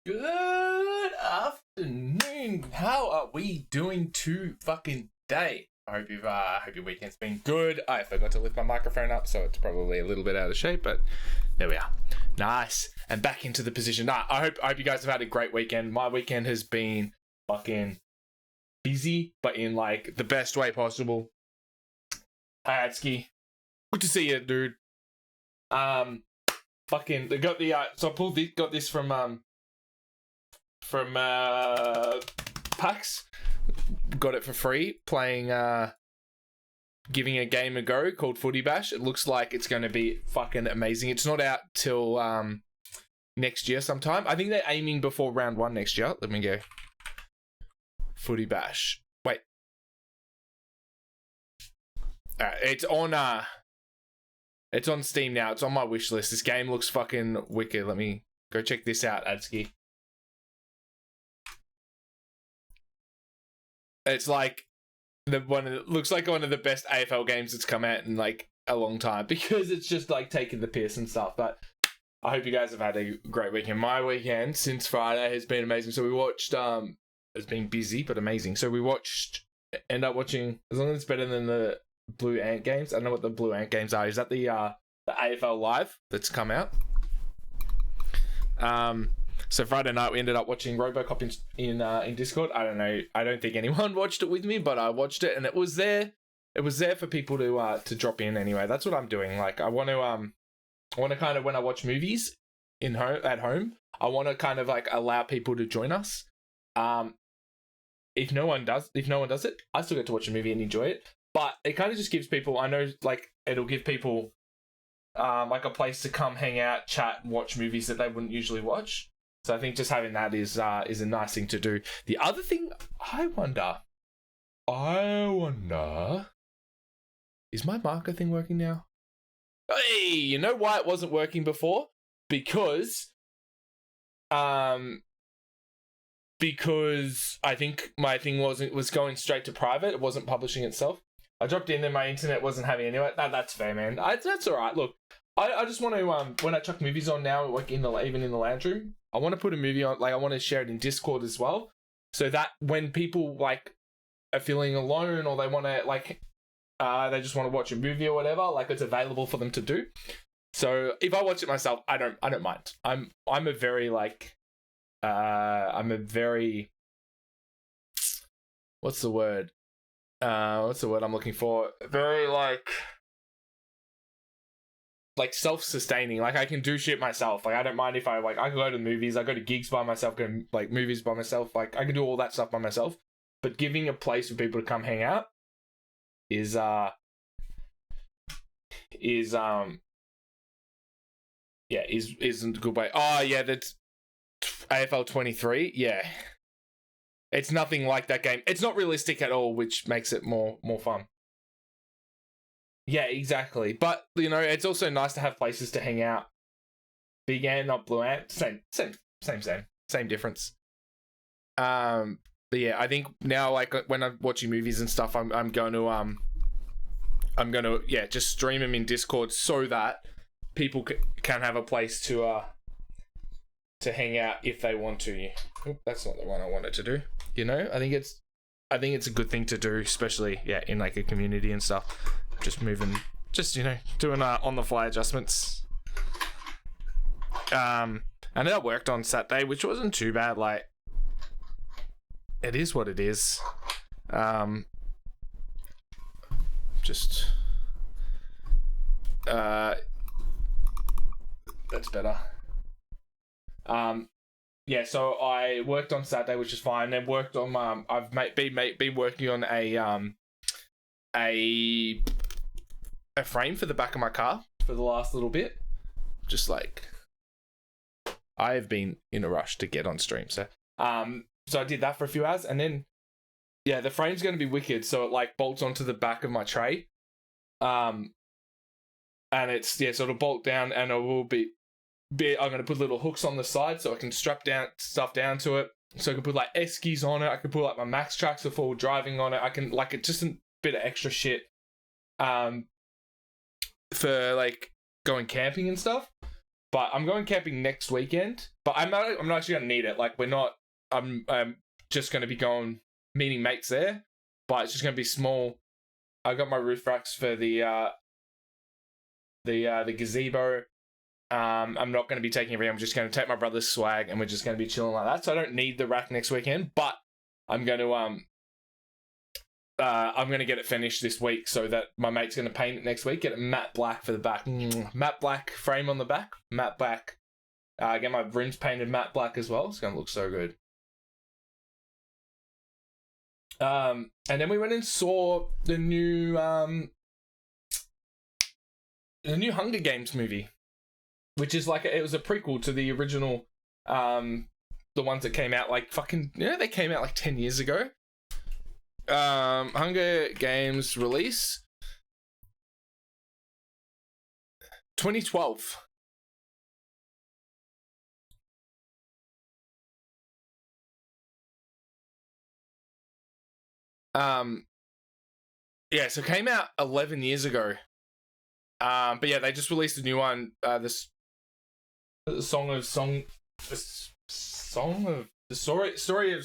Good afternoon. How are we doing today? I hope your weekend's been good. I forgot to lift my microphone up, so it's probably a little bit out of shape, but there we are. Nice. And back into the position. I hope you guys have had a great weekend. My weekend has been fucking busy, but in like the best way possible. Hi, Adski. Good to see you, dude. Fucking they got the so I got this from PAX. Got it for free playing giving a game a go called Footy Bash. It looks like it's going to be fucking amazing. It's not out till next year sometime. I think they're aiming before round 1 next year. Let me go. Footy Bash. Wait. It's on Steam now. It's on my wish list. This game looks fucking wicked. Let me go check this out, Adski. It's like looks like one of the best AFL games that's come out in like a long time because it's just like taking the piss and stuff. But I hope you guys have had a great weekend. My weekend since Friday has been amazing. So we watched it's been busy but amazing. So we end up watching, as long as it's better than the Blue Ant games. I don't know what the Blue Ant games are. Is that the AFL Live that's come out? So Friday night we ended up watching RoboCop in Discord. I don't know. I don't think anyone watched it with me, but I watched it and it was there. It was there for people to drop in anyway. That's what I'm doing. Like I want to kind of, when I watch movies at home, I want to kind of like allow people to join us. If no one does it, I still get to watch a movie and enjoy it. But it kind of just gives people, I know, like it'll give people like a place to come hang out, chat, and watch movies that they wouldn't usually watch. So I think just having that is a nice thing to do. The other thing, I wonder, is my marker thing working now? Hey, you know why it wasn't working before? Because I think my thing was going straight to private. It wasn't publishing itself. I dropped in and my internet wasn't having anyway. That's fair, man. That's all right. Look, I just want to when I chuck movies on now, like even in the lounge room, I want to put a movie on. Like I want to share it in Discord as well, so that when people like are feeling alone or they want to like they just want to watch a movie or whatever, like it's available for them to do. So if I watch it myself, I don't mind. I'm a very like what's the word I'm looking for? Very like self-sustaining. Like I can do shit myself. Like I don't mind if I can go to movies, I go to gigs by myself, go to like movies by myself. Like I can do all that stuff by myself. But giving a place for people to come hang out isn't a good way. Oh yeah, that's AFL 23. Yeah. It's nothing like that game. It's not realistic at all, which makes it more fun. Yeah, exactly. But, you know, it's also nice to have places to hang out. Big Ant, not Blue Ant. Same difference. But yeah, I think now, like, when I'm watching movies and stuff, I'm going to just stream them in Discord so that people can have a place to hang out if they want to. Oop, that's not the one I wanted to do. You know, I think it's a good thing to do, especially in like a community and stuff. Doing on the fly adjustments. And I worked on Saturday, which wasn't too bad. Like, it is what it is. That's better. Yeah, so I worked on Saturday, which is fine. Then worked on I've been working on a frame for the back of my car for the last little bit. Just like I have been in a rush to get on stream, so I did that for a few hours, and then the frame's going to be wicked. So it like bolts onto the back of my tray, and it's so it'll bolt down, and it will be. I'm going to put little hooks on the side so I can strap stuff down to it. So I can put like Eskies on it. I can put like my Max Tracks for forward driving on it. I can like it's just a bit of extra shit for like going camping and stuff. But I'm going camping next weekend. But I'm not actually gonna need it. Like we're not. I'm just gonna be going meeting mates there. But it's just gonna be small. I got my roof racks for the gazebo. I'm not going to be taking everything. I'm just going to take my brother's swag, and we're just going to be chilling like that. So I don't need the rack next weekend, but I'm going to get it finished this week so that my mate's going to paint it next week. Get it matte black for the back, matte black frame on the back, matte black. Get my rims painted matte black as well. It's going to look so good. And then we went and saw the new Hunger Games movie, which is like it was a prequel to the original, the ones that came out like they came out like 10 years ago. Hunger Games release 2012. Yeah, so it came out 11 years ago. But yeah, they just released a new one. The story of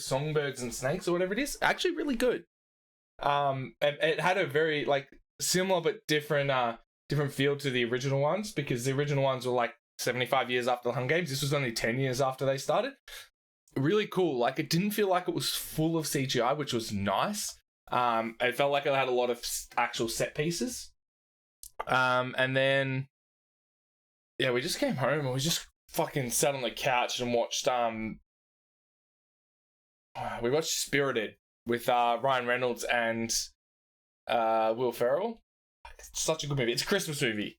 songbirds and snakes, or whatever it is. Actually, really good. And it had a very like similar but different feel to the original ones, because the original ones were like 75 years after the Hunger Games. This was only 10 years after they started. Really cool. Like it didn't feel like it was full of CGI, which was nice. It felt like it had a lot of actual set pieces. And then yeah, we just came home and we just fucking sat on the couch and watched we watched Spirited with Ryan Reynolds and Will Ferrell. It's such a good movie. It's a Christmas movie.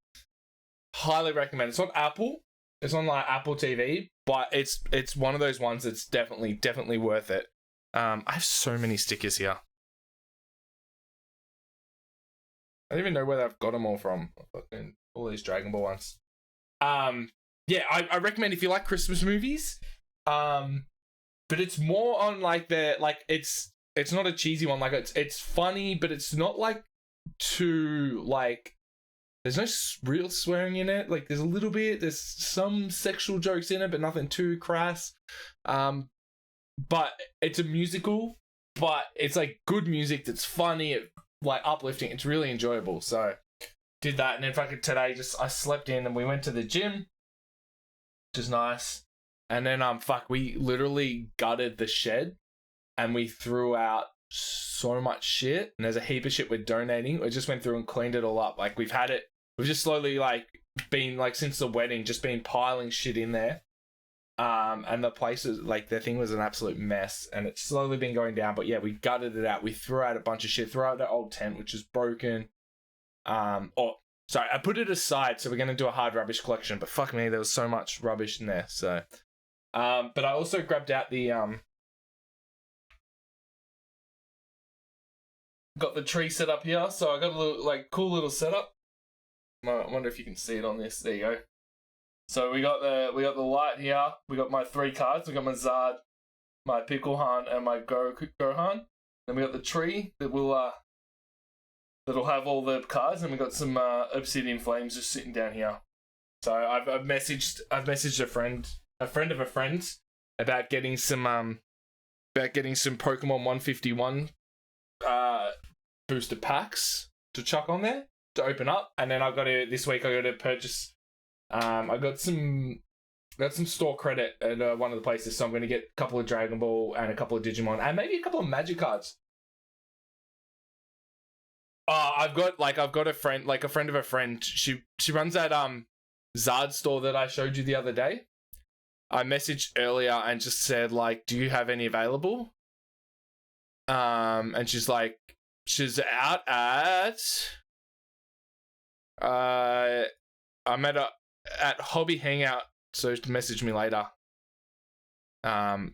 Highly recommend. It's on Apple. It's on like Apple TV, but it's one of those ones that's definitely worth it. I have so many stickers here. I don't even know where I've got them all from. Fucking all these Dragon Ball ones. Yeah, I recommend if you like Christmas movies. But it's more on like it's not a cheesy one. Like it's funny, but it's not like too like. There's no real swearing in it. Like there's a little bit. There's some sexual jokes in it, but nothing too crass. But it's a musical. But it's like good music that's funny, like uplifting. It's really enjoyable. So did that, and then fucking today I slept in and we went to the gym, which is nice. And then we literally gutted the shed and we threw out so much shit, and there's a heap of shit we're donating. We just went through and cleaned it all up. Like we've just slowly like been like since the wedding just been piling shit in there. And the place is like the thing was an absolute mess, and it's slowly been going down. But yeah, we gutted it out. We threw out a bunch of shit. Threw out the old tent, which is broken. Sorry, I put it aside, so we're gonna do a hard rubbish collection. But fuck me, there was so much rubbish in there. So, but I also grabbed out the got the tree set up here. So I got a little like cool little setup. I wonder if you can see it on this. There you go. So we got the light here. We got my 3 cards. We got my Zard, my Picklehan, and my Gohan. Then we got the tree that will that'll have all the cards, and we got some obsidian flames just sitting down here. So I've messaged a friend of a friend about getting some Pokemon 151 booster packs to chuck on there to open up, and then this week I got to purchase. I got some store credit at one of the places, so I'm going to get a couple of Dragon Ball and a couple of Digimon and maybe a couple of Magic cards. I've got a friend of a friend. She runs that Zard store that I showed you the other day. I messaged earlier and just said like, do you have any available? And she's out at I'm at Hobby Hangout, so to message me later. And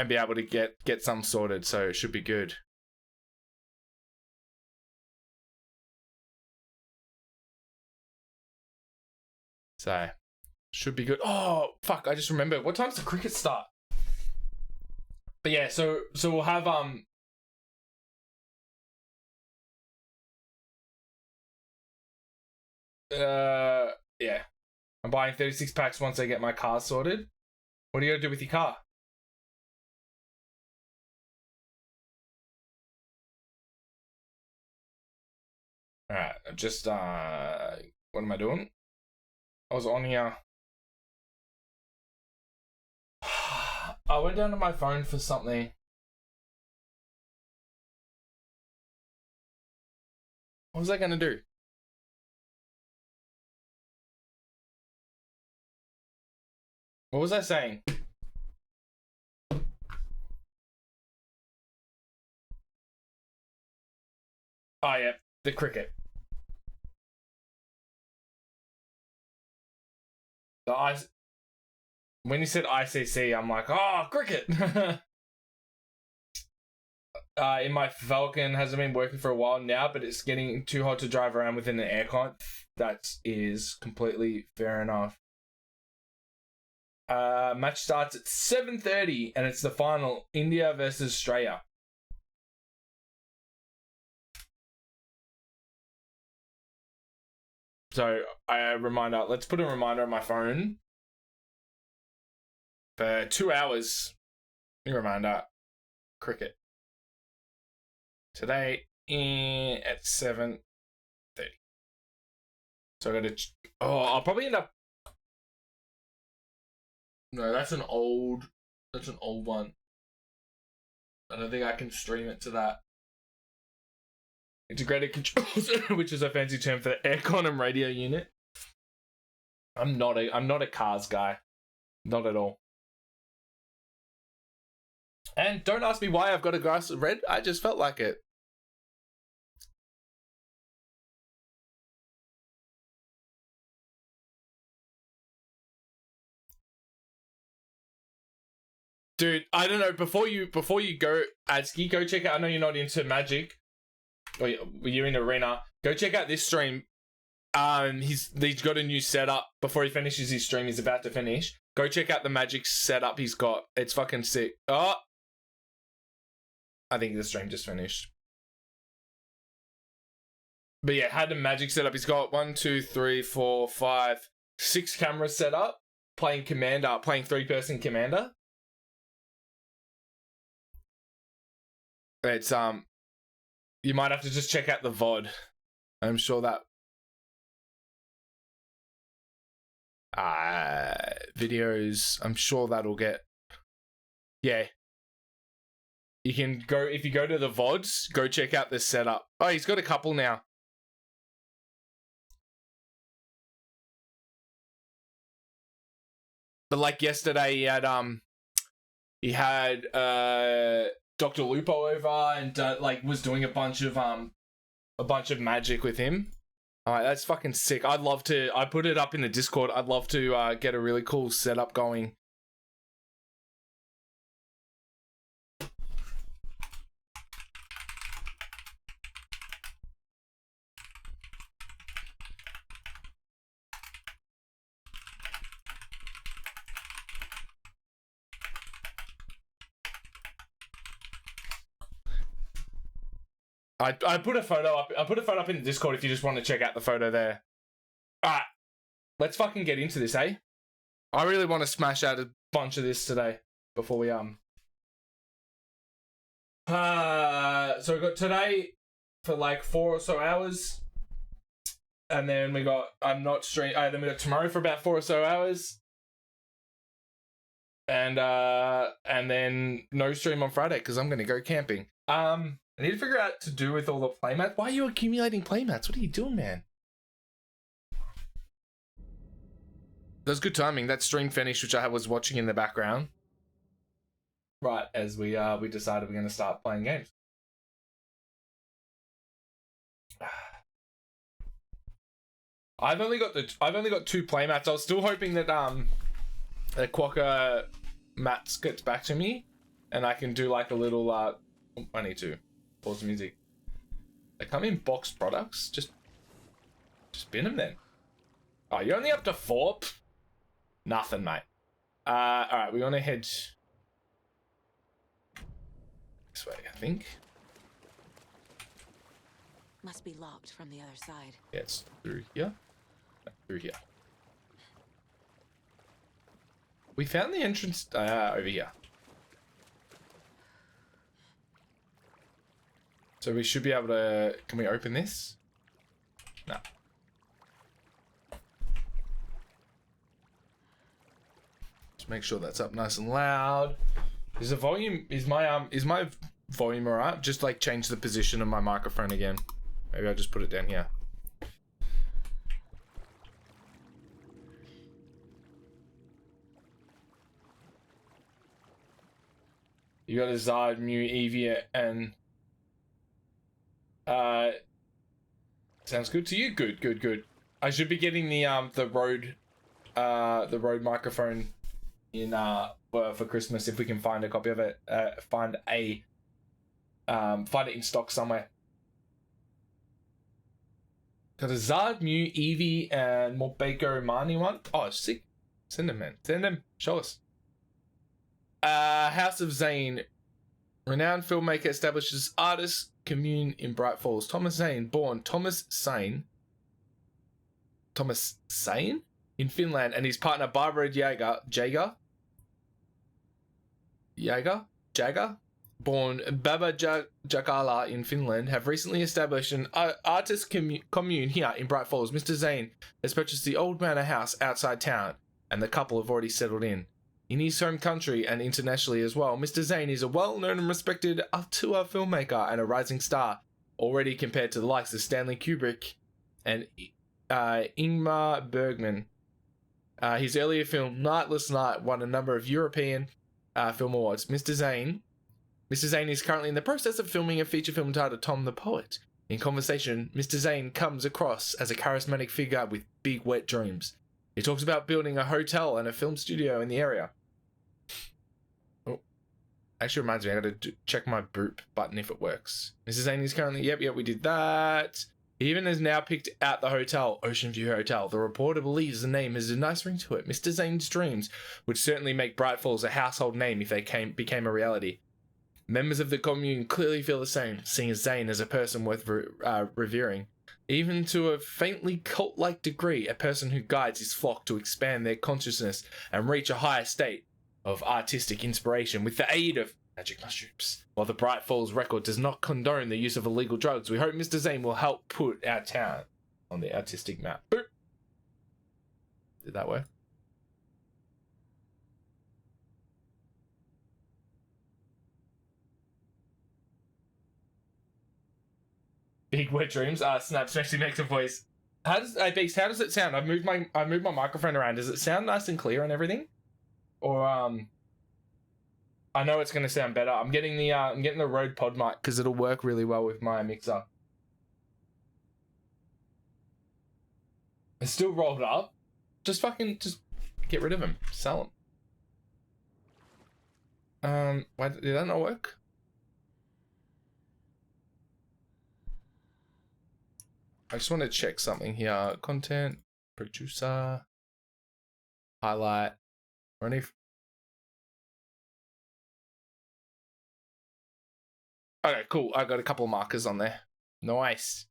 be able to get some sorted, so it should be good. So should be good. Oh fuck, I just remembered. What time's the cricket start? But yeah, so we'll have yeah. I'm buying 36 packs once I get my car sorted. What are you gonna do with your car? Alright, just what am I doing? I was on here. I went down to my phone for something. What was I gonna do? What was I saying? Oh yeah, the cricket. When you said ICC, I'm like, oh, cricket. In my Falcon hasn't been working for a while now, but it's getting too hot to drive around within the aircon. That is completely fair enough. Match starts at 7:30 and it's the final, India versus Australia. So let's put a reminder on my phone for 2 hours. New reminder, cricket. Today at 7:30. So I gotta. I'll probably end up. No, that's an old one. I don't think I can stream it to that. Integrated controls, which is a fancy term for the aircon and radio unit. I'm not a cars guy. Not at all. And don't ask me why I've got a glass of red. I just felt like it. Dude, I don't know. Before you go, Adski, go check out. I know you're not into Magic. Or you're in Arena. Go check out this stream. He's got a new setup. Before he finishes his stream, he's about to finish. Go check out the Magic setup he's got. It's fucking sick. Oh, I think the stream just finished. But yeah, had the Magic setup. He's got 1, 2, 3, 4, 5, 6 cameras set up. Playing Commander, playing 3-person Commander. It's you might have to just check out the VOD. I'm sure that videos, I'm sure that'll get. Yeah. You can go, if you go to the VODs, go check out this setup. Oh, he's got a couple now. But like yesterday, he had Dr. Lupo over and was doing a bunch of Magic with him. Alright, that's fucking sick. I'd love to. I put it up in the Discord. I'd love to get a really cool setup going. I put a photo up. I put a photo up in the Discord if you just want to check out the photo there. Alright, let's fucking get into this, eh? I really want to smash out a bunch of this today before we So we got today for like 4 or so hours, and then we got then we got tomorrow for about 4 or so hours, and then no stream on Friday because I'm gonna go camping. I need to figure out what to do with all the playmats. Why are you accumulating playmats? What are you doing, man? That was good timing. That stream finished, which I was watching in the background. Right, as we decided we're going to start playing games. I've only got 2 playmats. I was still hoping that Quokka Mats gets back to me, and I can do like a little I need to pause the music. They come in boxed products. Just bin them then. Oh, you're only up to 4? Pfft. Nothing, mate. Alright, we want to head this way, I think. Must be locked from the other side. Yeah, it's through here. No, through here. We found the entrance over here. So we should be able to... Can we open this? No. Just make sure that's up nice and loud. Is the volume... Is my volume alright? Just like change the position of my microphone again. Maybe I'll just put it down here. You got a Zard, Mew, Eevee, and sounds good to you. Good. I should be getting the Rode microphone in for Christmas if we can find a copy of it. Find it in stock somewhere. Got a Zard, Mew, Eevee, and Morpeko Marnie one. Oh, sick. Send them, man. Send them. Show us. House of Zane. Renowned filmmaker establishes artist commune in Bright Falls. Thomas Zane, born Thomas Sane in Finland, and his partner Barbara Jager, born Baba Jagala in Finland, have recently established an artist commune here in Bright Falls. Mr. Zane has purchased the old manor house outside town, and the couple have already settled in. In his home country and internationally as well, Mr. Zane is a well-known and respected auteur filmmaker and a rising star, already compared to the likes of Stanley Kubrick and Ingmar Bergman. His earlier film, Nightless Night, won a number of European film awards. Mr. Zane is currently in the process of filming a feature film titled Tom the Poet. In conversation, Mr. Zane comes across as a charismatic figure with big wet dreams. He talks about building a hotel and a film studio in the area. Oh, actually reminds me, I gotta check my boop button if it works. Mrs. Zane is currently, yep, we did that. He even has now picked out the hotel, Ocean View Hotel. The reporter believes the name has a nice ring to it. Mr. Zane's dreams would certainly make Bright Falls a household name if they became a reality. Members of the commune clearly feel the same, seeing Zane as a person worth revering. Even to a faintly cult-like degree, a person who guides his flock to expand their consciousness and reach a higher state of artistic inspiration with the aid of magic mushrooms. While the Bright Falls record does not condone the use of illegal drugs, we hope Mr. Zane will help put our town on the artistic map. Boop. Did that work? Big wet dreams. Snaps actually makes a voice. How does it sound? I moved my microphone around. Does it sound nice and clear and everything? Or I know it's gonna sound better. I'm getting the Rode Pod mic because it'll work really well with my mixer. It's still rolled up. Just get rid of him. Sell him. Why did that not work? I just want to check something here. Content, producer, highlight, or any. Okay, cool. I got a couple of markers on there. Nice.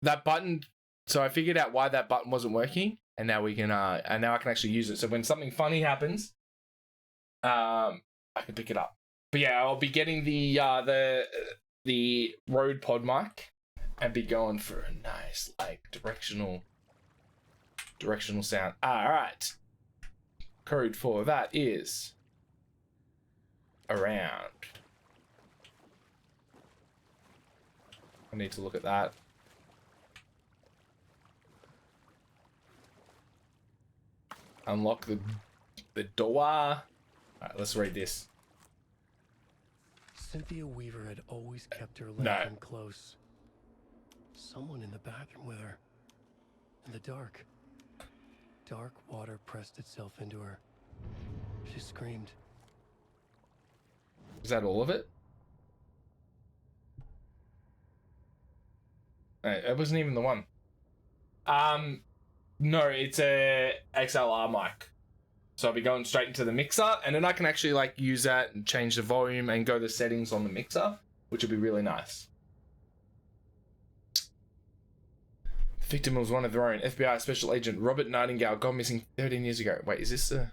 That button. So I figured out why that button wasn't working, and now we can. And now I can actually use it. So when something funny happens, I can pick it up. But yeah, I'll be getting the Rode Pod mic. And be going for a nice, like, directional sound. Alright. Code for that is around. I need to look at that. Unlock the door. Alright, let's read this. Cynthia Weaver had always kept her lantern close. Someone in the bathroom with her. In the dark. Dark water pressed itself into her. She screamed. Is that all of it? No, it wasn't even the one. No, it's a XLR mic. So I'll be going straight into the mixer, and then I can actually like use that and change the volume and go to settings on the mixer, which would be really nice. The victim was one of their own. FBI Special Agent Robert Nightingale gone missing 13 years ago. Wait, is this a...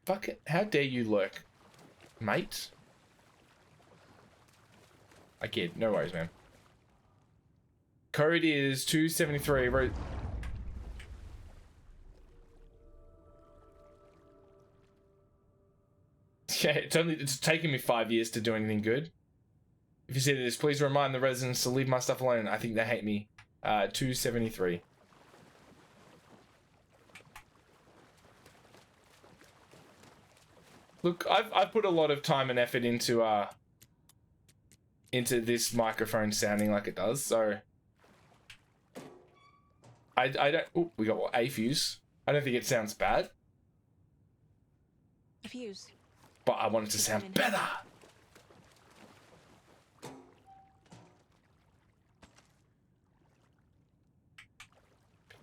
Fuck it. How dare you lurk, mate? I kid. No worries, man. Code is 273. Yeah, it's taken me 5 years to do anything good. If you see this, please remind the residents to leave my stuff alone. I think they hate me. 273. Look, I've put a lot of time and effort into this microphone sounding like it does, so I don't. Oh, we got what, a fuse. I don't think it sounds bad. A fuse. But I want it to sound better.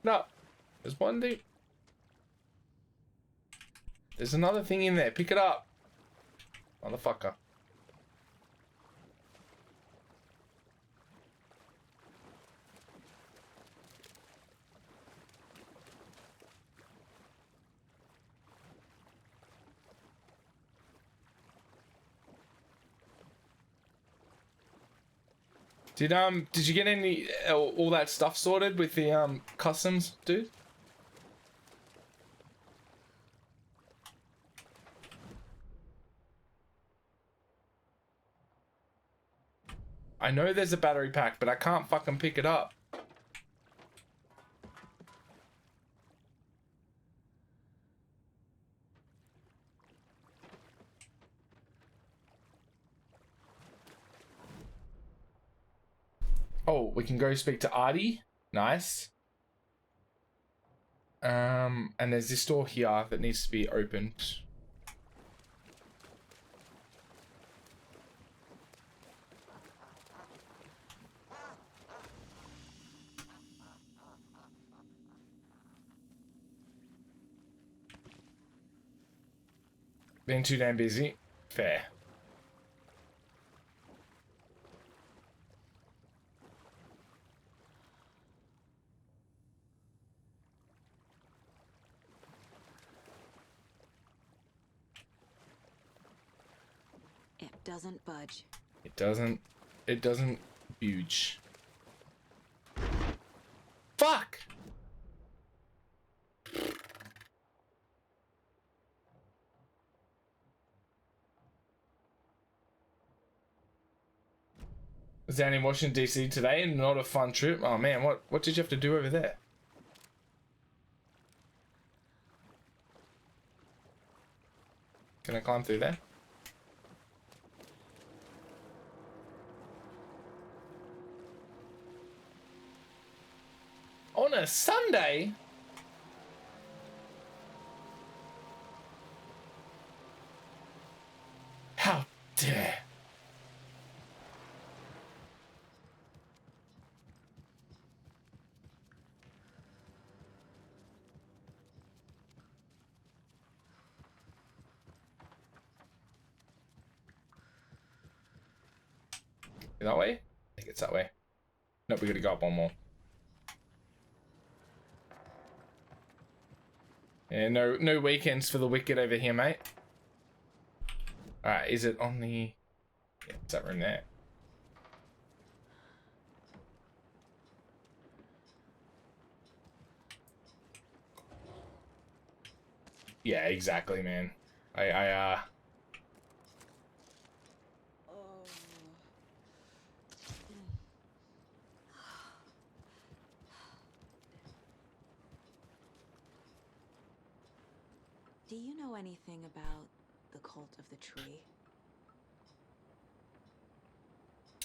No, there's one thing. There's another thing in there. Pick it up, motherfucker. Did you get any all that stuff sorted with the customs, dude? I know there's a battery pack, but I can't fucking pick it up. Oh, we can go speak to Artie. Nice. And there's this door here that needs to be opened. Being too damn busy. Fair. It doesn't budge. It doesn't budge. Fuck! Was down in Washington DC today and not a fun trip. Oh man, what did you have to do over there? Can I climb through there? On a Sunday? How dare. That way? I think it's that way. Nope, we gotta go up one more. Yeah, no weekends for the wicked over here, mate. Alright, is it on the... Yeah, it's that room there. Yeah, exactly, man. Do you know anything about the cult of the tree?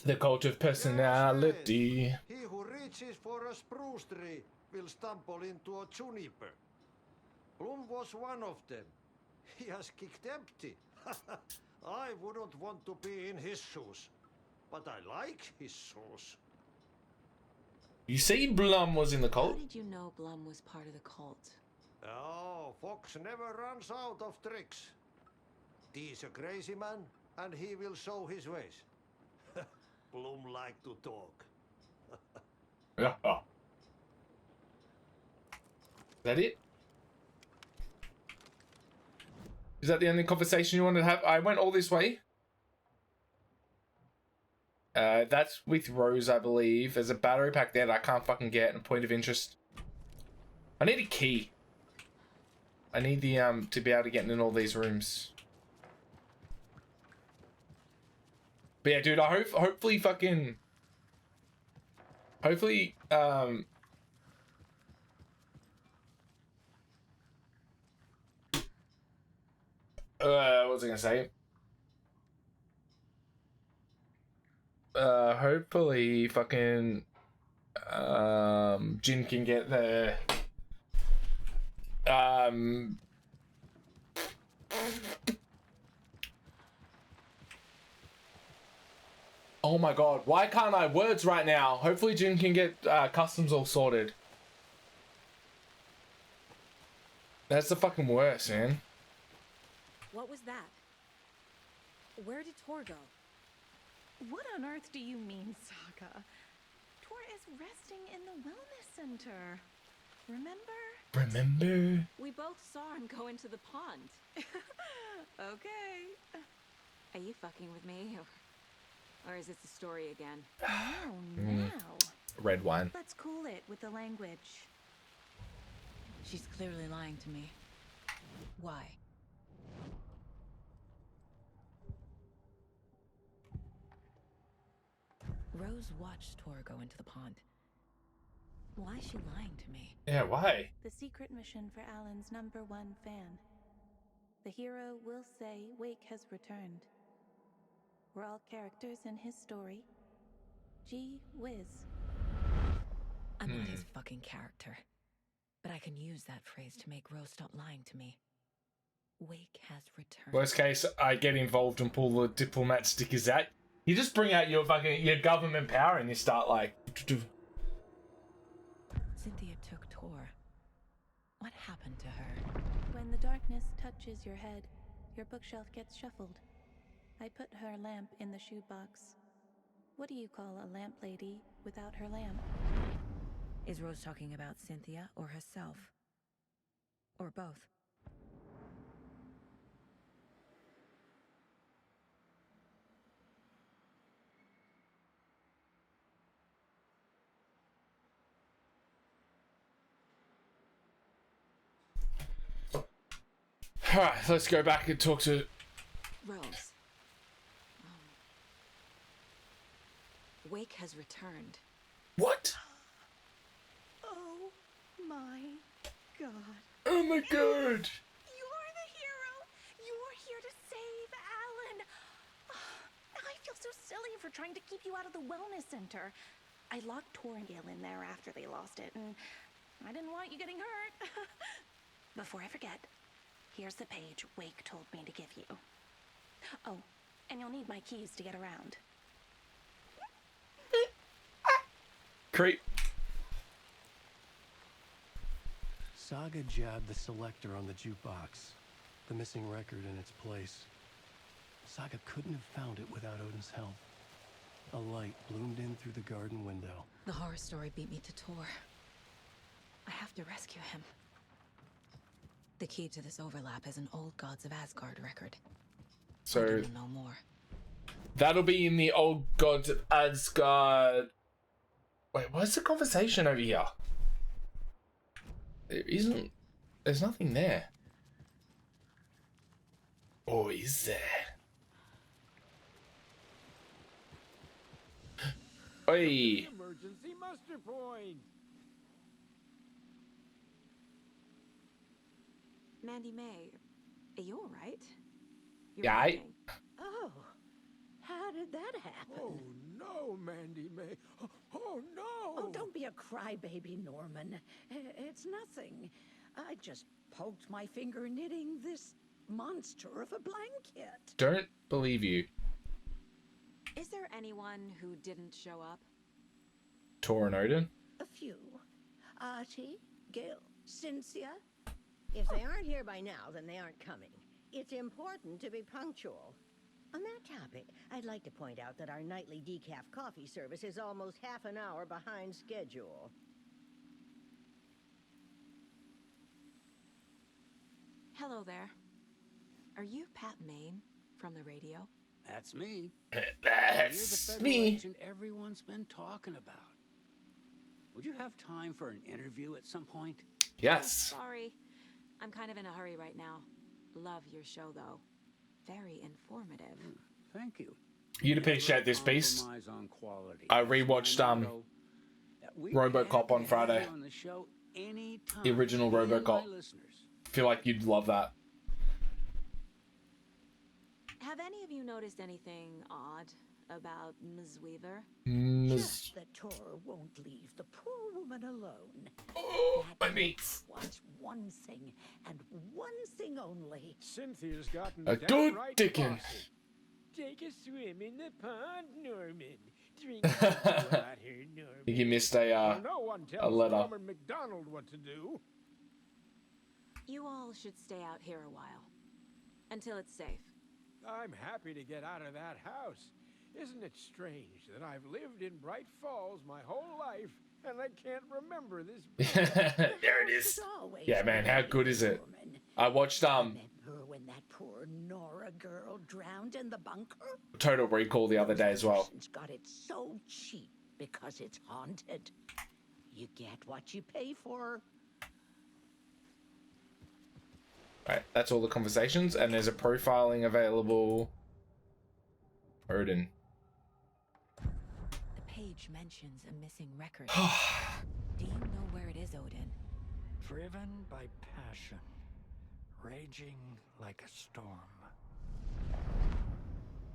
The cult of personality. He who reaches for a spruce tree will stumble into a juniper. Bloom was one of them. He has kicked empty. I wouldn't want to be in his shoes, but I like his shoes. You see Blum was in the How cult? did you know Blum was part of the cult? Oh, Fox never runs out of tricks. He's a crazy man, and he will show his ways. Bloom like to talk. Yeah. Is that it? Is that the only conversation you wanted to have? I went all this way. That's with Rose, I believe. There's a battery pack there that I can't fucking get, and a point of interest. I need a key. I need the, to be able to get in all these rooms. But yeah, dude, I hopefully, what was I gonna say? Hopefully fucking, Jin can get the, oh my god, why can't I words right now? Hopefully Jin can get customs all sorted. That's the fucking worst, man. What was that? Where did Tor go? What on earth do you mean, Saga? Tor is resting in the wellness center. Remember? We both saw him go into the pond. Okay. Are you fucking with me? Or is this a story again? Oh, now. Red wine. Let's cool it with the language. She's clearly lying to me. Why? Rose watched Tor go into the pond. Why is she lying to me? Yeah, why? The secret mission for Alan's #1 fan. The hero will say Wake has returned. We're all characters in his story. Gee whiz. I'm not his fucking character. But I can use that phrase to make Rose stop lying to me. Wake has returned. Worst case, I get involved and pull the diplomat stickers out. You just bring out your government power and you start like... Cynthia took Tor. What happened to her? When the darkness touches your head, your bookshelf gets shuffled. I put her lamp in the shoebox. What do you call a lamp lady without her lamp? Is Rose talking about Cynthia or herself? Or both? Alright, let's go back and talk to... Rose. Wake has returned. What? Oh my god. Oh my god! You're the hero! You're here to save Alan! I feel so silly for trying to keep you out of the wellness center. I locked Tor and Gale in there after they lost it, and I didn't want you getting hurt. Before I forget, here's the page Wake told me to give you. Oh, and you'll need my keys to get around. Creep. Saga jabbed the selector on the jukebox, the missing record in its place. Saga couldn't have found it without Odin's help. A light bloomed in through the garden window. The horror story beat me to Tor. I have to rescue him. The key to this overlap is an old Gods of Asgard record. So I need to know more. that'll be in the old Gods of Asgard. Wait, what's the conversation over here? There isn't... There's nothing there. Or is there? Oi! Emergency muster point. Mandy May, are you alright? Yeah, Oh, how did that happen? Oh no, Mandy May. Oh no. Oh, don't be a crybaby, Norman. It's nothing. I just poked my finger knitting this monster of a blanket. Don't believe you. Is there anyone who didn't show up? Tor and Odin? A few. Artie, Gil, Cynthia. If they aren't here by now, then they aren't coming. It's important to be punctual. On that topic, I'd like to point out that our nightly decaf coffee service is almost half an hour behind schedule. Hello there. Are you Pat Maine from the radio? That's me. That's You're the me. federal agent everyone's been talking about. Would you have time for an interview at some point? Yes. Oh, sorry. I'm kind of in a hurry right now. Love your show, though. Very informative. Thank you. You'd appreciate this piece. Compromise on quality. I rewatched RoboCop on Friday. On the show anytime. The original Me and my RoboCop. listeners. Feel like you'd love that. Have any of you noticed anything odd about Ms. Weaver? Just that Tor won't leave the poor woman alone. Oh, my That mates. wants one thing, and one thing only. Cynthia's gotten A good downright dickin'. bossy. Take a swim in the pond, Norman. Drink some water, Norman. I think you missed a Well, no one tells letter. Norman McDonald what to do. You all should stay out here a while. Until it's safe. I'm happy to get out of that house. Isn't it strange that I've lived in Bright Falls my whole life and I can't remember this? There it is. Yeah, man, how good is it? I watched Remember when that poor Nora girl drowned in the bunker? Total Recall the other day as well. Russians got it so cheap because it's haunted. You get what you pay for. Right, that's all the conversations, and there's a profiling available. Odin. The page mentions a missing record. Do you know where it is, Odin? Driven by passion, raging like a storm.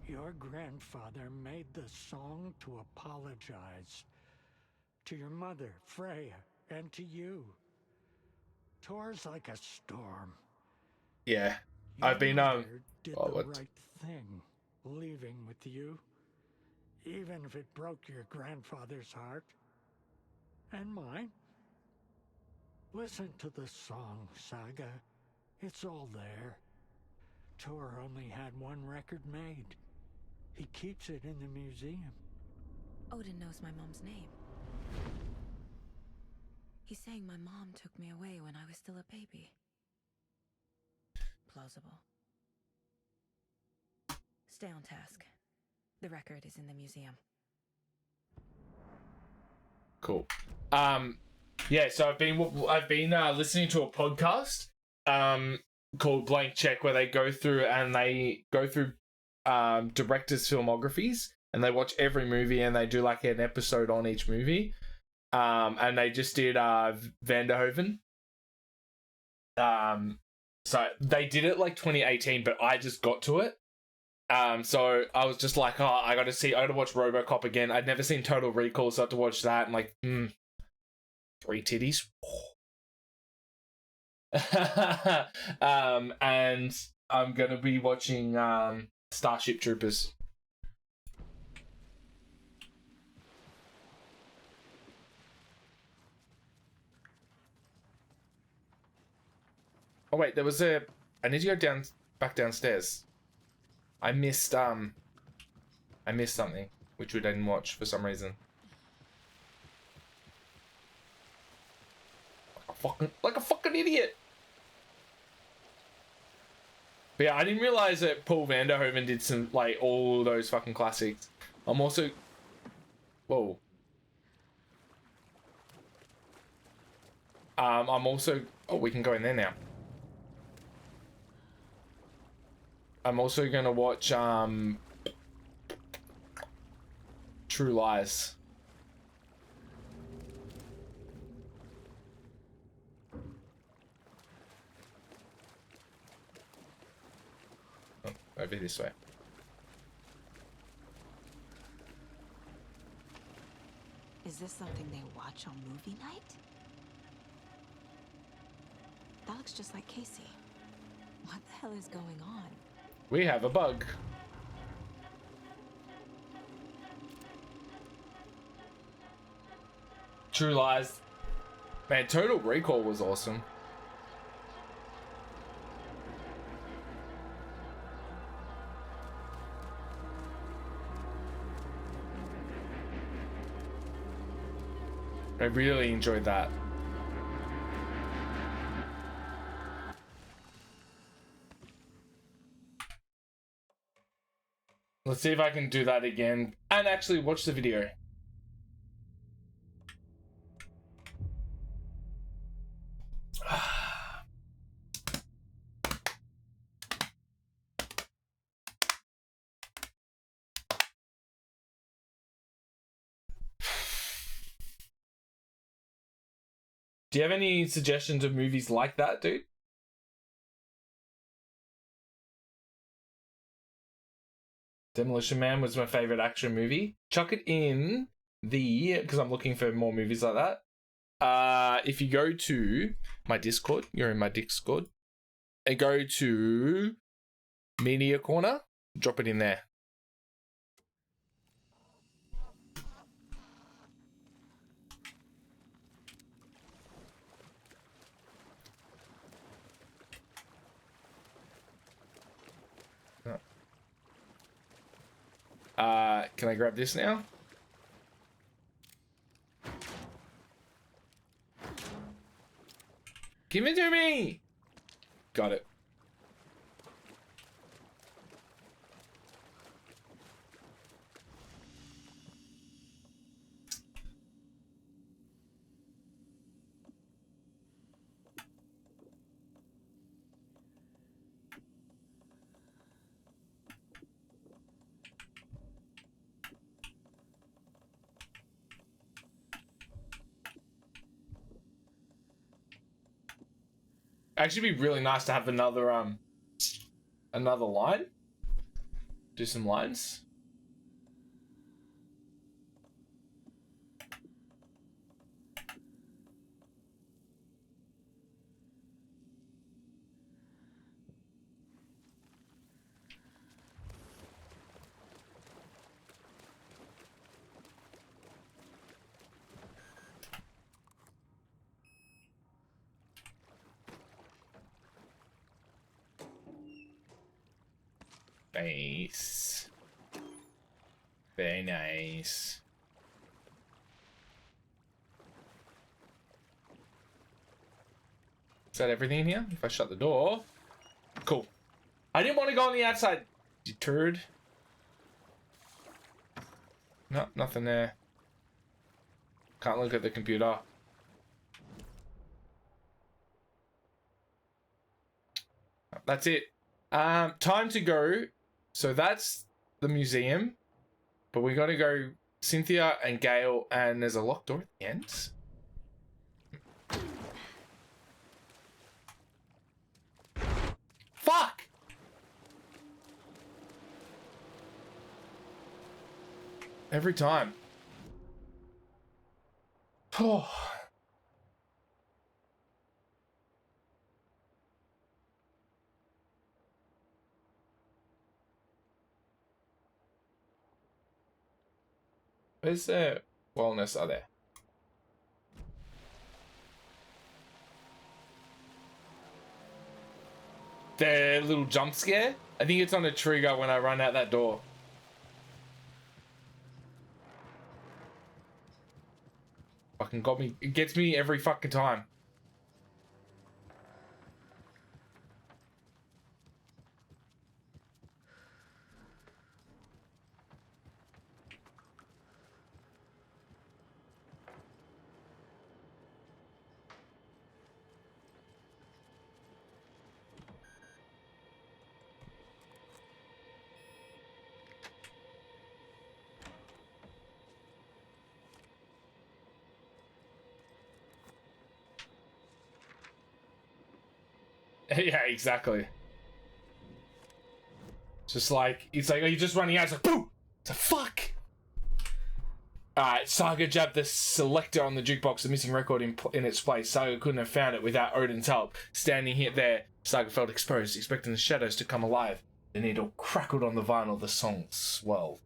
Your grandfather made the song to apologize to your mother, Freya, and to you. Tor's like a storm. Yeah, Your I've been mother did the what? right thing, leaving with you, even if it broke your grandfather's heart and mine. Listen to the song, Saga. It's all there. Tor only had one record made. He keeps it in the museum. Odin knows my mom's name. He's saying my mom took me away when I was still a baby. Plausible. Stay on task. The record is in the museum. Cool. Yeah, so I've been listening to a podcast called Blank Check, where they go through directors' filmographies, and they watch every movie and they do like an episode on each movie. And they just did Van der Hoeven. So they did it like 2018, but I just got to it. So I was just like, oh, I gotta watch RoboCop again. I'd never seen Total Recall, so I had to watch that. And like, 3 titties. And I'm gonna be watching Starship Troopers. Oh wait, there was I need to go back downstairs. I missed something, which we didn't watch for some reason. Like a fucking idiot. But yeah, I didn't realize that Paul Van der Hoeven did some, like, all those fucking classics. I'm also... Whoa. I'm also... Oh, we can go in there now. I'm also gonna watch, True Lies. Oh, over this way. Is this something they watch on movie night? That looks just like Casey. What the hell is going on? We have a bug. True Lies. Man, Total Recall was awesome. I really enjoyed that. Let's see if I can do that again and actually watch the video. Do you have any suggestions of movies like that, dude? Demolition Man was my favorite action movie. Chuck it in because I'm looking for more movies like that. If you go to my Discord, you're in my Discord, and go to Media Corner, drop it in there. Can I grab this now? Give it to me! Got it. Actually, be really nice to have another line. Do some lines. Nice. Very nice. Is that everything in here? If I shut the door. Cool. I didn't want to go on the outside, you turd. No, nothing there. Can't look at the computer. That's it. Time to go. So that's the museum. But we gotta go Cynthia and Gail, and there's a locked door at the end. Fuck! Every time. Oh. Where's the wellness? Are there? The little jump scare? I think it's on a trigger when I run out that door. Fucking got me. It gets me every fucking time. Yeah, exactly. Just like, it's like, are you just running out? It's like, boom! It's like, fuck! Alright, Saga jabbed the selector on the jukebox, the missing record in its place. Saga couldn't have found it without Odin's help. Standing here there, Saga felt exposed, expecting the shadows to come alive. The needle crackled on the vinyl, the song swelled.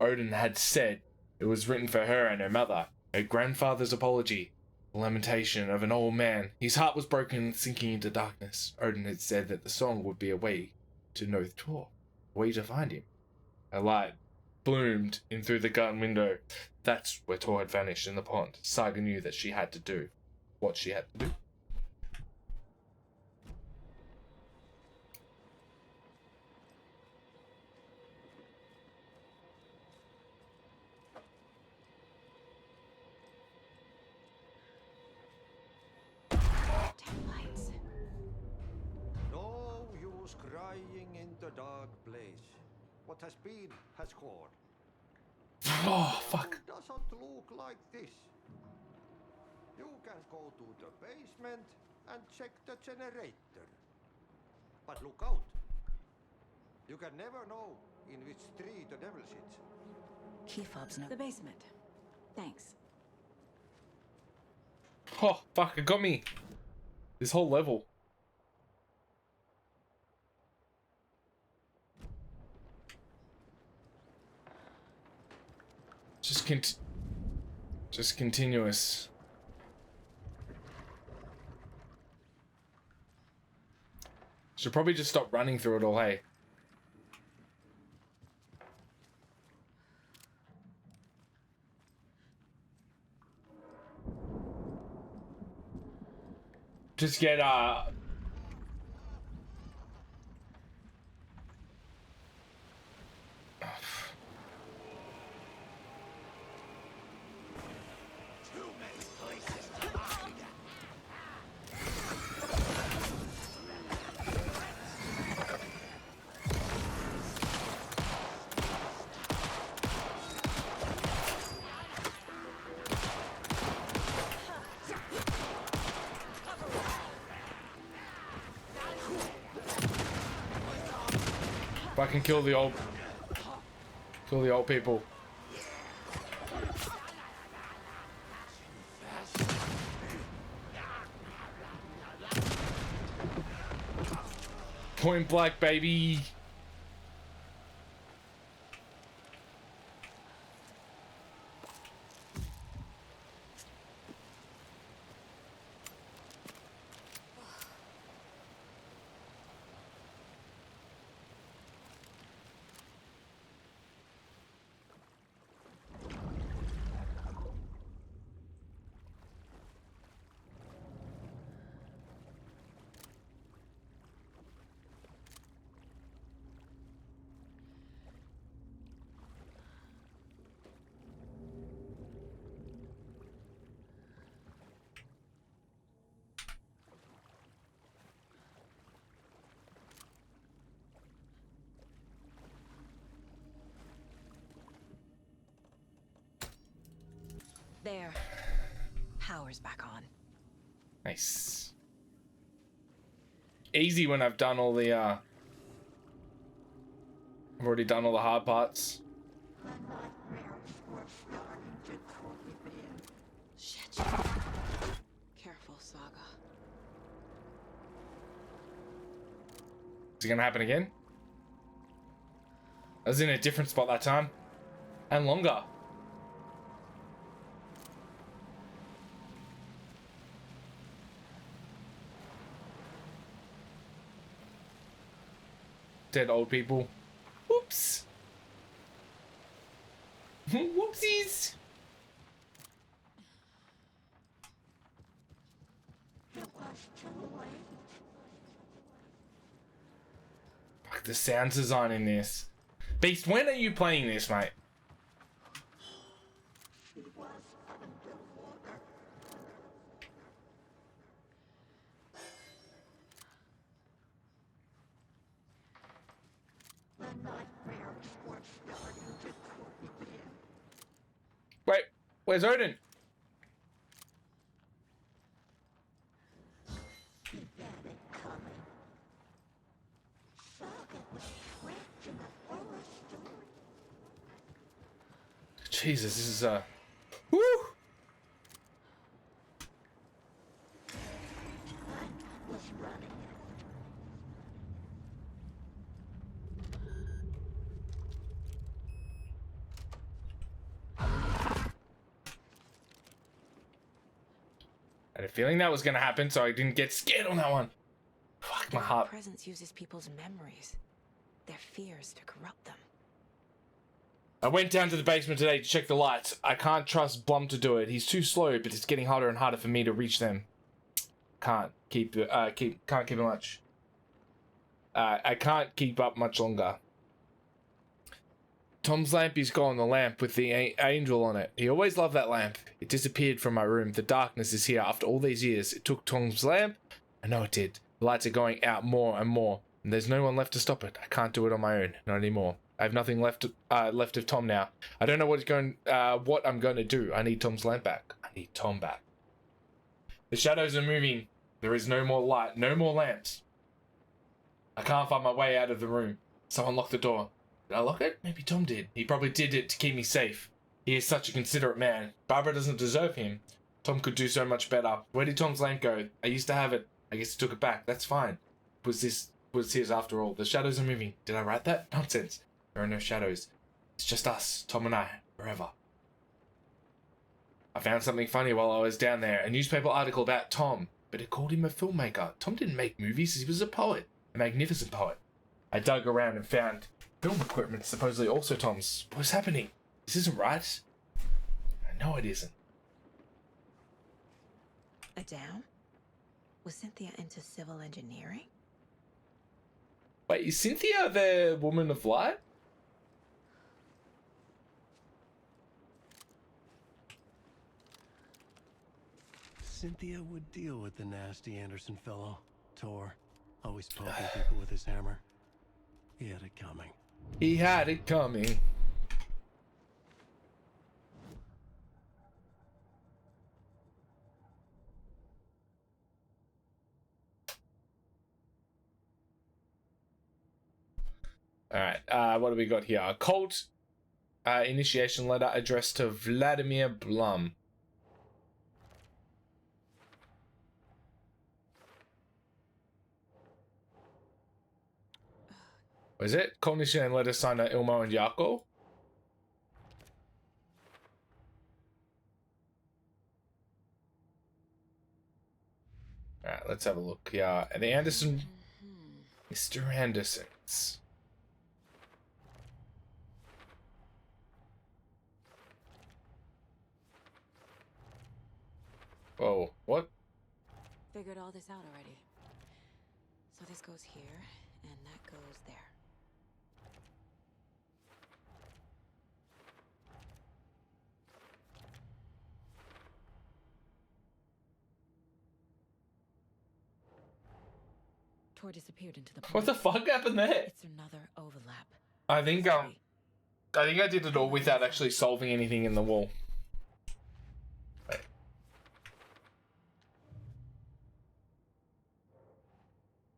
Odin had said it was written for her and her mother, her grandfather's apology. The lamentation of an old man. His heart was broken, sinking into darkness. Odin had said that the song would be a way to North Tor, a way to find him. I lied. bloomed in through the garden window. That's where Tor had vanished in the pond. Saga knew that she had to do what she had to do. No use crying in the dark place. What has been has gone. Oh, fuck. It doesn't look like this. You can go to the basement and check the generator. But look out. You can never know in which tree the devil sits. Key fob's no. The basement. Thanks. Oh, fuck, it got me. This whole level. Just continuous. Should probably just stop running through it all, hey? Just get, fucking kill the old people. Point blank, baby. There. Power's back on. Nice. Easy when I've done all the, I've already done all the hard parts. Shit. Careful, Saga. Is it gonna happen again? I was in a different spot that time. And longer. Dead old people. Whoops. Whoopsies. Fuck, the sound design in this. Beast, when are you playing this, mate? Wait, where's Odin? Jesus, this is woo! I had a feeling that was gonna happen, so I didn't get scared on that one. Fuck, my heart. Presence uses people's memories, their fears to corrupt them. I went down to the basement today to check the lights. I can't trust Blum to do it. He's too slow, but it's getting harder and harder for me to reach them. Can't keep it much. I can't keep up much longer. Tom's lamp is gone, the lamp with the angel on it. He always loved that lamp. It disappeared from my room. The darkness is here after all these years. It took Tom's lamp. I know it did. The lights are going out more and more, and there's no one left to stop it. I can't do it on my own, not anymore. I have nothing left of Tom now. I don't know what I'm going to do. I need Tom's lamp back. I need Tom back. The shadows are moving. There is no more light, no more lamps. I can't find my way out of the room. Someone locked the door. Did I lock it? Maybe Tom did. He probably did it to keep me safe. He is such a considerate man. Barbara doesn't deserve him. Tom could do so much better. Where did Tom's lamp go? I used to have it. I guess he took it back. That's fine. Was his after all. The shadows are moving. Did I write that? Nonsense. There are no shadows. It's just us, Tom and I, forever. I found something funny while I was down there. A newspaper article about Tom, but it called him a filmmaker. Tom didn't make movies. He was a poet. A magnificent poet. I dug around and found film equipment, supposedly also Tom's. What's happening? This isn't right. I know it isn't. Adam? Was Cynthia into civil engineering? Wait, is Cynthia the woman of light? Cynthia would deal with the nasty Anderson fellow. Tor, always poking people with his hammer. He had it coming. He had it coming. Alright, what do we got here? A cult initiation letter addressed to Vladimir Blum. What is it? Cult initiation letter signed by Ilmo and Yako? Alright, let's have a look. Yeah, the Anderson... Mr. Andersons. Whoa, what? Figured all this out already. So this goes here, and that goes there. Tor disappeared into the pond. What the fuck happened there? It's another overlap. I think I did it all without actually solving anything in the wall.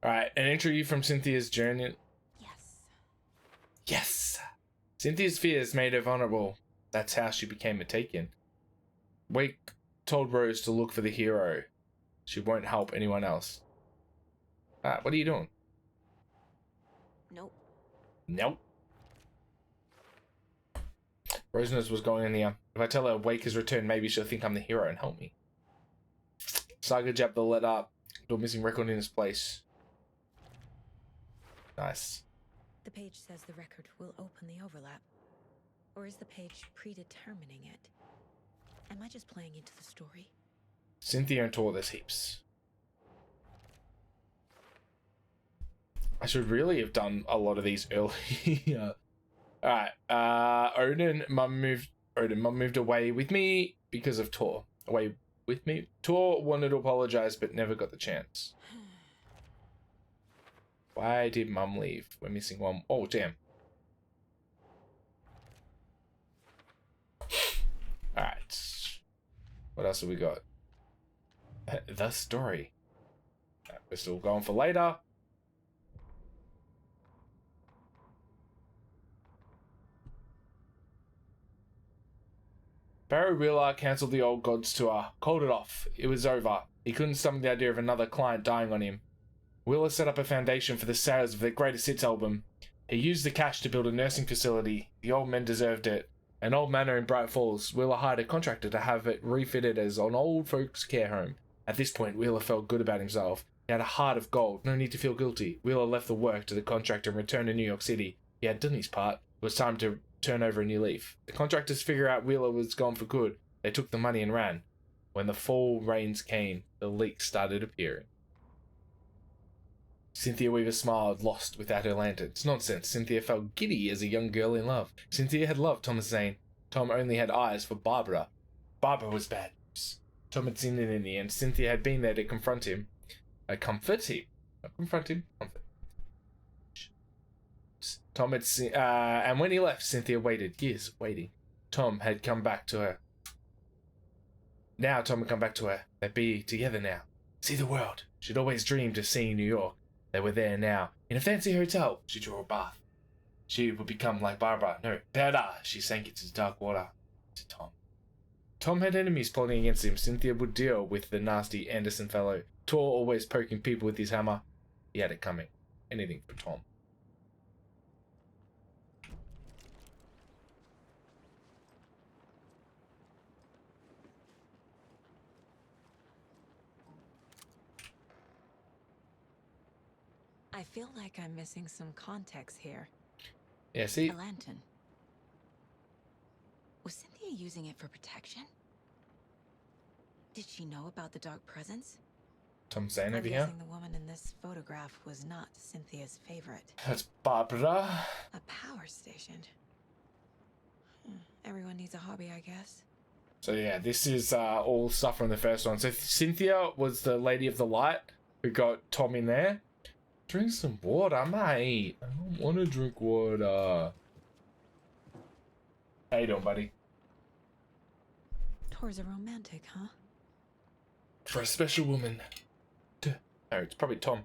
Alright, an entry from Cynthia's journey. Yes. Yes! Cynthia's fears made her vulnerable. That's how she became a Taken. Wake told Rose to look for the hero. She won't help anyone else. What are you doing? Nope. Nope. Rose knows what's going on here. If I tell her Wake has returned, maybe she'll think I'm the hero and help me. Saga jabbed the letter to a missing record in its place. Nice. The page says the record will open the overlap. Or is the page predetermining it? Am I just playing into the story? Cynthia and Tor, there's heaps. I should really have done a lot of these earlier. Alright, Odin, mum moved away with me because of Tor. Away with me? Tor wanted to apologize but never got the chance. Why did Mum leave? We're missing one. Oh, damn. Alright. What else have we got? The story. We're still going for later. Barry Wheeler cancelled the Old Gods tour. Called it off. It was over. He couldn't stomach the idea of another client dying on him. Wheeler set up a foundation for the sales of their greatest hits album. He used the cash to build a nursing facility. The old men deserved it. An old manor in Bright Falls. Wheeler hired a contractor to have it refitted as an old folks' care home. At this point, Wheeler felt good about himself. He had a heart of gold. No need to feel guilty. Wheeler left the work to the contractor and returned to New York City. He had done his part. It was time to turn over a new leaf. The contractors figure out Wheeler was gone for good. They took the money and ran. When the fall rains came, the leaks started appearing. Cynthia Weaver smiled, lost without her lantern. It's nonsense. Cynthia felt giddy as a young girl in love. Cynthia had loved Thomas Zane. Tom only had eyes for Barbara. Barbara was bad news. Tom had seen it in the end. Cynthia had been there to confront him. Comfort him. Not confront him. Comfort. Tom had seen, and when he left, Cynthia waited. Years waiting. Tom had come back to her. Now Tom had come back to her. They'd be together now. See the world. She'd always dreamed of seeing New York. They were there now. In a fancy hotel. She drew a bath. She would become like Barbara. No, better. She sank into dark water. To Tom. Tom had enemies plotting against him. Cynthia would deal with the nasty Anderson fellow. Tor always poking people with his hammer. He had it coming. Anything for Tom. I feel like I'm missing some context here. Yeah, see? A lantern. Was Cynthia using it for protection? Did she know about the dark presence? Tom Zane I'm over here. guessing the woman in this photograph was not Cynthia's favorite. That's Barbara. A power station. Everyone needs a hobby, I guess. So yeah, this is all stuff from the first one. So Cynthia was the lady of the light who got Tom in there. Drink some water, mate. I don't want to drink water. How you doing, buddy? Tor's a romantic, huh? For a special woman. No, it's probably Tom.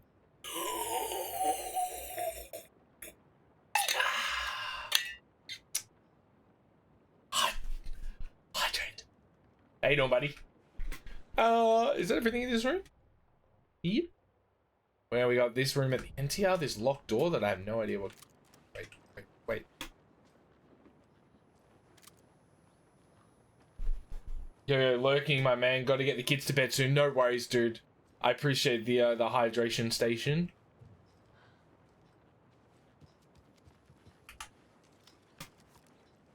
Hydrate. How you doing, buddy? Is that everything in this room? Yep. Well, we got this room at the end here, this locked door that I have no idea what... Wait. Yo, lurking, my man. Got to get the kids to bed soon. No worries, dude. I appreciate the hydration station.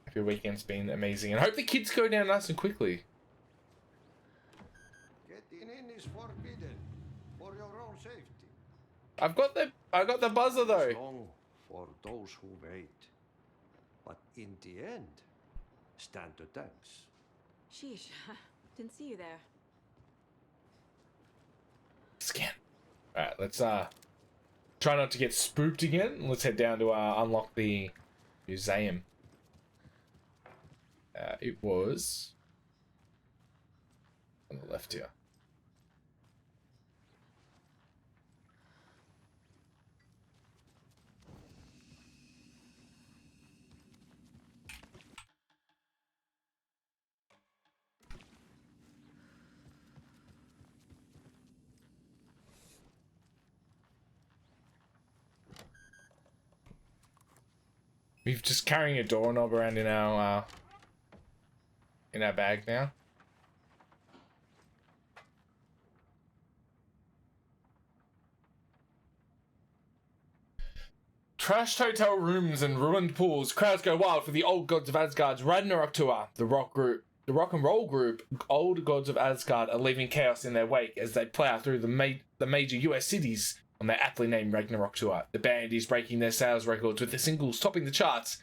Hope your weekend's been amazing. And I hope the kids go down nice and quickly. Getting in is forbidden. For your own safety. I got the buzzer though. It's long for those who wait. But in the end, stand the thanks. Sheesh, didn't see you there. Scan. Alright, let's try not to get spooked again. Let's head down to unlock the museum. It was on the left here. We've just carrying a doorknob around in our bag now. Trashed hotel rooms and ruined pools. Crowds go wild for the Old Gods of Asgard's Ragnarok tour. The rock and roll group, Old Gods of Asgard, are leaving chaos in their wake as they plow through the major US cities on their aptly named Ragnarok tour. The band is breaking their sales records with the singles topping the charts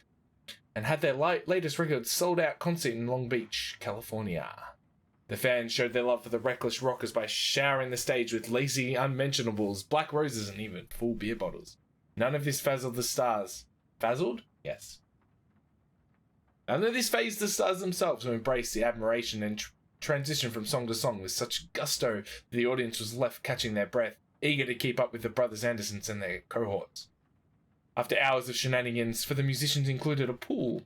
and had their latest record sold out concert in Long Beach, California. The fans showed their love for the reckless rockers by showering the stage with lazy unmentionables, black roses, and even full beer bottles. None of this dazzled the stars. Dazzled? Yes. None of this fazed the stars themselves, who embraced the admiration and transition from song to song with such gusto that the audience was left catching their breath, eager to keep up with the brothers Andersons and their cohorts. After hours of shenanigans, for the musicians included a pool.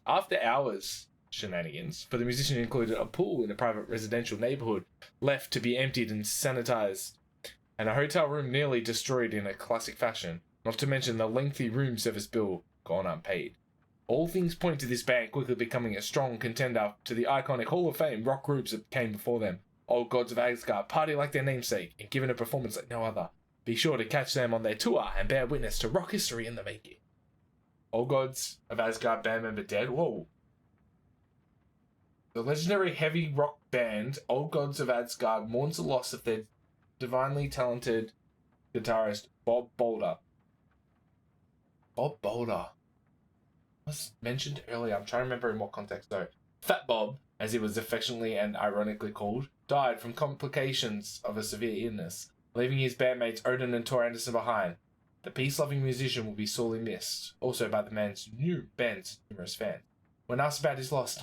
After hours shenanigans, for the musicians included a pool in a private residential neighborhood, left to be emptied and sanitized, and a hotel room nearly destroyed in a classic fashion, not to mention the lengthy room service bill gone unpaid. All things point to this band quickly becoming a strong contender to the iconic Hall of Fame rock groups that came before them. Old Gods of Asgard party like their namesake and given a performance like no other. Be sure to catch them on their tour and bear witness to rock history in the making. Old Gods of Asgard band member dead. Whoa. The legendary heavy rock band Old Gods of Asgard mourns the loss of their divinely talented guitarist Bob Boulder. Bob Boulder was mentioned earlier. I'm trying to remember in what context though. Fat Bob, as he was affectionately and ironically called, died from complications of a severe illness, leaving his bandmates Odin and Tor Anderson behind. The peace-loving musician will be sorely missed, also by the band's numerous fans. When asked about his loss,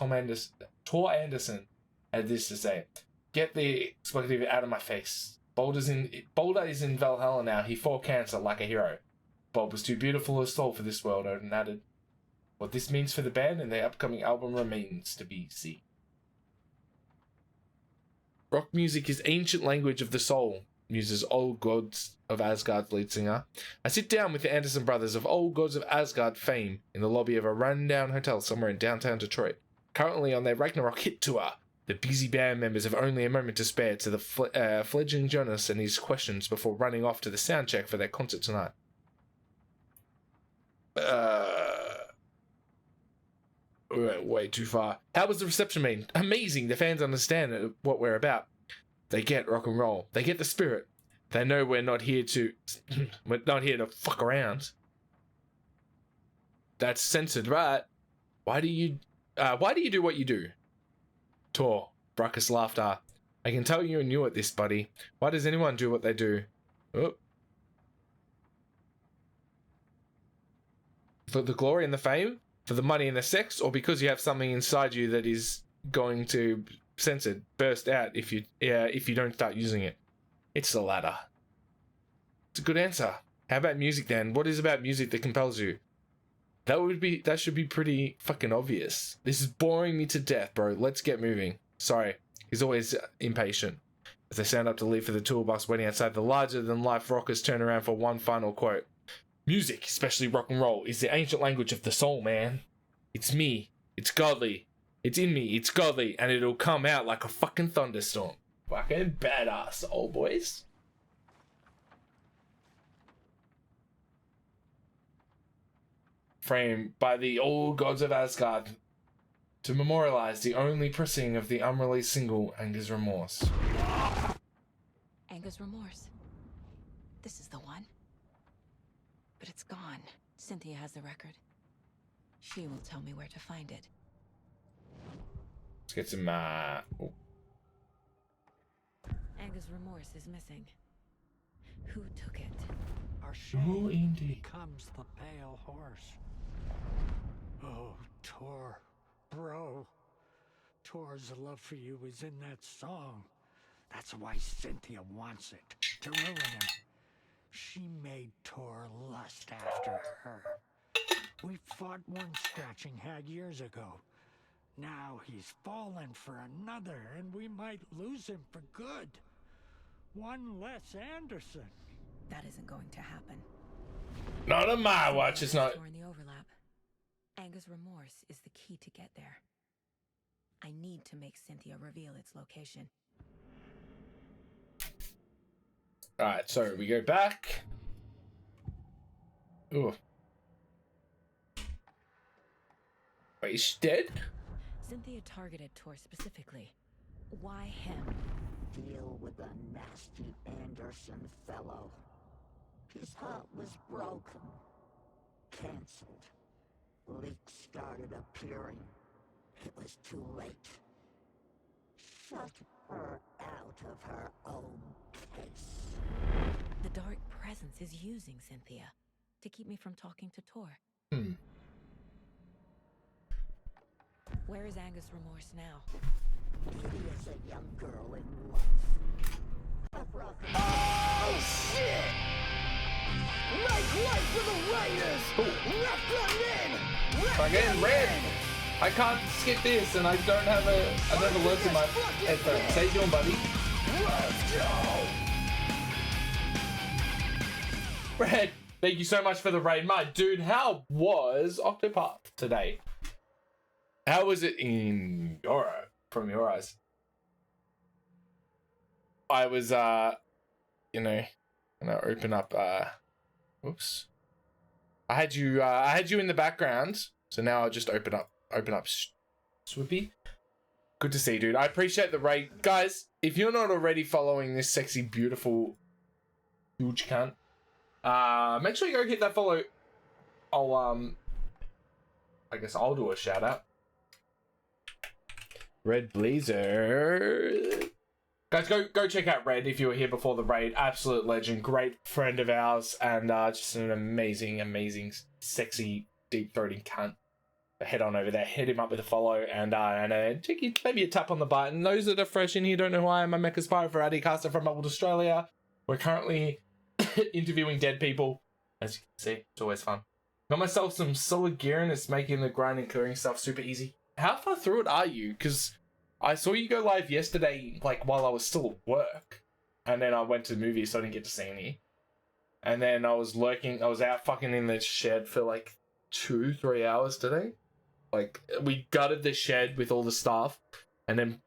Tor Anderson had this to say: "Get the expletive out of my face. Boulder is in Valhalla now. He fought cancer like a hero. Bob was too beautiful a soul for this world," Odin added. What this means for the band and their upcoming album remains to be seen. Rock music is ancient language of the soul, muses Old Gods of Asgard's lead singer. I sit down with the Anderson brothers of Old Gods of Asgard fame in the lobby of a run-down hotel somewhere in downtown Detroit. Currently on their Ragnarok hit tour, the busy band members have only a moment to spare to the fledgling Jonas and his questions before running off to the sound check for their concert tonight. We went way too far. How was the reception been? Amazing. The fans understand what we're about. They get rock and roll. They get the spirit. They know we're not here to fuck around. That's censored, right? Why do you do what you do? Tor, Brackus laughter. I can tell you knew it, this buddy. Why does anyone do what they do? Oh. For the glory and the fame? For the money and the sex? Or because you have something inside you that is going to burst out if you don't start using it? It's the latter. It's a good answer. How about music then? What is about music that compels you? That should be pretty fucking obvious. This is boring me to death, bro. Let's get moving. Sorry, he's always impatient. As they stand up to leave for the tour bus waiting outside, the larger-than-life rockers turn around for one final quote. Music, especially rock and roll, is the ancient language of the soul, man. It's me. It's godly. It's in me. It's godly. And it'll come out like a fucking thunderstorm. Fucking badass, old boys. Framed by the Old Gods of Asgard to memorialize the only pressing of the unreleased single, Anger's Remorse. Anger's Remorse. This is the one. But it's gone. Cynthia has the record. She will tell me where to find it. Let's get some, oh. Anger's Remorse is missing. Who took it? Our shame becomes the pale horse. Oh, Tor, bro. Tor's love for you is in that song. That's why Cynthia wants it, to ruin him. She made Tor lust after her. We fought one scratching hag years ago. Now he's fallen for another, and we might lose him for good. One less Anderson. That isn't going to happen. Not on my watch, it's not. In the overlap. Anger's Remorse is the key to get there. I need to make Cynthia reveal its location. Alright, so we go back. Ooh. Wait, he's dead? Cynthia targeted Tor specifically. Why him? Deal with the nasty Anderson fellow. His heart was broken. Cancelled. Leaks started appearing. It was too late. Shut her out of her own case. The dark presence is using Cynthia to keep me from talking to Tor. Where is Anger's Remorse now? Kitty is a young girl in love. Oh, shit! Make life for the Raiders! Left in! Fucking red! I can't skip this, and I don't have alerts in my headphones. How you doing, buddy? Let's go! Red, thank you so much for the raid. My dude, how was Octopath today? How was it in from your eyes? I was, gonna open up, whoops. I had you in the background, so now I'll just open up Swoopy. Good to see you, dude. I appreciate the raid. Guys, if you're not already following this sexy, beautiful, huge cunt, make sure you go hit that follow. I guess I'll do a shout out. Red Blazer. Guys, go check out Red if you were here before the raid. Absolute legend, great friend of ours, and just an amazing, sexy, deep-throating cunt. Head on over there, hit him up with a follow, and maybe a tap on the button. Those that are fresh in here don't know who I am. I'm MechaSpyro for Addycaster from Melbourne, Australia. We're currently interviewing dead people. As you can see, it's always fun. Got myself some solid gear, and it's making the grind and clearing stuff super easy. How far through it are you? Because I saw you go live yesterday, like, while I was still at work. And then I went to the movies, so I didn't get to see any. And then I was out fucking in the shed for, like, 2-3 hours today. Like, we gutted the shed with all the stuff, and then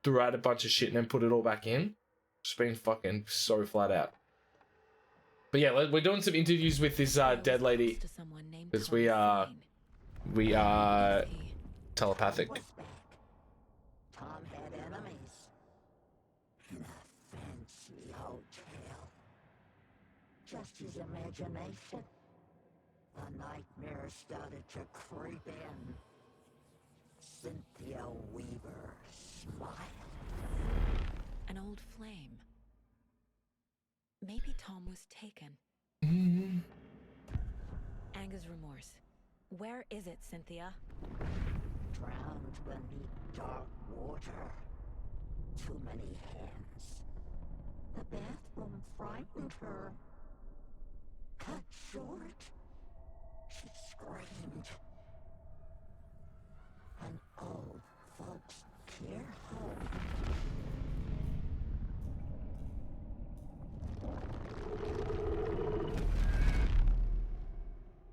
threw out a bunch of shit and then put it all back in. Just been fucking so flat out. But yeah, we're doing some interviews with this dead lady. Because we are telepathic. Tom had enemies in a fancy hotel. Just his imagination. The nightmare started to creep in. Cynthia Weaver smiled. An old flame. Maybe Tom was taken. Anger's remorse. Where is it, Cynthia? Drowned beneath dark water. Too many hands. The bathroom frightened her. Cut short. She screamed. An old folks care home.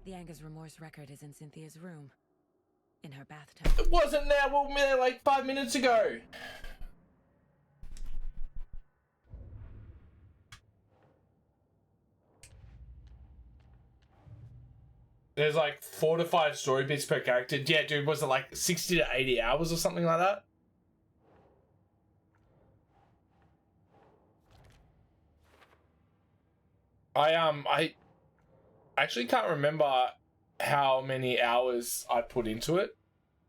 The Anger's remorse record is in Cynthia's room. In her bathtub. It wasn't there, well, like 5 minutes ago. There's like 4 to 5 story bits per character. Yeah, dude, was it like 60 to 80 hours or something like that? I actually can't remember how many hours I put into it.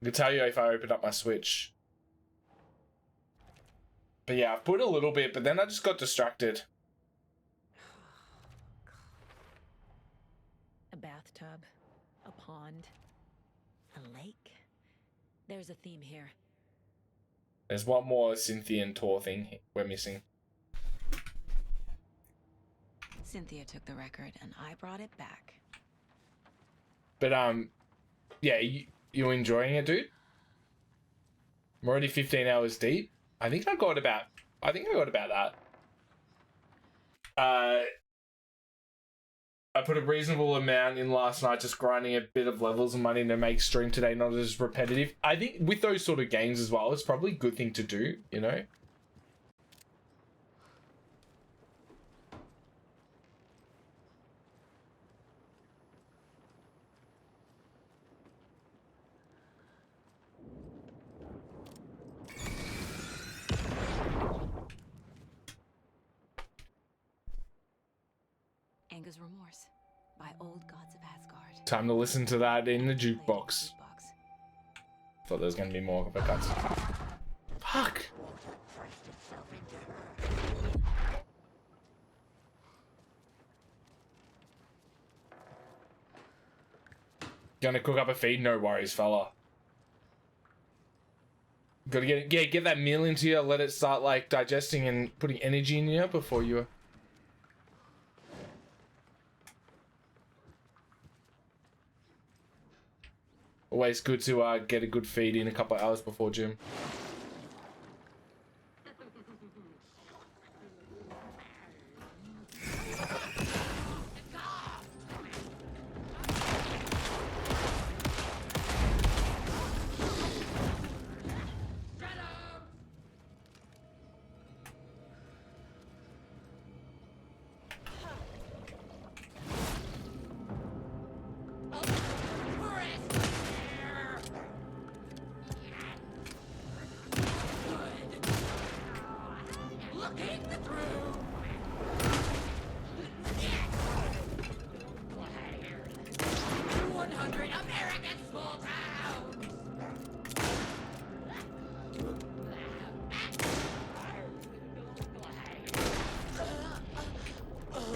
I can tell you if I open up my Switch. But yeah, I've put a little bit, but then I just got distracted. A bathtub. A pond. A lake. There's a theme here. There's one more Cynthia and Tor thing we're missing. Cynthia took the record and I brought it back. But yeah, you enjoying it, dude? I'm already 15 hours deep. I think I got about that. I put a reasonable amount in last night, just grinding a bit of levels and money to make stream today not as repetitive. I think with those sort of games as well, it's probably a good thing to do, you know? Anger's Remorse by Old Gods of Asgard. Time to listen to that in the jukebox. Thought there was going to be more of a cut. Fuck! Gonna cook up a feed? No worries, fella. Gotta get that meal into you, let it start like digesting and putting energy in you before you... Always good to get a good feed in a couple of hours before gym.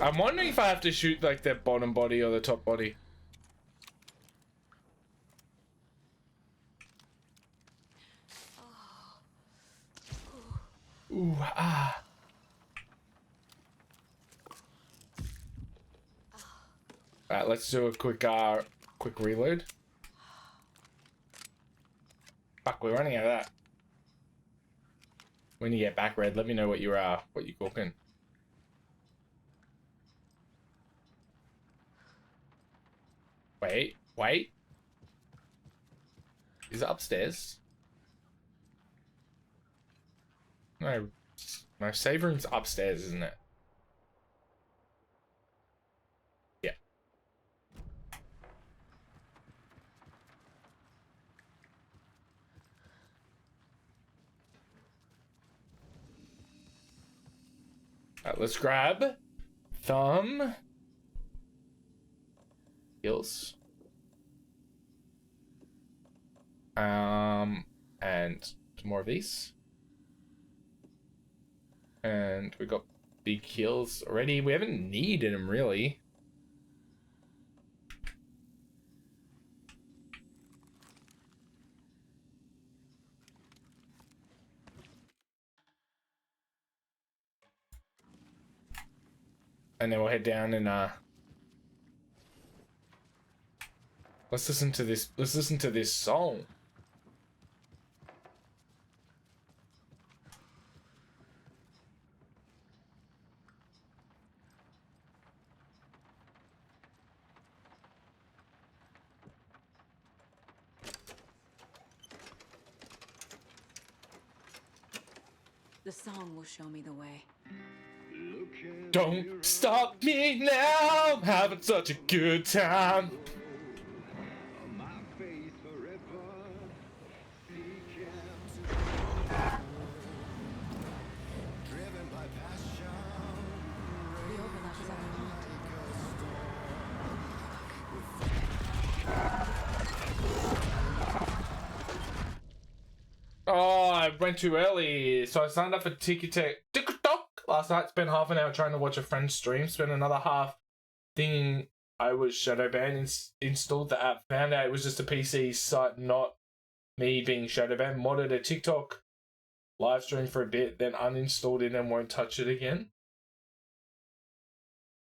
I'm wondering if I have to shoot like the bottom body or the top body. Ooh, ah. Alright, let's do a quick reload. Fuck, we're running out of that. When you get back, Red, let me know what you're cooking. Wait. Is it upstairs? No, save room's upstairs, isn't it? Yeah. Alright, let's grab thumb. Heals. And some more of these. And we got big heals already. We haven't needed them really. And then we'll head down and let's listen to this song. The song will show me the way. Don't stop me now, I'm having such a good time. Oh, I went too early, so I signed up for TikTok last night. Spent half an hour trying to watch a friend's stream. Spent another half thinking I was shadow banned. Installed the app. Found out it was just a PC site, not me being shadow banned. Modded a TikTok live stream for a bit, then uninstalled it and won't touch it again.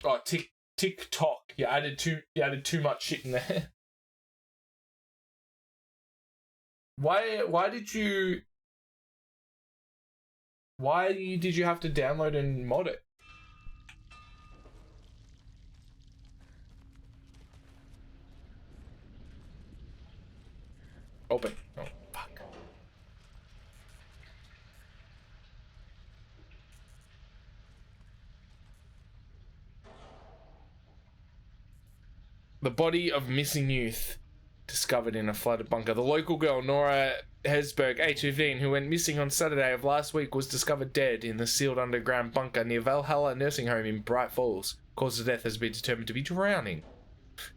Oh, TikTok. You added too much shit in there. Why did you have to download and mod it? Open. Oh, fuck. The body of missing youth discovered in a flooded bunker. The local girl, Nora Hesberg, age 15, who went missing on Saturday of last week, was discovered dead in the sealed underground bunker near Valhalla Nursing Home in Bright Falls. Cause of death has been determined to be drowning.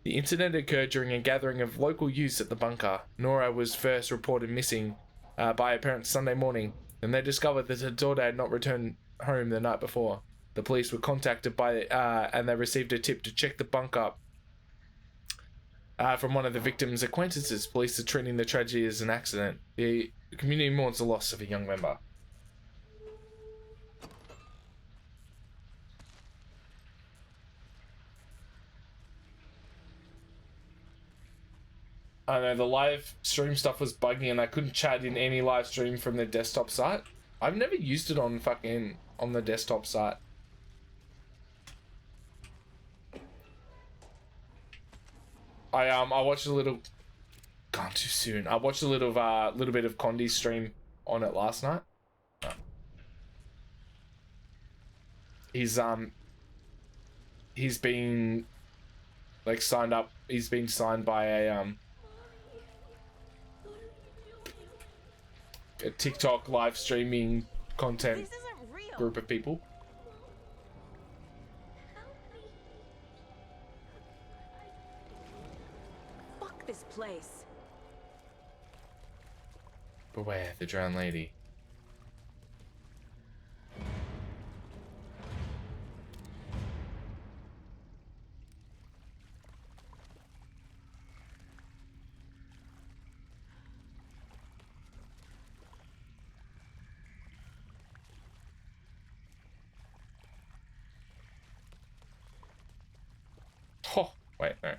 The incident occurred during a gathering of local youths at the bunker. Nora was first reported missing by her parents Sunday morning, and they discovered that her daughter had not returned home the night before. The police were contacted and they received a tip to check the bunker from one of the victim's acquaintances. Police are treating the tragedy as an accident. The community mourns the loss of a young member. I know the live stream stuff was buggy and I couldn't chat in any live stream from the desktop site. I've never used it on the desktop site. I watched a little. Gone too soon. I watched a little bit of Condi's stream on it last night. Oh. He's been like signed up. He's been signed by a TikTok live streaming content group of people. Fuck this place. Beware the drowned lady. Oh, wait, no.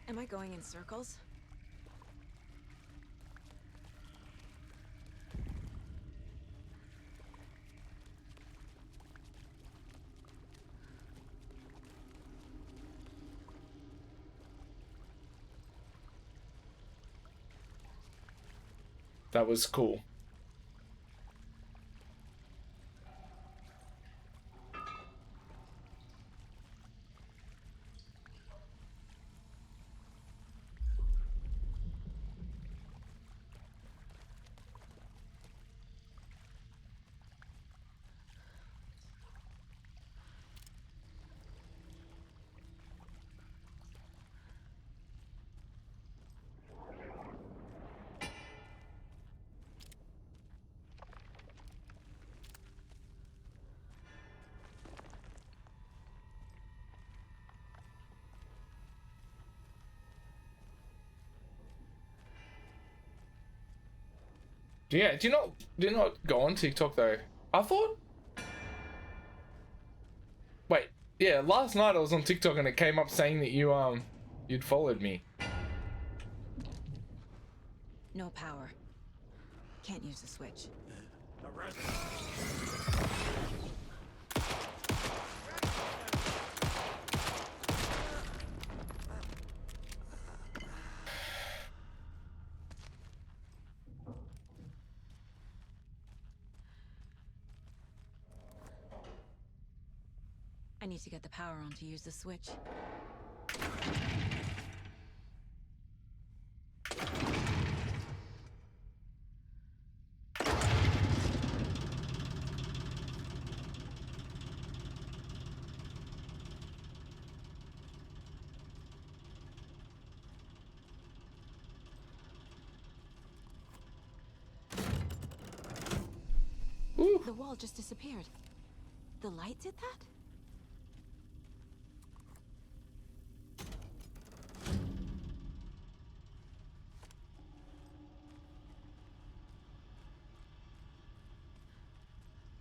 Am I going in circles? That was cool. Yeah, do you not go on TikTok though? I thought. Wait, yeah, last night I was on TikTok and it came up saying that you'd followed me. No power. Can't use the switch. I need to get the power on to use the switch. Ooh. The wall just disappeared. The light did that?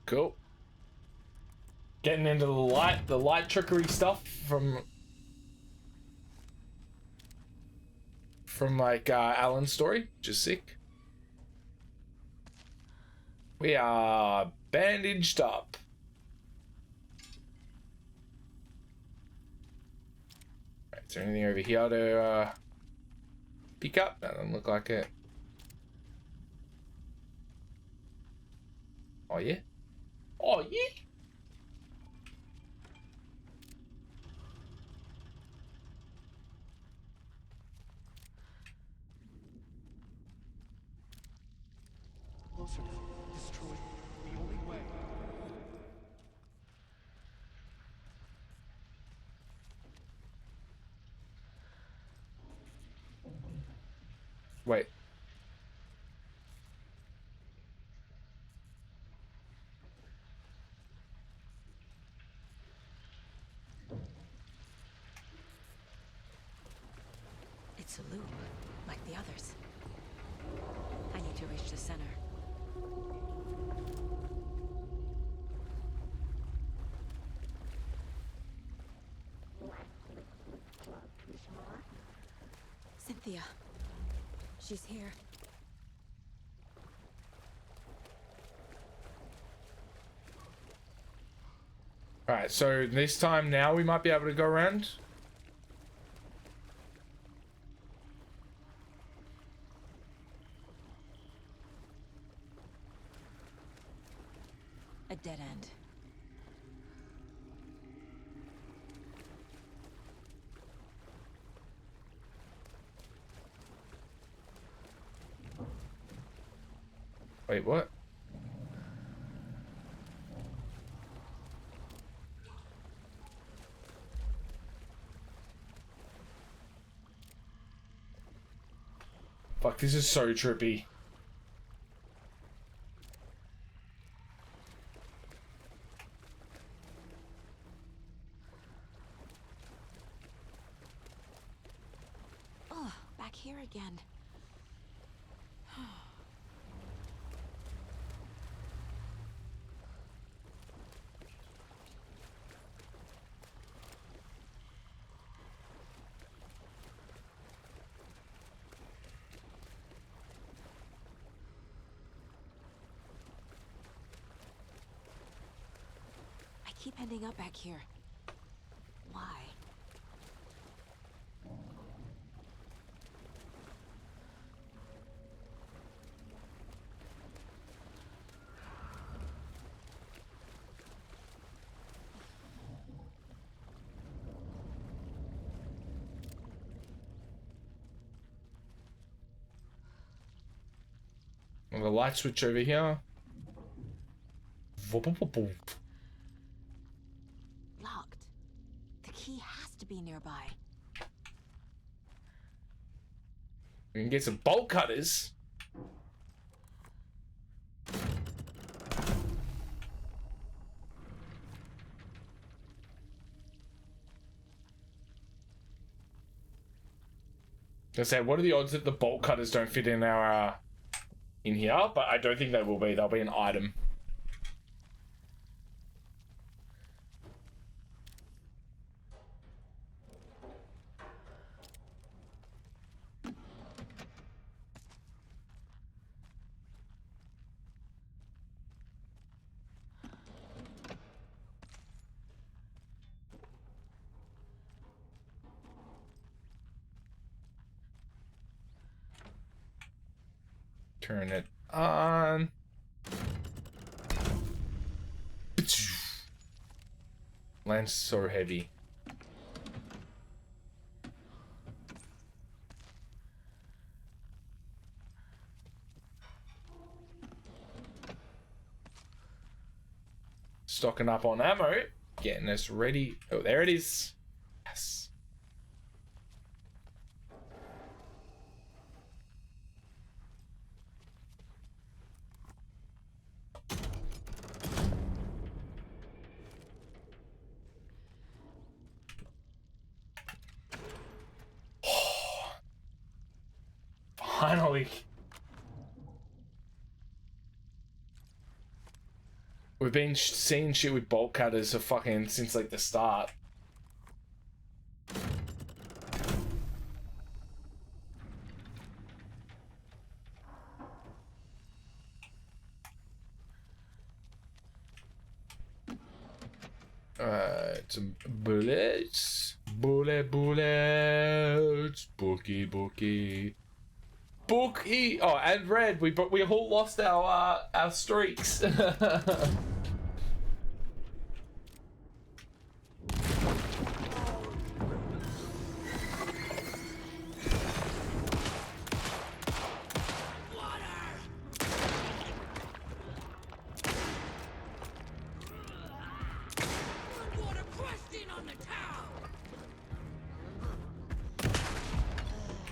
Cool. Getting into the light trickery stuff from like Alan's story, which is sick. We are bandaged up. Right, is there anything over here to pick up? That doesn't look like it. Oh yeah? Oh yeah? Closer now. Destroy the only way. Wait. It's a loop, like the others. I need to reach the center. Cynthia. She's here. Alright, so this time now we might be able to go around. A dead end. Wait, what? Fuck, this is so trippy. Oh, back here again. I keep ending up back here. Why? The light switch over here. Locked. The key has to be nearby. We can get some bolt cutters. I said, what are the odds that the bolt cutters don't fit in our in here? But I don't think they will be. They'll be an item. Turn it on. Land's so heavy. Stocking up on ammo. Getting us ready. Oh, there it is. Yes. Finally. We've been seeing shit with bolt cutters for fucking since like the start. Some bullets. Bullets. Bookie. Oh, and red. We all lost our streaks.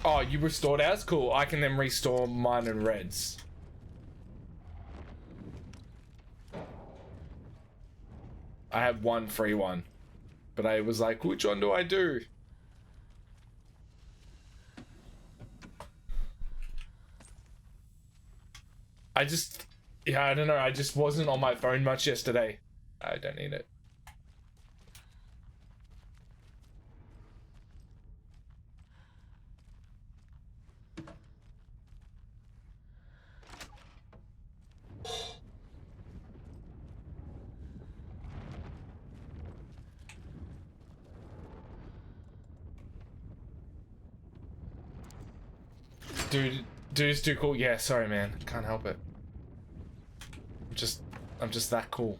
Oh, you restored ours? Cool. I can then restore mine and reds. I had one free one. But I was like, which one do I do? Yeah, I don't know. I just wasn't on my phone much yesterday. I don't need it. Dude is too cool. Yeah, sorry, man. Can't help it. I'm just that cool.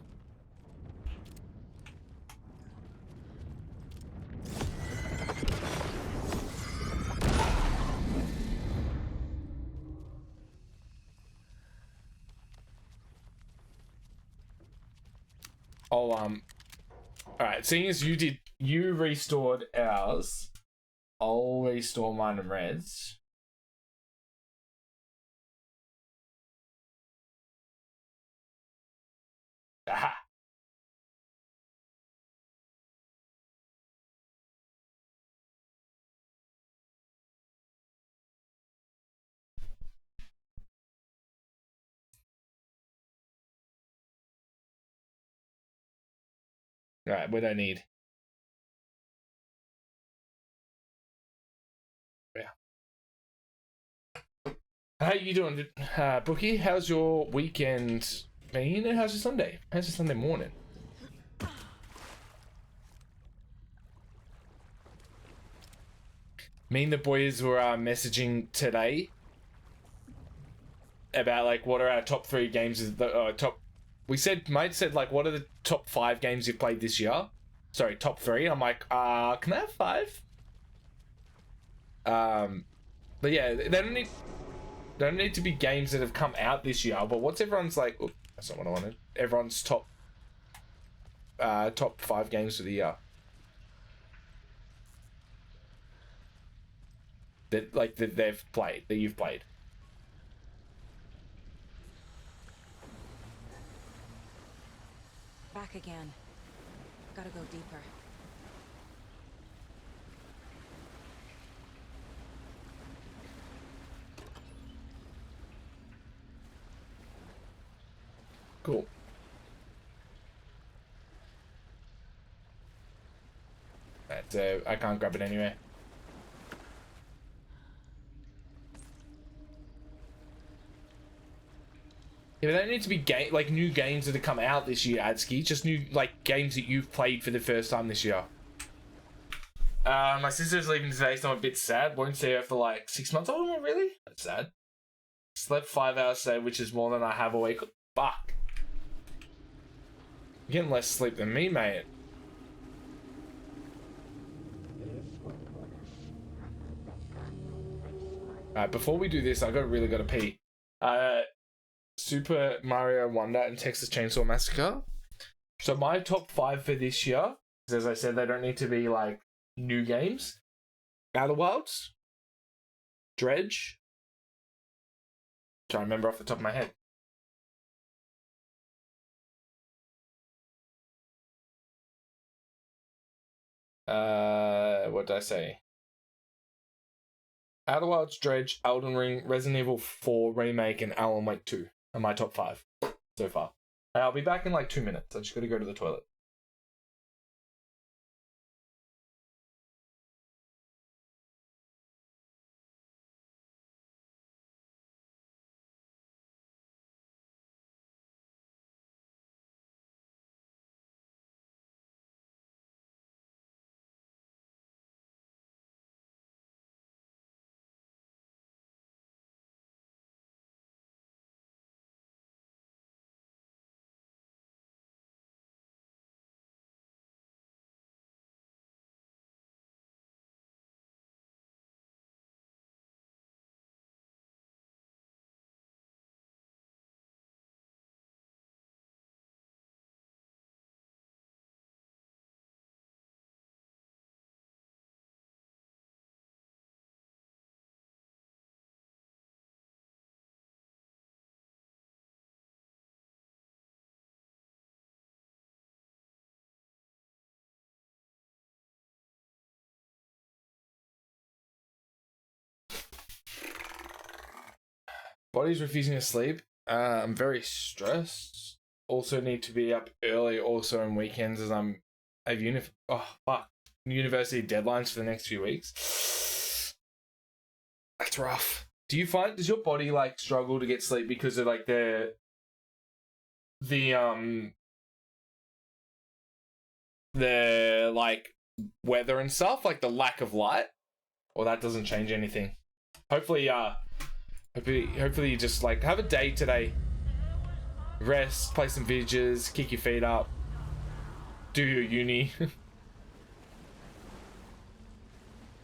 All right, seeing as you restored ours, I'll restore mine and Red's. Aha. Right, we don't need. Yeah. How you doing, Bookie? How's your weekend been? And how's your Sunday? How's your Sunday morning? Me and the boys were messaging today about like what are our top 3 games of the top. We said Mate said like what are the top 5 games you've played this year? Sorry, top 3. I'm like, can I have 5? But yeah, they don't need to be games that have come out this year. But what's everyone's like? Oops, that's not what I wanted. Everyone's top 5 games of the year that they've played, that you've played. Back again. Gotta go deeper. Cool. Right, I can't grab it anyway. Yeah, but they don't need to be like new games that have come out this year, Adski. Just new like games that you've played for the first time this year. My sister's leaving today, so I'm a bit sad. Won't see her for like 6 months. Oh, really? That's sad. Slept 5 hours today, which is more than I have a week. Fuck. You're getting less sleep than me, mate. Alright, before we do this, I really gotta pee. Super Mario Wonder and Texas Chainsaw Massacre. So my top 5 for this year, as I said, they don't need to be like new games. Outer Worlds, Dredge. Trying to remember off the top of my head. What did I say? Outer Worlds, Dredge, Elden Ring, Resident Evil 4 Remake, and Alan Wake 2 are my top 5 so far. I'll be back in like 2 minutes. I just gotta go to the toilet. Body's refusing to sleep. I'm very stressed. Also need to be up early also on weekends as I have university deadlines for the next few weeks. That's rough. Does your body like struggle to get sleep because of like the like weather and stuff, like the lack of light? Or that doesn't change anything? Hopefully you just like have a day today. Rest, play some vidges, kick your feet up, do your uni.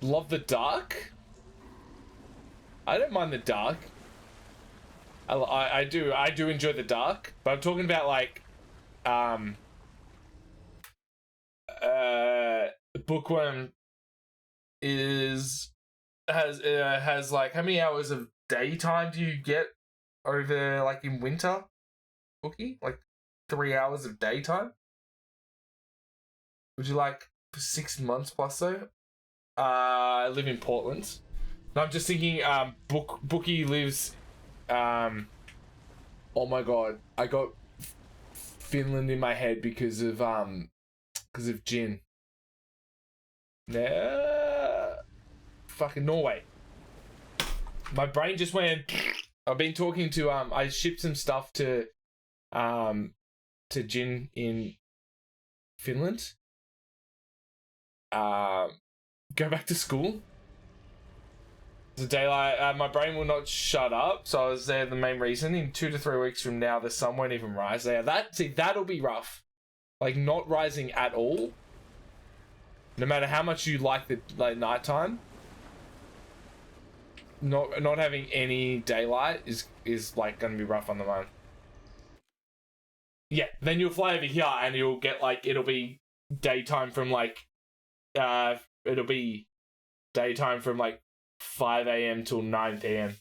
Love the dark? I don't mind the dark. I do enjoy the dark, but I'm talking about like Bookworm has like, how many hours of daytime do you get over like in winter, Bookie? Like 3 hours of daytime? Would you like for 6 months plus though? I live in Portland. And I'm just thinking, Bookie lives, oh my god, I got Finland in my head because of Jin. Nah, fucking Norway. My brain just went. I've been talking to I shipped some stuff to Jin in Finland. Go back to school. The daylight. My brain will not shut up, so I was there. The main reason. In 2 to 3 weeks from now, the sun won't even rise there. That'll be rough. Like not rising at all. No matter how much you like the nighttime. Not having any daylight is like gonna be rough on the mind. Yeah, then you'll fly over here and you'll get like it'll be daytime from like 5 a.m. till 9 p.m.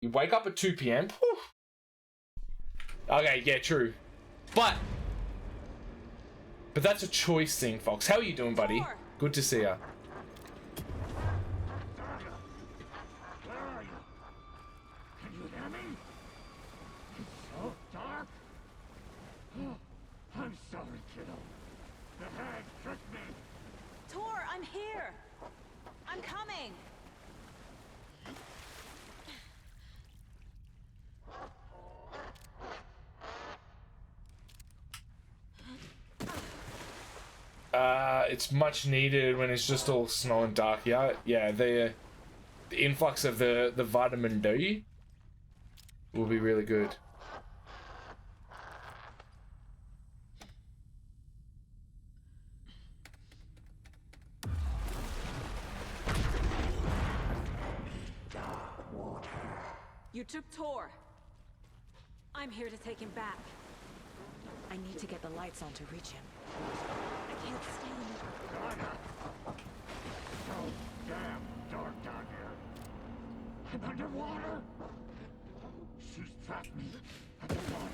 You wake up at 2 p.m. Whew. Okay, yeah, true. But that's a choice thing, Fox. How are you doing, buddy? Good to see ya. I'm sorry, kiddo. The hag tricked me. Tor, I'm here. I'm coming. It's much needed when it's just all snow and dark. Yeah, the influx of the vitamin D will be really good. You took Tor. I'm here to take him back. I need to get the lights on to reach him. I can't stay in the... So damn dark down here. I'm underwater. She's trapped me at the bottom.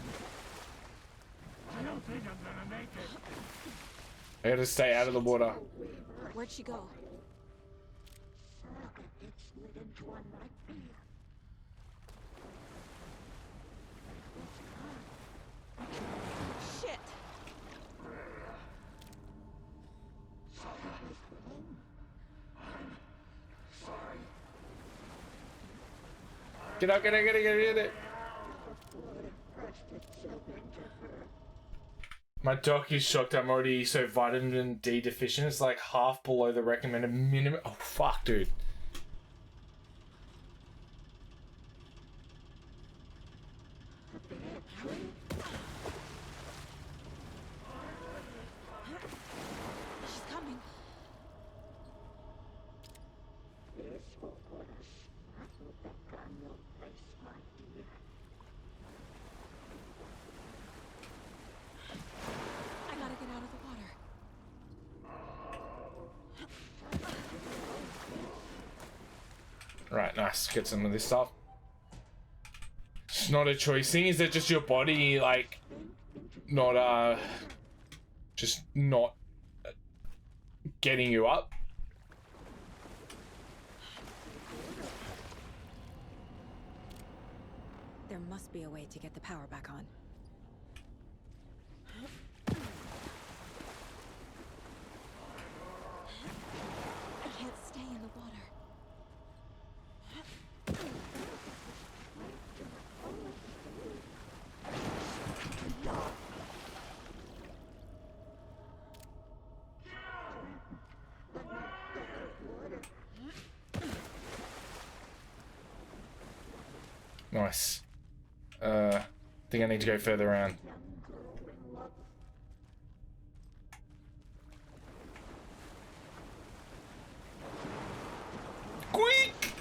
I don't think I'm gonna make it. I gotta stay out of the water. Where'd she go? Shit! Get out, get it. My doc is shocked I'm already so vitamin D deficient. It's like half below the recommended minimum. Oh, fuck, dude. She's coming. I gotta get out of the water. Right, nice. Get some of this stuff. It's not a choice thing. Is that just your body, like, not, just not getting you up? There must be a way to get the power back on. I can't stay in the water. Nice. Think I need to go further around. Quick!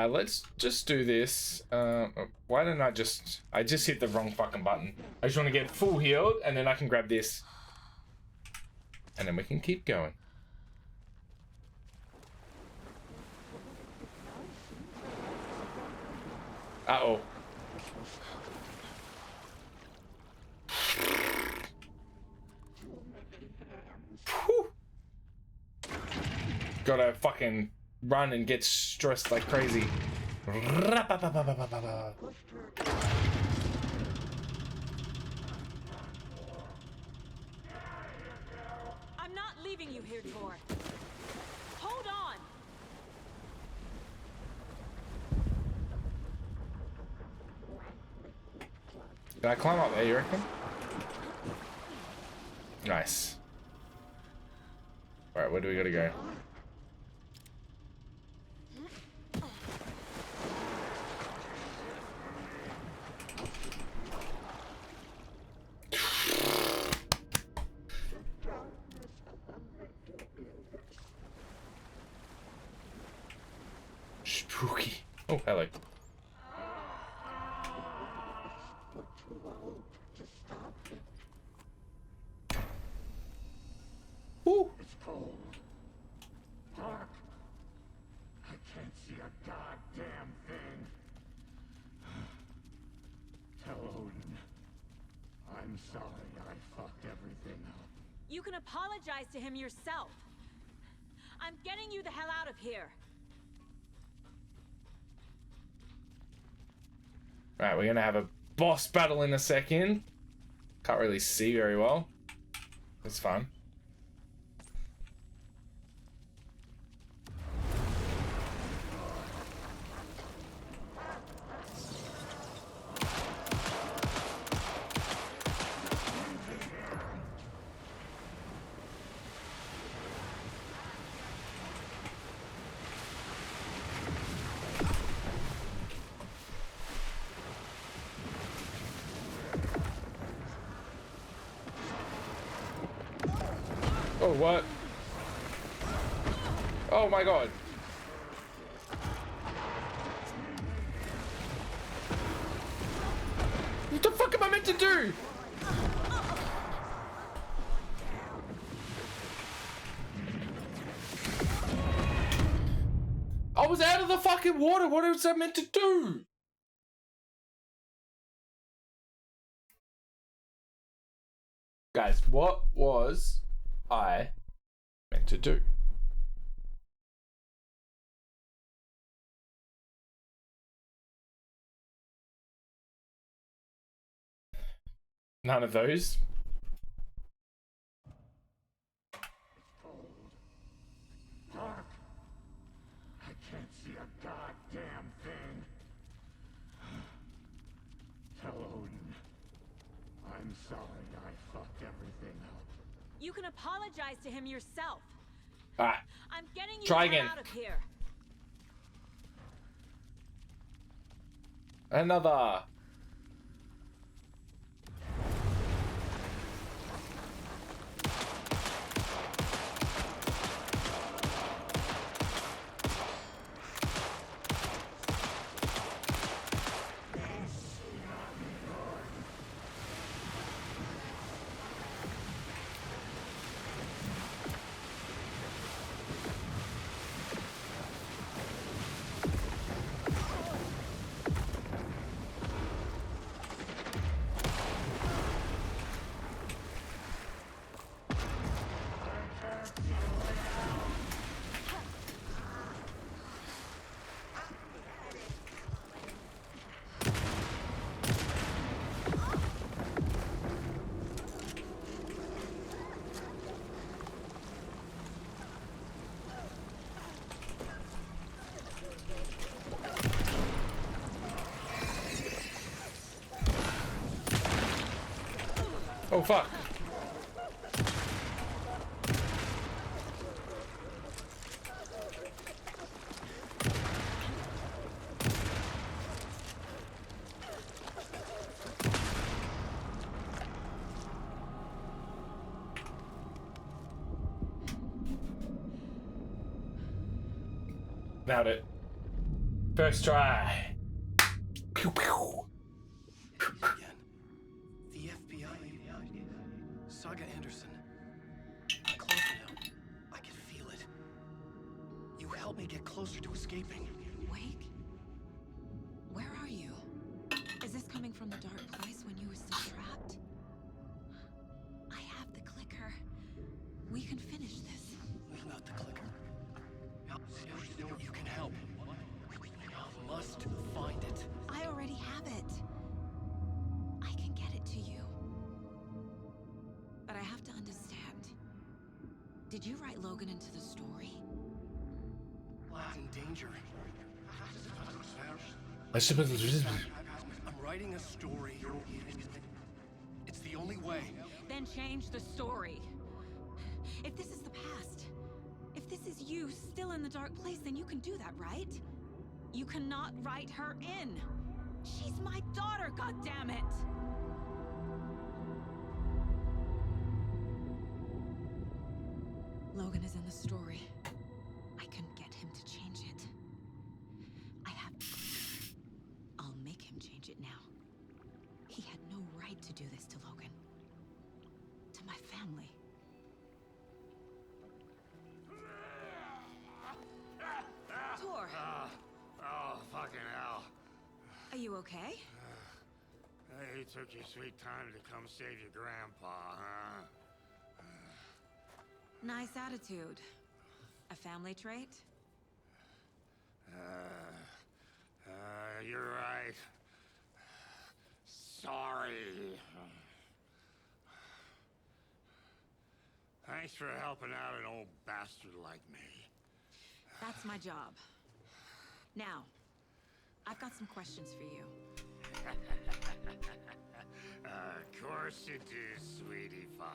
Let's just do this. Why don't I just hit the wrong fucking button. I just want to get full healed, and then I can grab this. And then we can keep going. Uh-oh. Whew. Gotta fucking run and get stressed like crazy. I'm not leaving you here, Tor. Hold on. Can I climb up there, you reckon? Nice. Alright, where do we gotta go? Spooky. Oh, hello. Ooh. It's cold. Dark. I can't see a goddamn thing. Tell Odin. I'm sorry I fucked everything up. You can apologize to him yourself. I'm getting you the hell out of here. Alright, we're gonna have a boss battle in a second. Can't really see very well. It's fun. Oh, what? Oh my god. What the fuck am I meant to do? I was out of the fucking water. What was I meant to do? Guys, what was I meant to do? None of those. Dark. I can't see a goddamn thing. Tell Odin. I'm sorry I fucked everything up. You can apologize to him yourself. Ah. I'm getting you Try again. out of here. Another. Oh fuck. Nailed it. First try. Pew, pew. Again. The FBI. Saga Anderson. I'm closer now. I can feel it. You helped me get closer to escaping. Wake? Where are you? Is this coming from the dark place when you were still trapped? I have the clicker. We can finish this. Not the clicker. You can help. You must find it. I already have it. I can get it to you. But I have to understand. Did you write Logan into the story? In danger. I'm writing a story. It's the only way. Then change the story. If this is the past, if this is you still in the dark place, then you can do that, right? You cannot write her in. She's my daughter, goddammit! Logan is in the story. I can get him to change it. I have to. I'll make him change it now. He had no right to do this to Logan. To my family. Tor! Oh, fucking hell. Are you okay? You took your sweet time to come save your grandpa, huh? Nice attitude. A family trait? You're right. Sorry. Thanks for helping out an old bastard like me. That's my job. Now, I've got some questions for you. Of course you do, sweetie pie.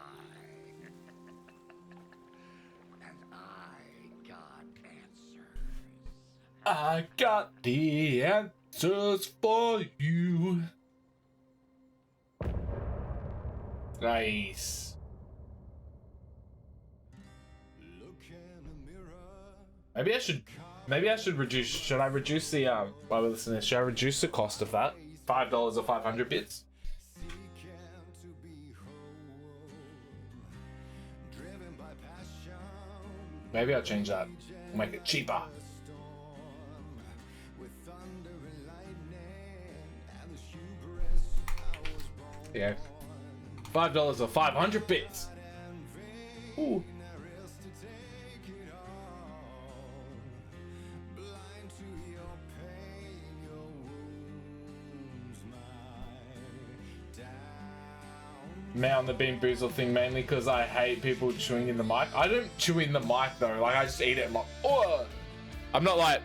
And I got answers. I got the answers for you. Nice. Maybe I should reduce. Should I reduce the while we're listening? Should I reduce the cost of that? $5 or 500 bits? Maybe I'll change that. Make it cheaper. Yeah. $5 or 500 bits. Ooh. Me on the Bean Boozled thing mainly because I hate people chewing in the mic. I don't chew in the mic though. Like I just eat it. I'm like, oh. I'm not like.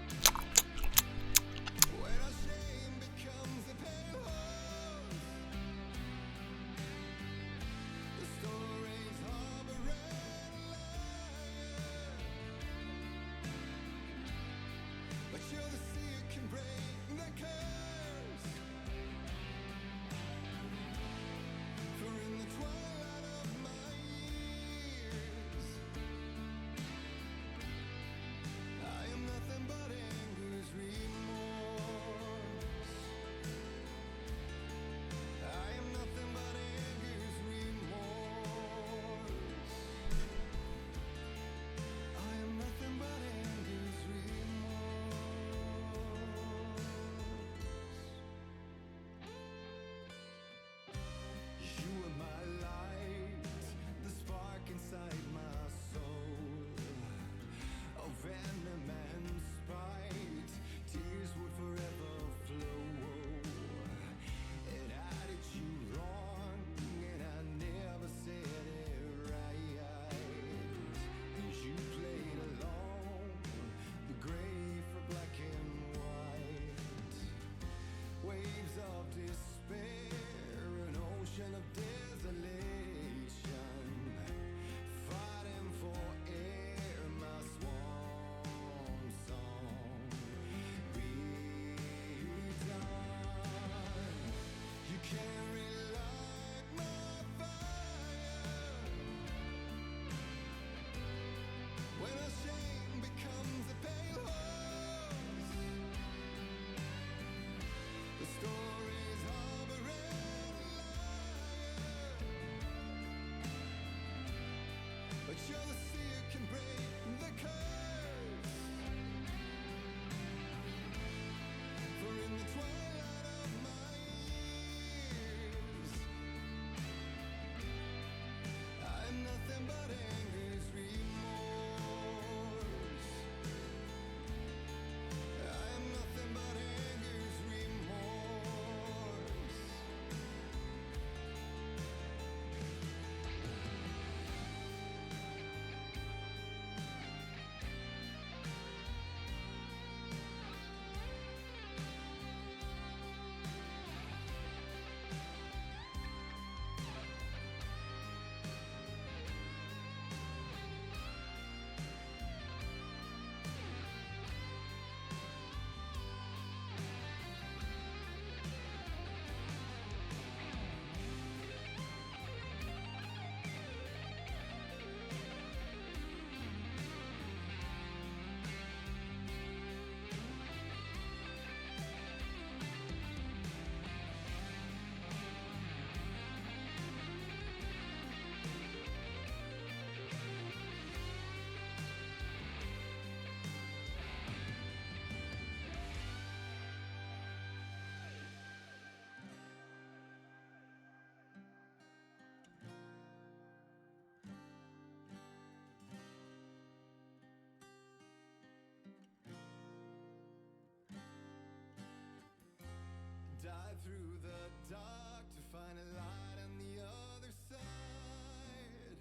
Dive through the dark to find a light on the other side.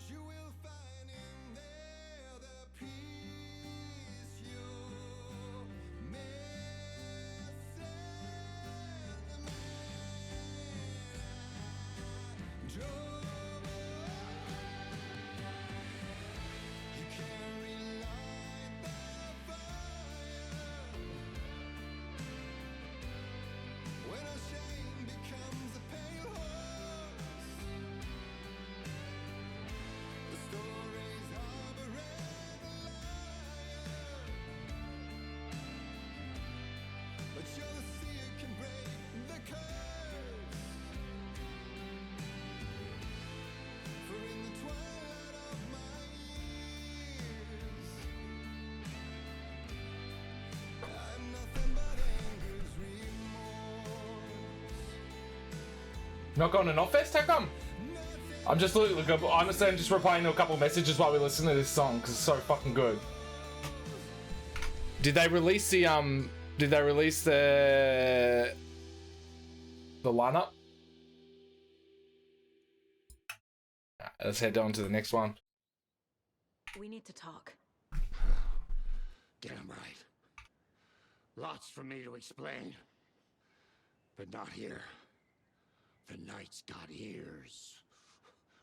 You will find in there the peace you're missing. The man I drove. You can't relight the fire when our shame becomes a pale horse. The stories harboring a liar, but you're the seer can break the curse. For in the twilight of my years, I'm nothing but anger's remorse. Not going to Knotfest? How come? I'm just looking. Honestly, I'm just replying to a couple of messages while we listen to this song because it's so fucking good. Did they release the Did they release the lineup? Let's head on to the next one. We need to talk. Damn right. Lots for me to explain. But not here. The night's got ears.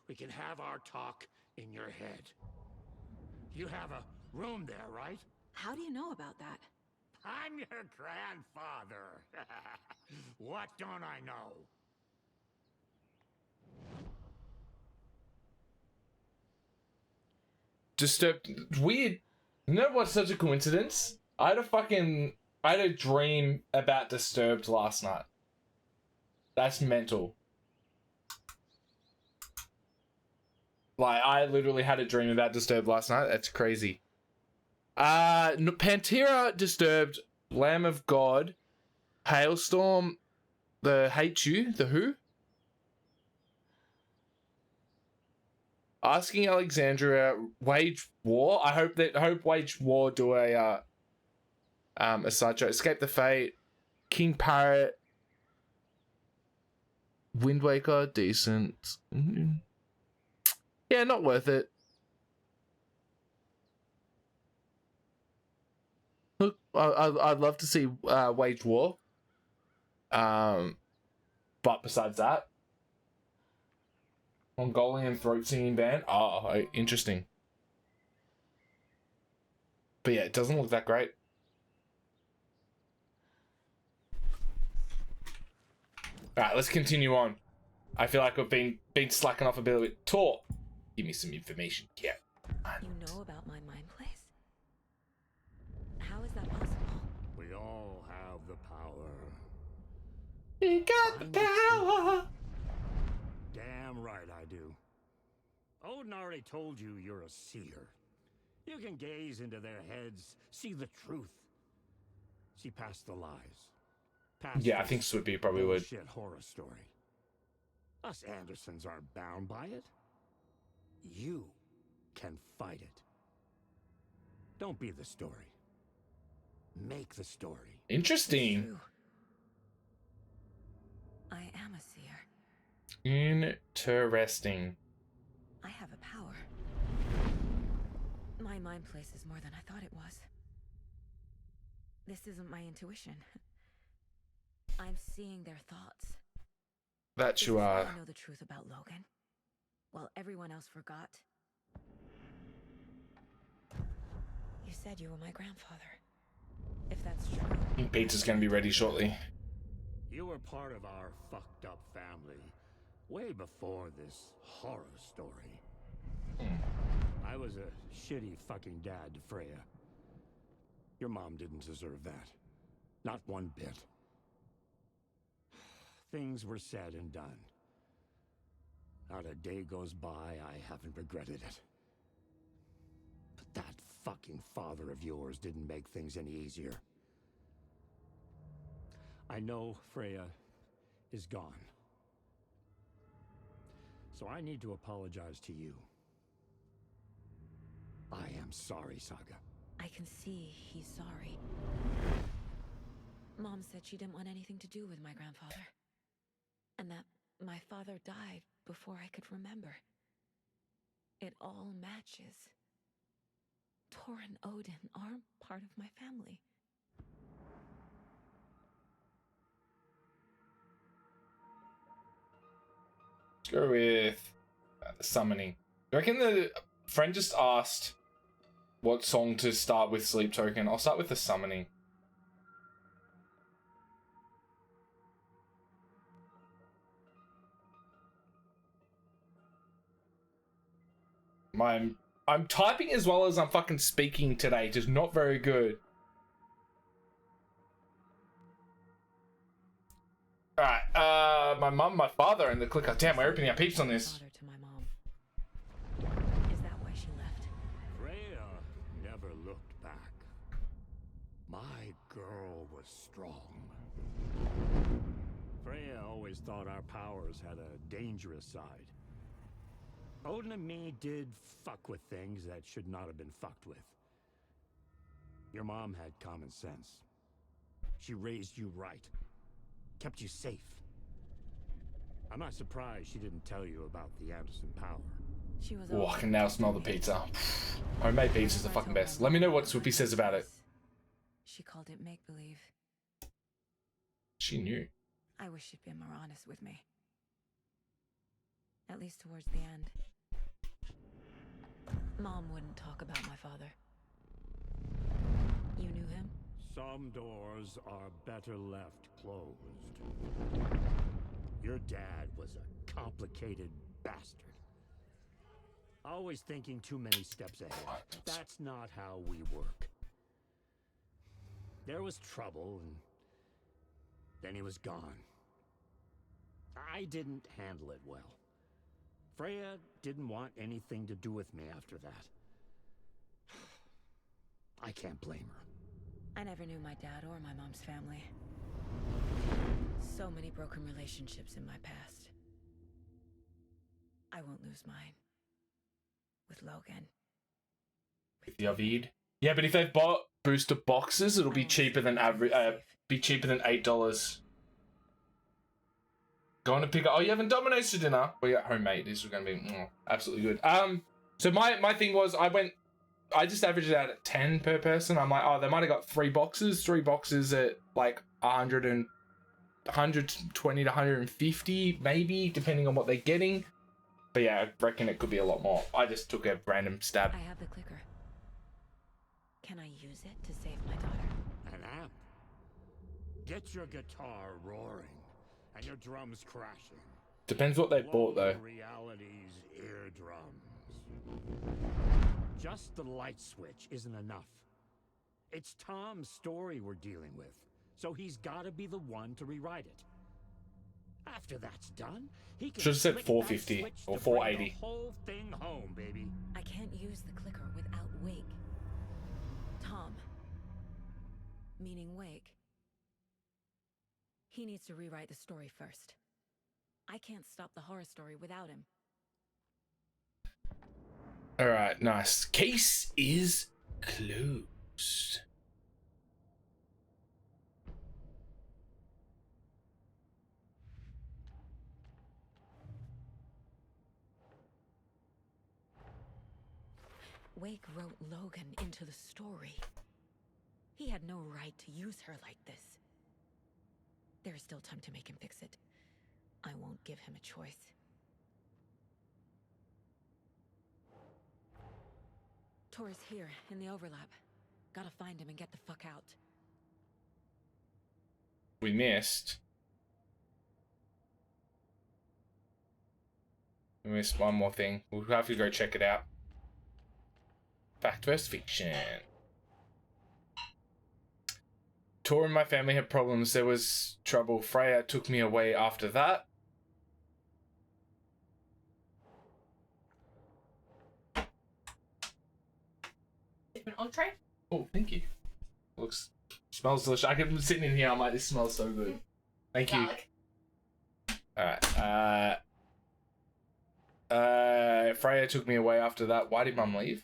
We can have our talk in your head. You have a room there, right? How do you know about that? I'm your grandfather. What don't I know? Disturbed. Weird. You know what's such a coincidence? I had a dream about Disturbed last night. That's mental. Like, I literally had a dream about Disturbed last night. That's crazy. Pantera, Disturbed, Lamb of God, Hailstorm, the Hate You, the Who. Asking Alexandria, Wage War. I hope Wage War do a sideshow. Escape the Fate, King Parrot, Wind Waker, decent. Yeah, not worth it. Look, I'd love to see Wage War. But besides that, Mongolian throat singing band. Oh, interesting. But yeah, it doesn't look that great. Alright, let's continue on. I feel like I've been slacking off a bit of it. Talk. Give me some information, yeah. You know about my mind place? How is that possible? We all have the power. You got the power. Damn right I do. Odin already told you you're a seer. You can gaze into their heads, see the truth. See past the lies. Past Yeah, I think Swippy probably would. Shit horror story. Us Andersons aren't bound by it. You can fight it. Don't be the story. Make the story. Interesting. True. I am a seer. Interesting. I have a power. My mind places more than I thought it was. This isn't my intuition. I'm seeing their thoughts. That you I are. know the truth about Logan, while everyone else forgot. You said you were my grandfather. If that's true. I think pizza's gonna be ready shortly. You were part of our fucked up family way before this horror story. I was a shitty fucking dad to Freya. Your mom didn't deserve that. Not one bit. Things were said and done. Not a day goes by I haven't regretted it. But that fucking father of yours didn't make things any easier. I know Freya is gone. So I need to apologize to you. I am sorry, Saga. I can see he's sorry. Mom said she didn't want anything to do with my grandfather. And that my father died before I could remember. It all matches. Tor and Odin are part of my family. Let's go with the summoning. I reckon the friend just asked what song to start with Sleep Token. I'll start with the summoning. I'm typing as well as I'm fucking speaking today. Just not very good. Alright, my mum, my father, and the clicker. Damn, we're opening up heaps on this. Father to my mom. Is that why she left? Freya never looked back. My girl was strong. Freya always thought our powers had a dangerous side. Odin and me did fuck with things that should not have been fucked with. Your mom had common sense. She raised you right. Kept you safe. I'm not surprised she didn't tell you about the Anderson power. She was. Oh, I can now smell the pizza. Homemade pizza's the fucking best. Let me know what Swoopy says about it. She called it make-believe. She knew. I wish she'd been more honest with me. At least towards the end. Mom wouldn't talk about my father. You knew him? Some doors are better left closed. Your dad was a complicated bastard. Always thinking too many steps ahead. That's not how we work. There was trouble, and then he was gone. I didn't handle it well. Freya didn't want anything to do with me after that. I can't blame her. I never knew my dad or my mom's family. So many broken relationships in my past. I won't lose mine. With Logan. With the Avid. Yeah, but if they've bought booster boxes, it'll be cheaper than average. Be cheaper than $8. Going to pick up. Oh, you having Domino's for dinner? We got homemade. This is going to be absolutely good. So my thing was I just averaged it out at 10 per person. I'm like, oh, they might have got 3 boxes. 3 boxes at like 120 to 150, maybe, depending on what they're getting. But yeah, I reckon it could be a lot more. I just took a random stab. I have the clicker. Can I use it to save my daughter? An amp. Get your guitar roaring and your drums crashing. Depends what they bought though. Reality's eardrums. Just the light switch isn't enough. It's Tom's story we're dealing with, so he's got to be the one to rewrite it. After that's done, he can Should have said flick that 450 switch or to bring 480. the whole thing home, baby. I can't use the clicker without Wake. Tom. Meaning Wake. He needs to rewrite the story first. I can't stop the horror story without him. Alright, nice. Case is closed. Wake wrote Logan into the story. He had no right to use her like this. There is still time to make him fix it. I won't give him a choice. Tor's here, in the overlap. Gotta find him and get the fuck out. We missed one more thing. We'll have to go check it out. Fact versus fiction. Tor and my family had problems. There was trouble. Freya took me away after that. An entree? Oh, thank you. Smells delicious. I can sit in here. I'm like, this smells so good. Thank you. Alright. Freya took me away after that. Why did Mum leave?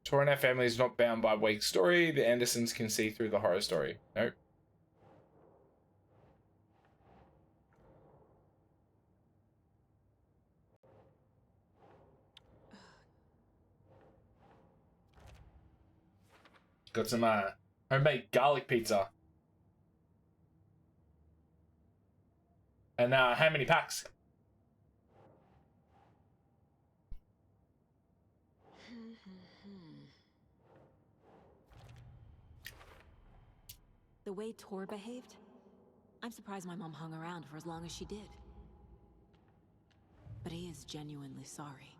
Tor and our family is not bound by Wake's story. The Andersons can see through the horror story. Nope. Got some homemade garlic pizza. And how many packs? The way Tor behaved, I'm surprised my mom hung around for as long as she did. But he is genuinely sorry.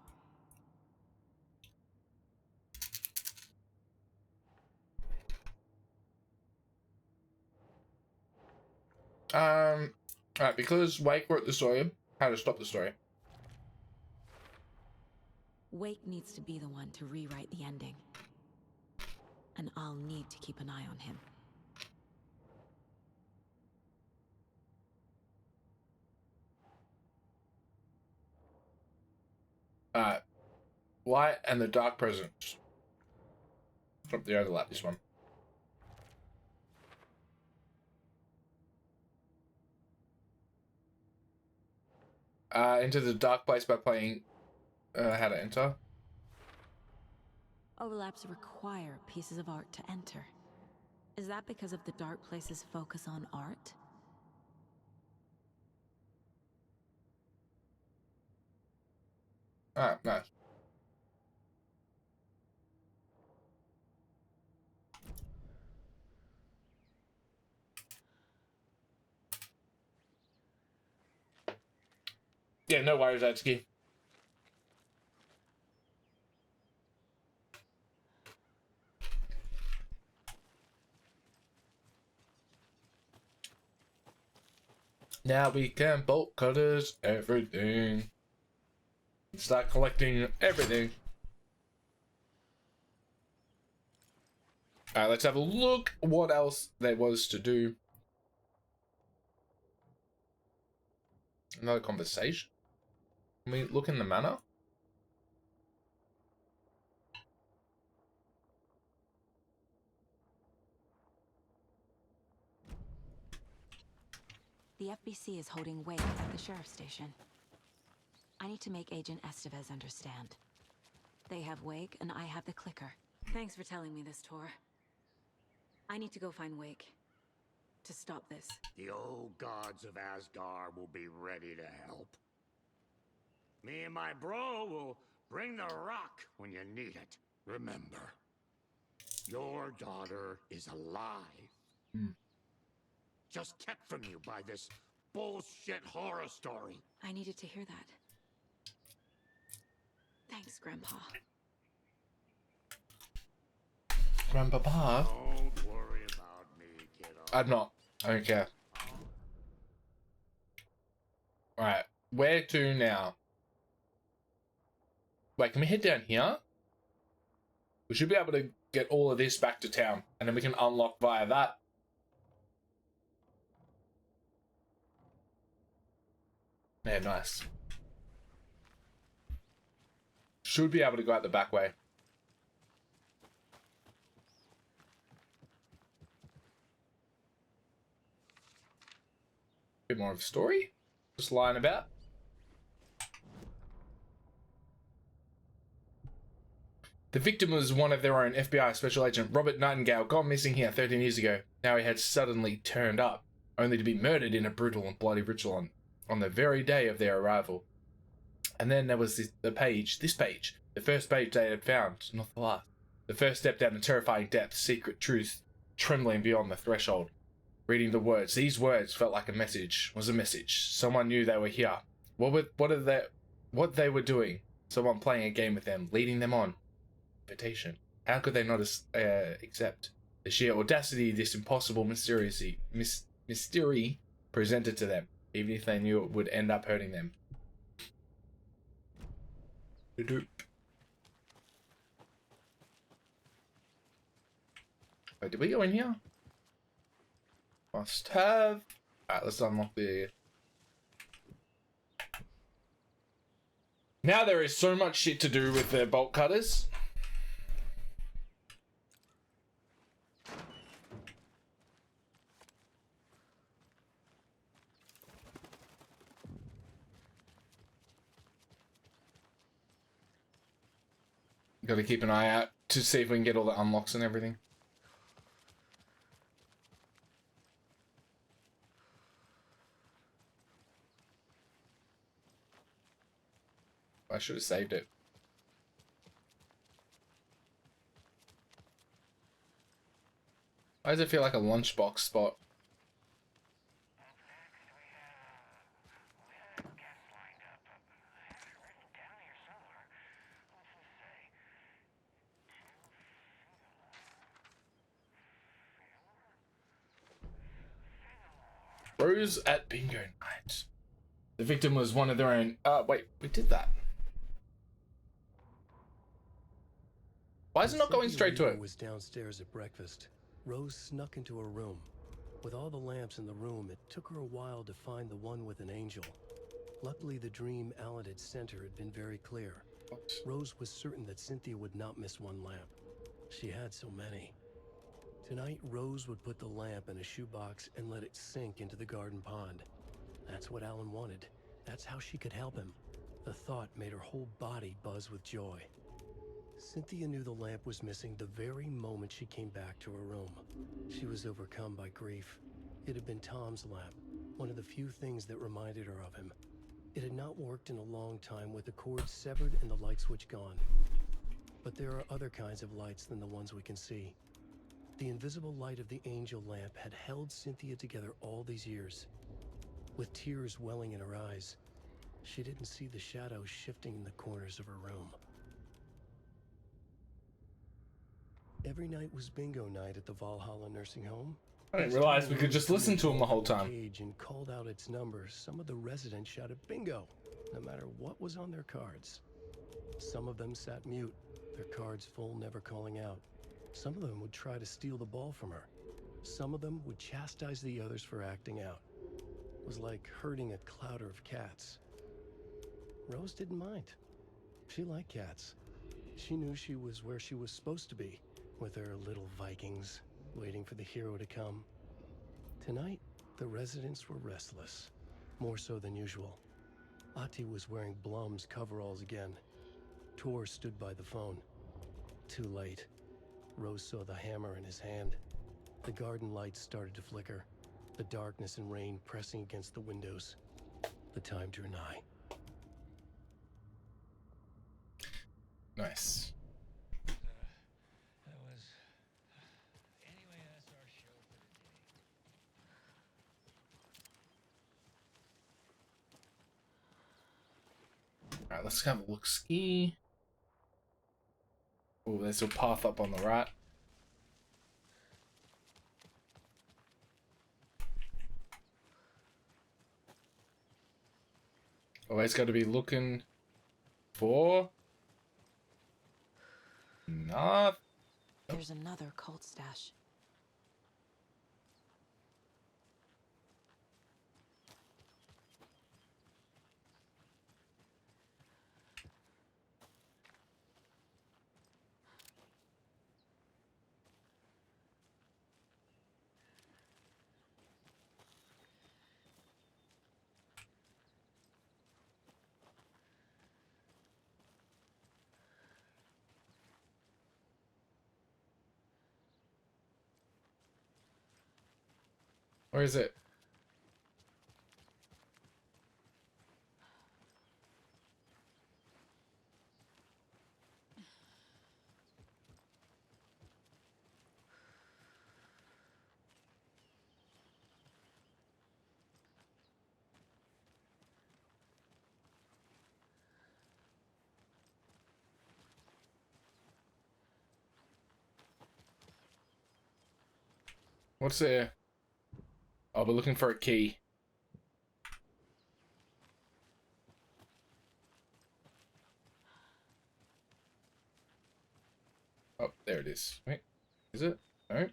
Alright, because Wake wrote the story, how to stop the story. Wake needs to be the one to rewrite the ending. And I'll need to keep an eye on him. Light and the Dark Presence. From the overlap, this one. Into the dark place by playing how to enter. Overlaps require pieces of art to enter. Is that because of the dark place's focus on art? Nice. Yeah, no worries, Atsuki. Now we can bolt cutters everything. Start collecting everything. Alright, let's have a look what else there was to do. Another conversation. Can we look in the manor? The FBC is holding Wake at the sheriff's station. I need to make Agent Estevez understand. They have Wake and I have the clicker. Thanks for telling me this, Tor. I need to go find Wake. To stop this. The old gods of Asgard will be ready to help. Me and my bro will bring the rock when you need it. Remember, your daughter is alive. Just kept from you by this bullshit horror story. I needed to hear that. Thanks, Grandpa. Grandpapa. Don't worry about me, kiddo. I'm not. I don't care. Alright. Where to now? Wait, can we head down here? We should be able to get all of this back to town. And then we can unlock via that. Yeah, nice. Should be able to go out the back way. Bit more of a story. Just lying about. The victim was one of their own FBI special agent, Robert Nightingale, gone missing here 13 years ago. Now he had suddenly turned up, only to be murdered in a brutal and bloody ritual on the very day of their arrival. And then there was this page, the first page they had found, not the last. The first step down the terrifying depths, secret truth, trembling beyond the threshold. Reading the words, these words felt like a message. Someone knew they were here. What they were doing. Someone playing a game with them, leading them on. Invitation. How could they not accept the sheer audacity this impossible mystery presented to them, even if they knew it would end up hurting them? Wait, did we go in here? Must have. Alright, let's unlock the... Now there is so much shit to do with the bolt cutters. Got to keep an eye out to see if we can get all the unlocks and everything. I should have saved it. Why does it feel like a lunchbox spot? Rose at bingo night. The victim was one of their own. Wait, we did that. Why is it not going straight to it? Was downstairs at breakfast. Rose snuck into her room. With all the lamps in the room, it took her a while to find the one with an angel. Luckily, the dream Alan had sent her had been very clear. Rose was certain that Cynthia would not miss one lamp. She had so many. Tonight, Rose would put the lamp in a shoebox and let it sink into the garden pond. That's what Alan wanted. That's how she could help him. The thought made her whole body buzz with joy. Cynthia knew the lamp was missing the very moment she came back to her room. She was overcome by grief. It had been Tom's lamp, one of the few things that reminded her of him. It had not worked in a long time with the cord severed and the light switch gone. But there are other kinds of lights than the ones we can see. The invisible light of the angel lamp had held Cynthia together all these years. With tears welling in her eyes, she didn't see the shadows shifting in the corners of her room. Every night was bingo night at the Valhalla nursing home. I didn't realize we could just listen to him the whole time. And called out its number. Some of the residents shouted bingo, no matter what was on their cards. Some of them sat mute, their cards full, never calling out. Some of them would try to steal the ball from her. Some of them would chastise the others for acting out. It was like herding a clouder of cats. Rose didn't mind. She liked cats. She knew she was where she was supposed to be, with her little Vikings, waiting for the hero to come. Tonight, the residents were restless, more so than usual. Ati was wearing Blum's coveralls again. Tor stood by the phone. Too late. Rose saw the hammer in his hand. The garden lights started to flicker, the darkness and rain pressing against the windows. The time drew nigh. Nice. Anyway, that's our show for today. Alright, let's have a look ski. Oh, there's a path up on the right. Always got to be looking for... Nothing. There's another cult stash. Where is it? What's there? Oh, we're looking for a key. Oh, there it is. Wait, is it? No.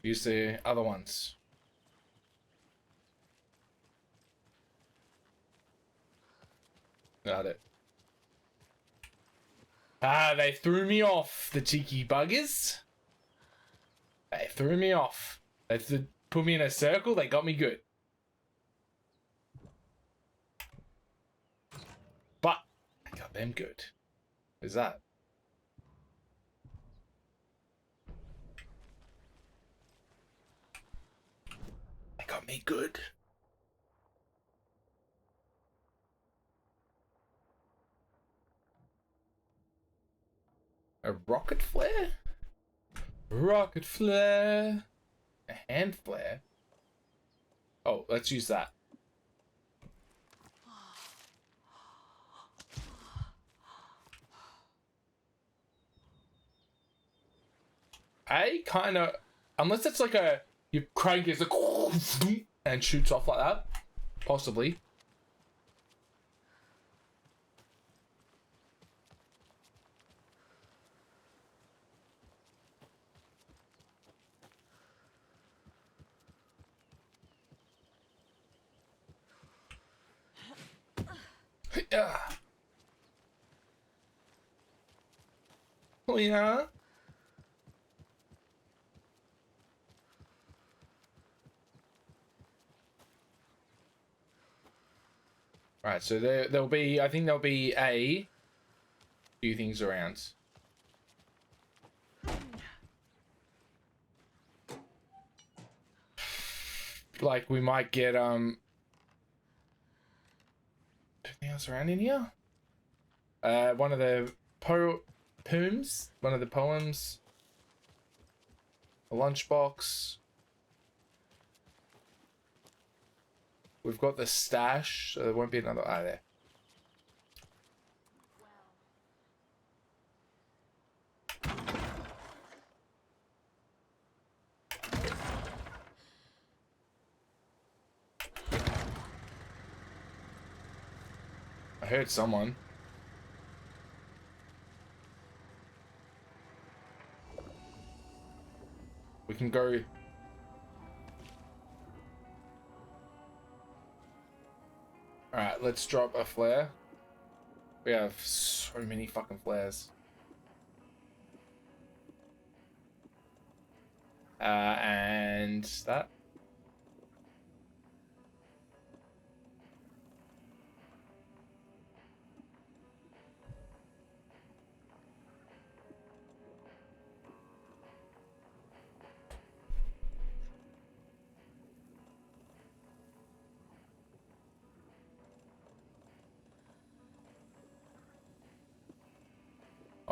Use the other ones. Got it. Ah, they threw me off, the cheeky buggers. They threw me off. They put me in a circle, they got me good. But I got them good. What is that? They got me good. A rocket flare? Rocket flare. A hand flare? Oh, let's use that. I kind of... Unless it's like a... You crank it like... And shoots off like that. Possibly. Yeah. Oh yeah. Right, so there'll be, I think there'll be a few things around. Like we might get anything else around in here? One of the poems, one of the poems, a lunchbox. We've got the stash, so there won't be another there. I heard someone. We can go. Alright, let's drop a flare. We have so many fucking flares. And that.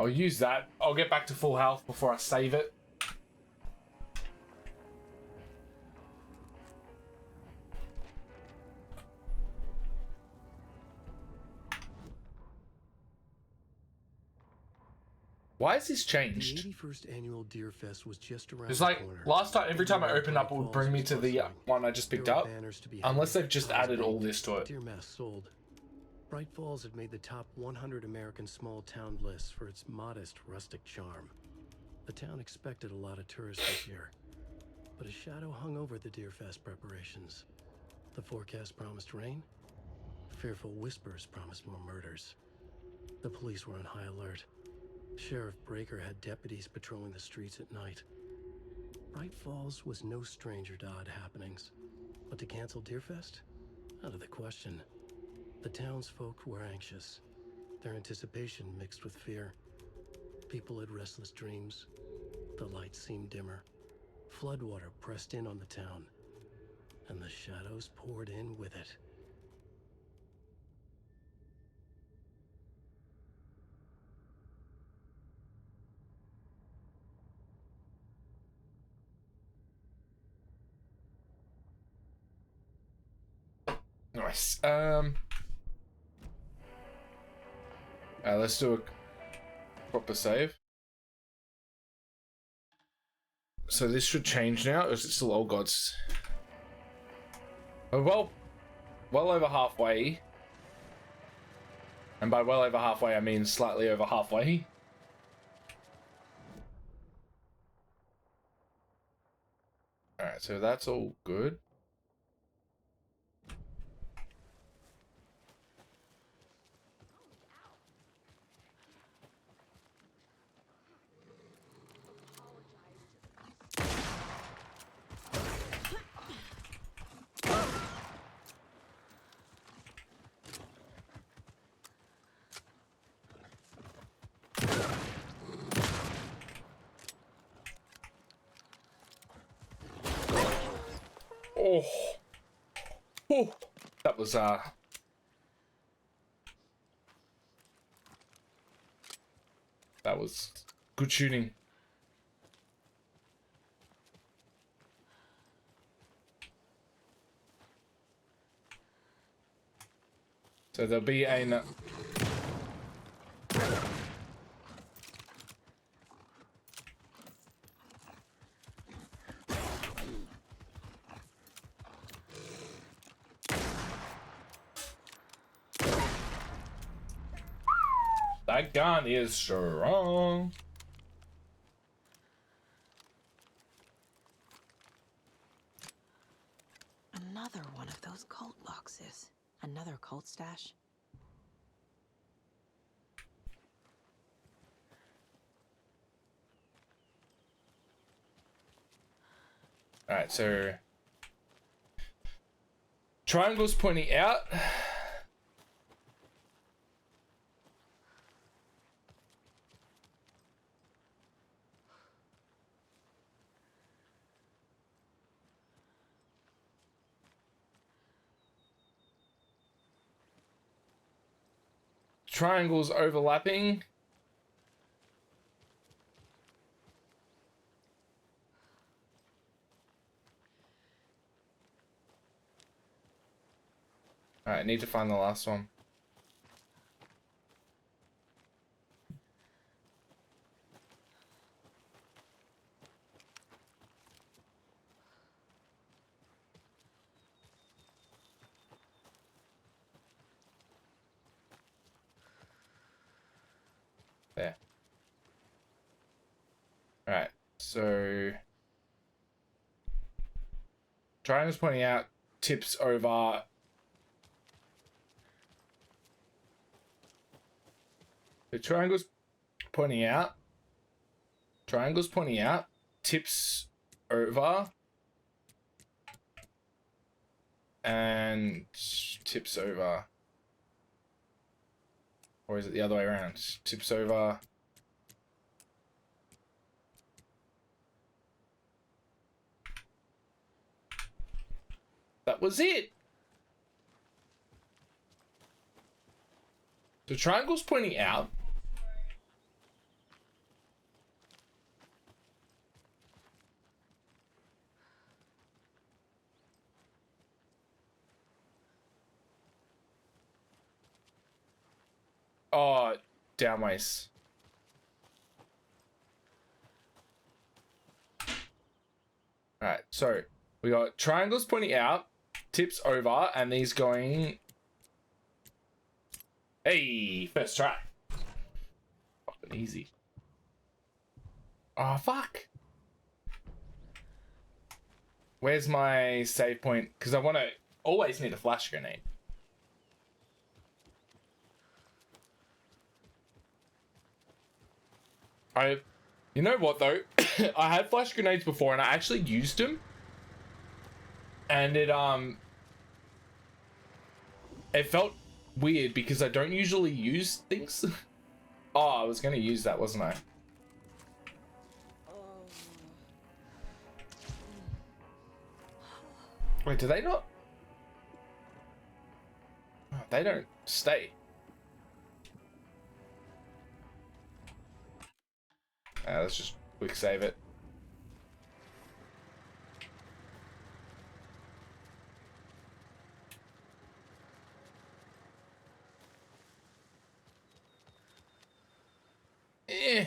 I'll use that. I'll get back to full health before I save it. Why has this changed? The 81st annual Deer Fest was just around It's the like corner. last time, every time I opened up, it would bring me to the one I just picked up. Unless they've just added all this to it. Deer masks sold. Bright Falls had made the top 100 American small town lists for its modest rustic charm. The town expected a lot of tourists this year, but a shadow hung over the Deer Fest preparations. The forecast promised rain. Fearful whispers promised more murders. The police were on high alert. Sheriff Breaker had deputies patrolling the streets at night. Bright Falls was no stranger to odd happenings, but to cancel Deerfest? Out of the question. The townsfolk were anxious, their anticipation mixed with fear. People had restless dreams. The lights seemed dimmer. Floodwater pressed in on the town, and the shadows poured in with it. Nice. Let's do a proper save. So this should change now, or is it still old gods? Oh, well over halfway. And by well over halfway, I mean slightly over halfway. Alright, so that's all good. Oh, that was good shooting. So there'll be a that gun is strong. Another one of those cult boxes. Another cult stash. Alright, so triangle's pointing out. Triangles overlapping. Alright, I need to find the last one. There. Alright, so triangle's pointing out, tips over. The triangle's pointing out, tips over, and tips over. Or is it the other way around? Tips over. That was it. The triangle's pointing out. Oh, downways. Alright, so we got triangles pointing out, tips over, and these going. Hey, first try. Fucking easy. Oh, fuck. Where's my save point? Because I want to always need a flash grenade. You know what though? I had flash grenades before and I actually used them. And it felt weird because I don't usually use things. Oh, I was going to use that, wasn't I? Wait, do they not? Oh, they don't stay. Let's just quick save it. Eh.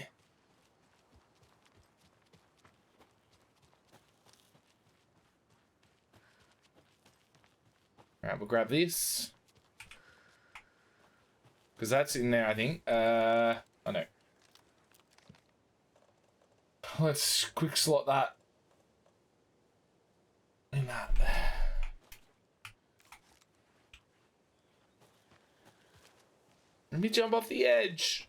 Alright, we'll grab this. Because that's in there, I think. Oh no. Let's quick slot that in that. Let me jump off the edge.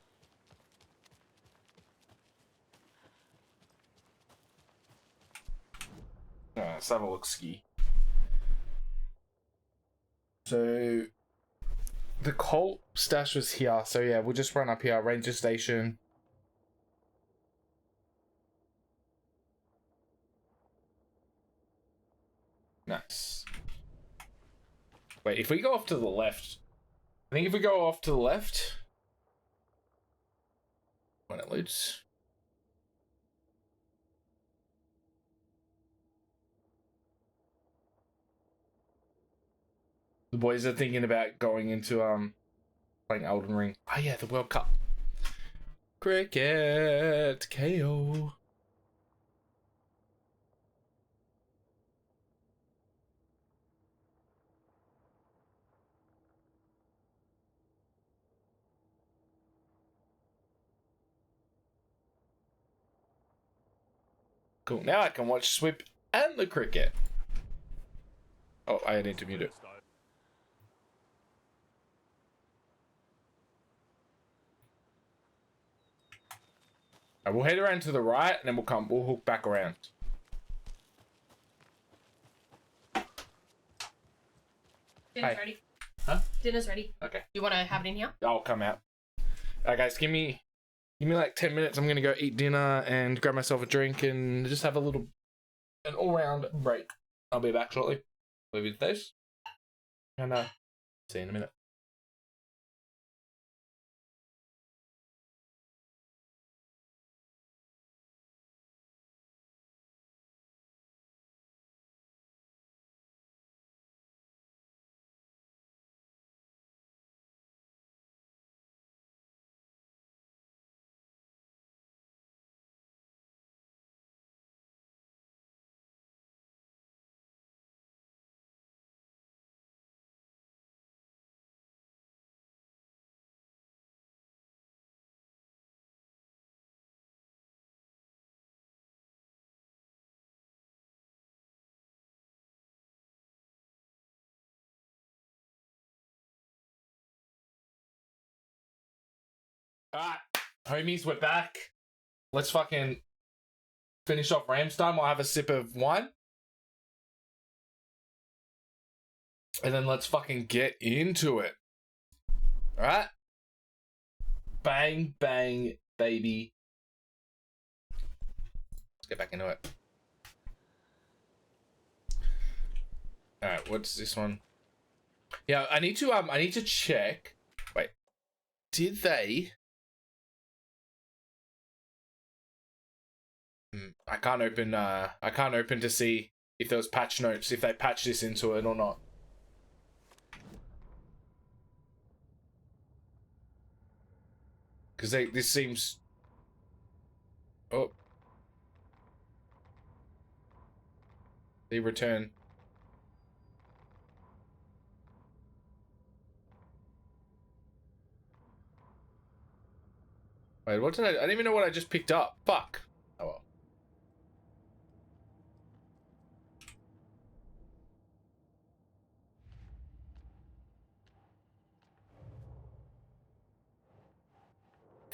Let's have a look ski. So the Colt stash was here. So yeah, we'll just run up here. Ranger station. Nice. Wait, if we go off to the left, I think if we go off to the left, when it loads. The boys are thinking about going into playing Elden Ring. Oh yeah, the World Cup. Cricket KO. Cool. Now I can watch Swip and the cricket. Oh, I need to mute it. Right, we'll head around to the right and then we'll hook back around. Dinner's Hey. ready. Huh? Dinner's ready. Okay. You want to have it in here? I'll come out. Alright guys, give me like 10 minutes. I'm gonna go eat dinner and grab myself a drink and just have an all-round break. I'll be back shortly. Leave you with this. And see you in a minute. Alright, homies, we're back. Let's fucking finish off Ramstein. I'll have a sip of wine. And then let's fucking get into it. Alright? Bang, bang, baby. Let's get back into it. Alright, what's this one? Yeah, I need to check. Wait. Did they... I can't open to see if there was patch notes, if they patched this into it or not. Because this seems... Oh. They return. Wait, what did I don't even know what I just picked up. Fuck. Oh well.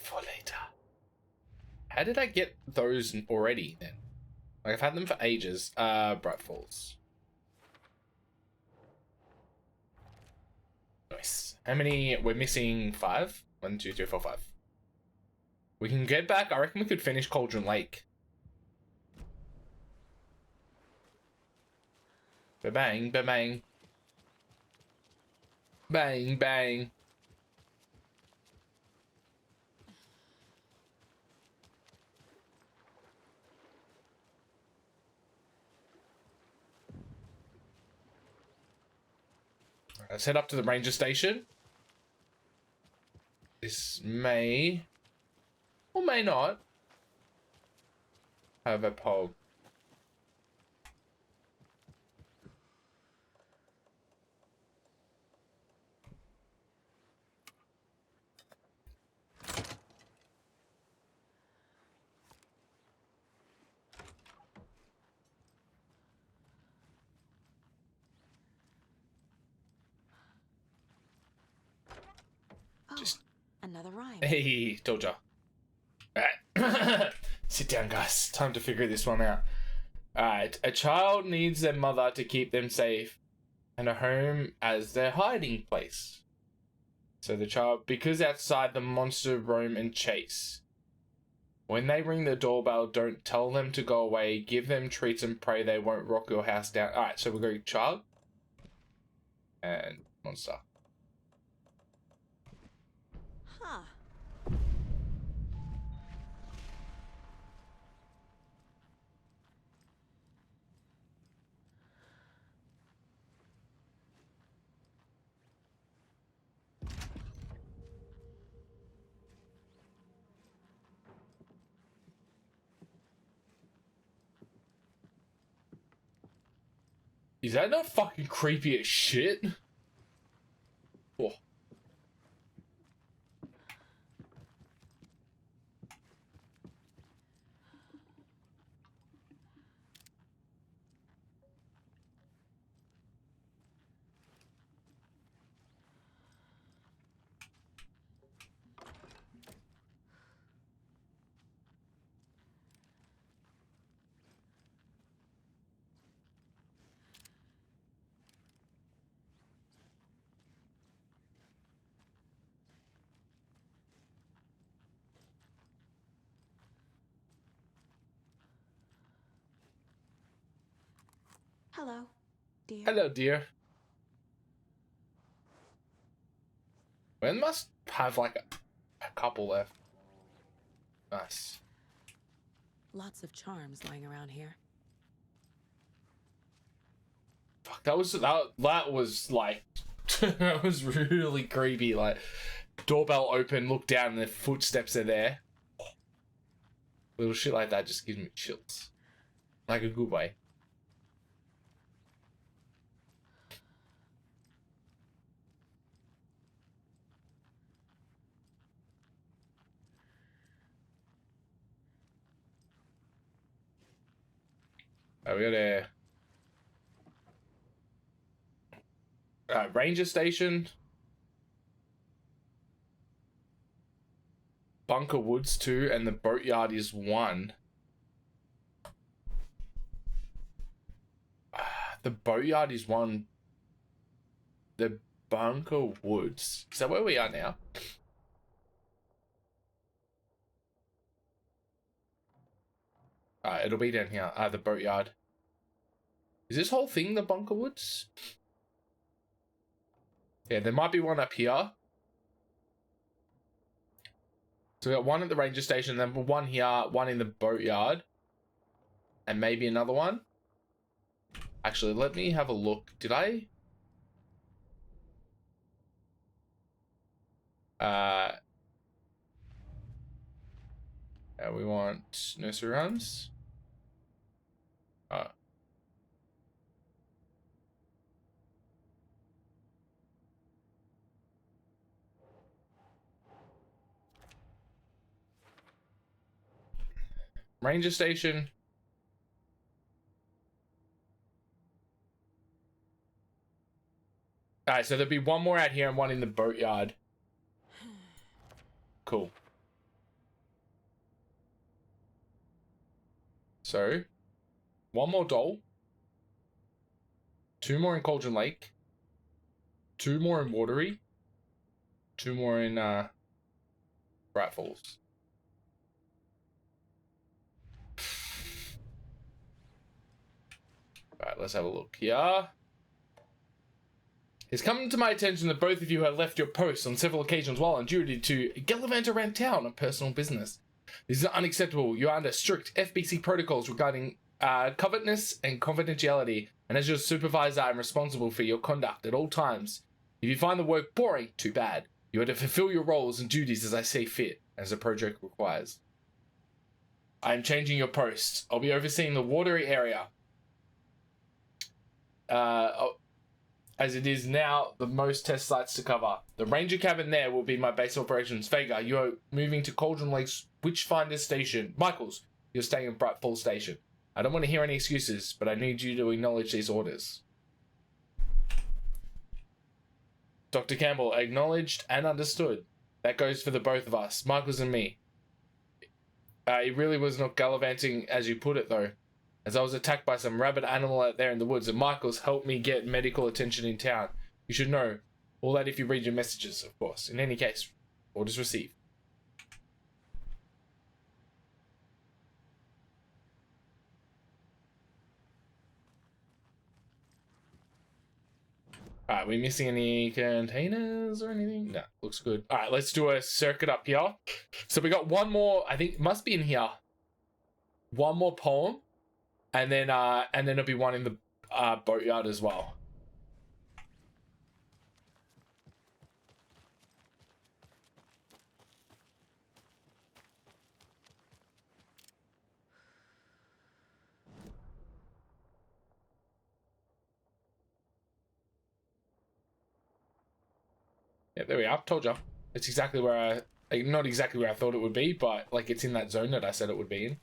For later. How did I get those already then? Like, I've had them for ages. Bright Falls. Nice. How many? We're missing 5. 1, 2, 3, 4, 5. We can get back. I reckon we could finish Cauldron Lake. Ba-bang, ba-bang. Bang, bang. Let's head up to the ranger station. This may or may not have a pog. Just another rhyme. Hey, told ya. Alright. Sit down, guys. Time to figure this one out. Alright. A child needs their mother to keep them safe and a home as their hiding place. So the child, because outside the monster roam and chase. When they ring the doorbell, don't tell them to go away. Give them treats and pray they won't rock your house down. Alright, so we're going child and monster. Huh. Is that not fucking creepy as shit? Oh. Hello, dear. Hello, dear. We must have like a couple left. Nice. Lots of charms lying around here. Fuck, that was like that was really creepy. Like, doorbell open, look down, and the footsteps are there. Little shit like that just gives me chills, like a good way. We got a ranger station, Bunker Woods 2, and the boatyard is 1. The boatyard is 1. The Bunker Woods, is that where we are now? It'll be down here. The boatyard. Is this whole thing the Bunker Woods? Yeah, there might be one up here. So we got one at the ranger station, then one here, one in the boatyard, and maybe another one. Actually, let me have a look. Did I? we want nursery rhymes. Ranger station. Alright, so there'll be one more out here and one in the boatyard. Cool. So, one more doll. 2 more in Cauldron Lake. 2 more in Watery. 2 more in Bright Falls. Alright, let's have a look here. It's come to my attention that both of you have left your posts on several occasions while on duty to gallivant around town on personal business. This is unacceptable. You are under strict FBC protocols regarding covetousness and confidentiality, and as your supervisor, I'm responsible for your conduct at all times. If you find the work boring, too bad. You are to fulfill your roles and duties as I see fit, as the project requires. I am changing your post. I'll be overseeing the watery area. As it is now the most test sites to cover. The ranger cabin there will be my base of operations. Vega, you are moving to Cauldron Lake's Witchfinder Station. Michaels, you're staying in Bright Falls Station. I don't want to hear any excuses, but I need you to acknowledge these orders. Dr. Campbell, acknowledged and understood. That goes for the both of us, Michaels and me. It really was not gallivanting as you put it, though, as I was attacked by some rabid animal out there in the woods, and Michaels helped me get medical attention in town. You should know all that if you read your messages, of course. In any case, orders received. Alright, we missing any containers or anything? No, looks good. Alright, let's do a circuit up here. So we got one more, I think it must be in here. One more poem. And then there'll be one in the boatyard as well. Yeah, there we are. Told you. It's exactly where not exactly where I thought it would be, but like it's in that zone that I said it would be in.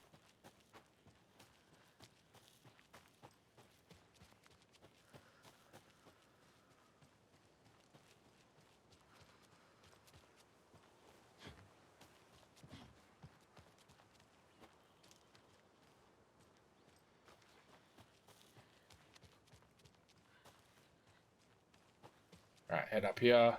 Alright, head up here.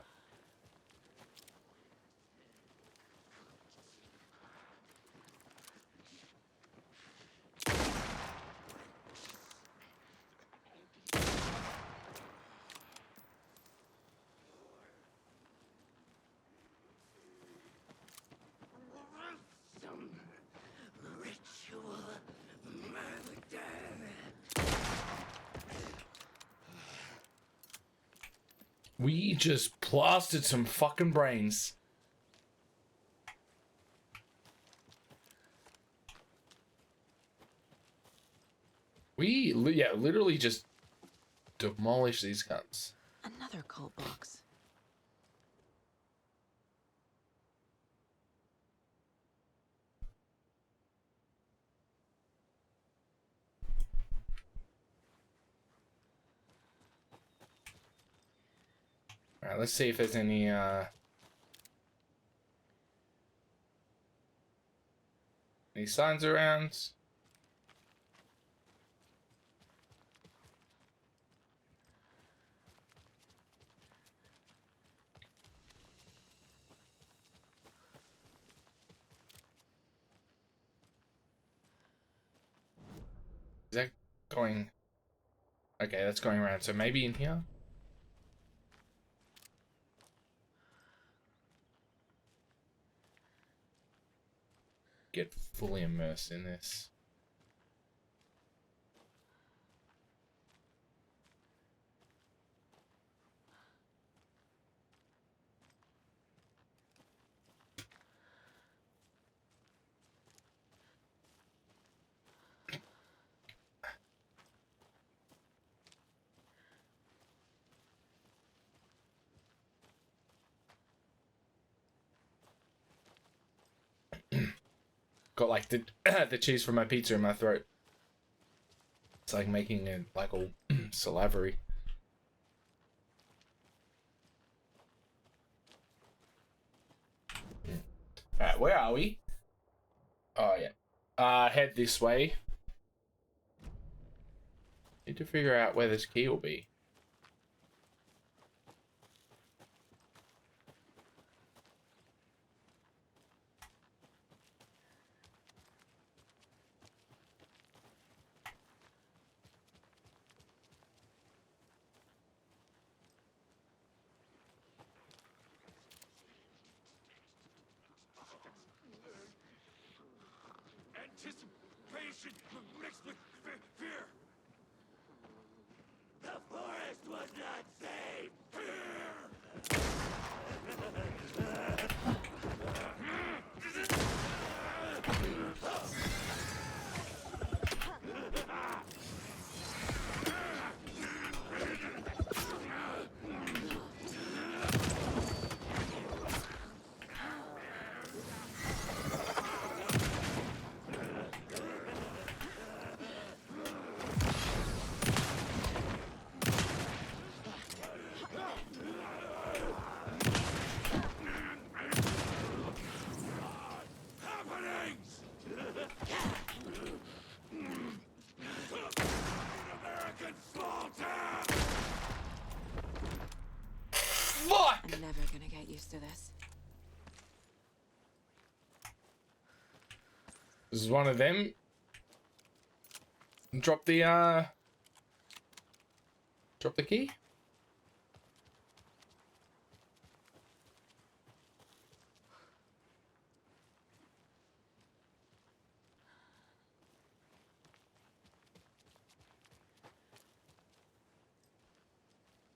We just plastered some fucking brains. We, yeah, literally just demolished these cunts. Another cult box. Alright, let's see if there's any signs around. Is that going? Okay, that's going around. So maybe in here? Get fully immersed in this. got like the the cheese from my pizza in my throat. It's like making it like all salivary. Alright, where are we? Oh yeah. Head this way. Need to figure out where this key will be. Anticipation mixed with fear. The forest was not safe. I'm never gonna get used to this. This is one of them. Drop the key.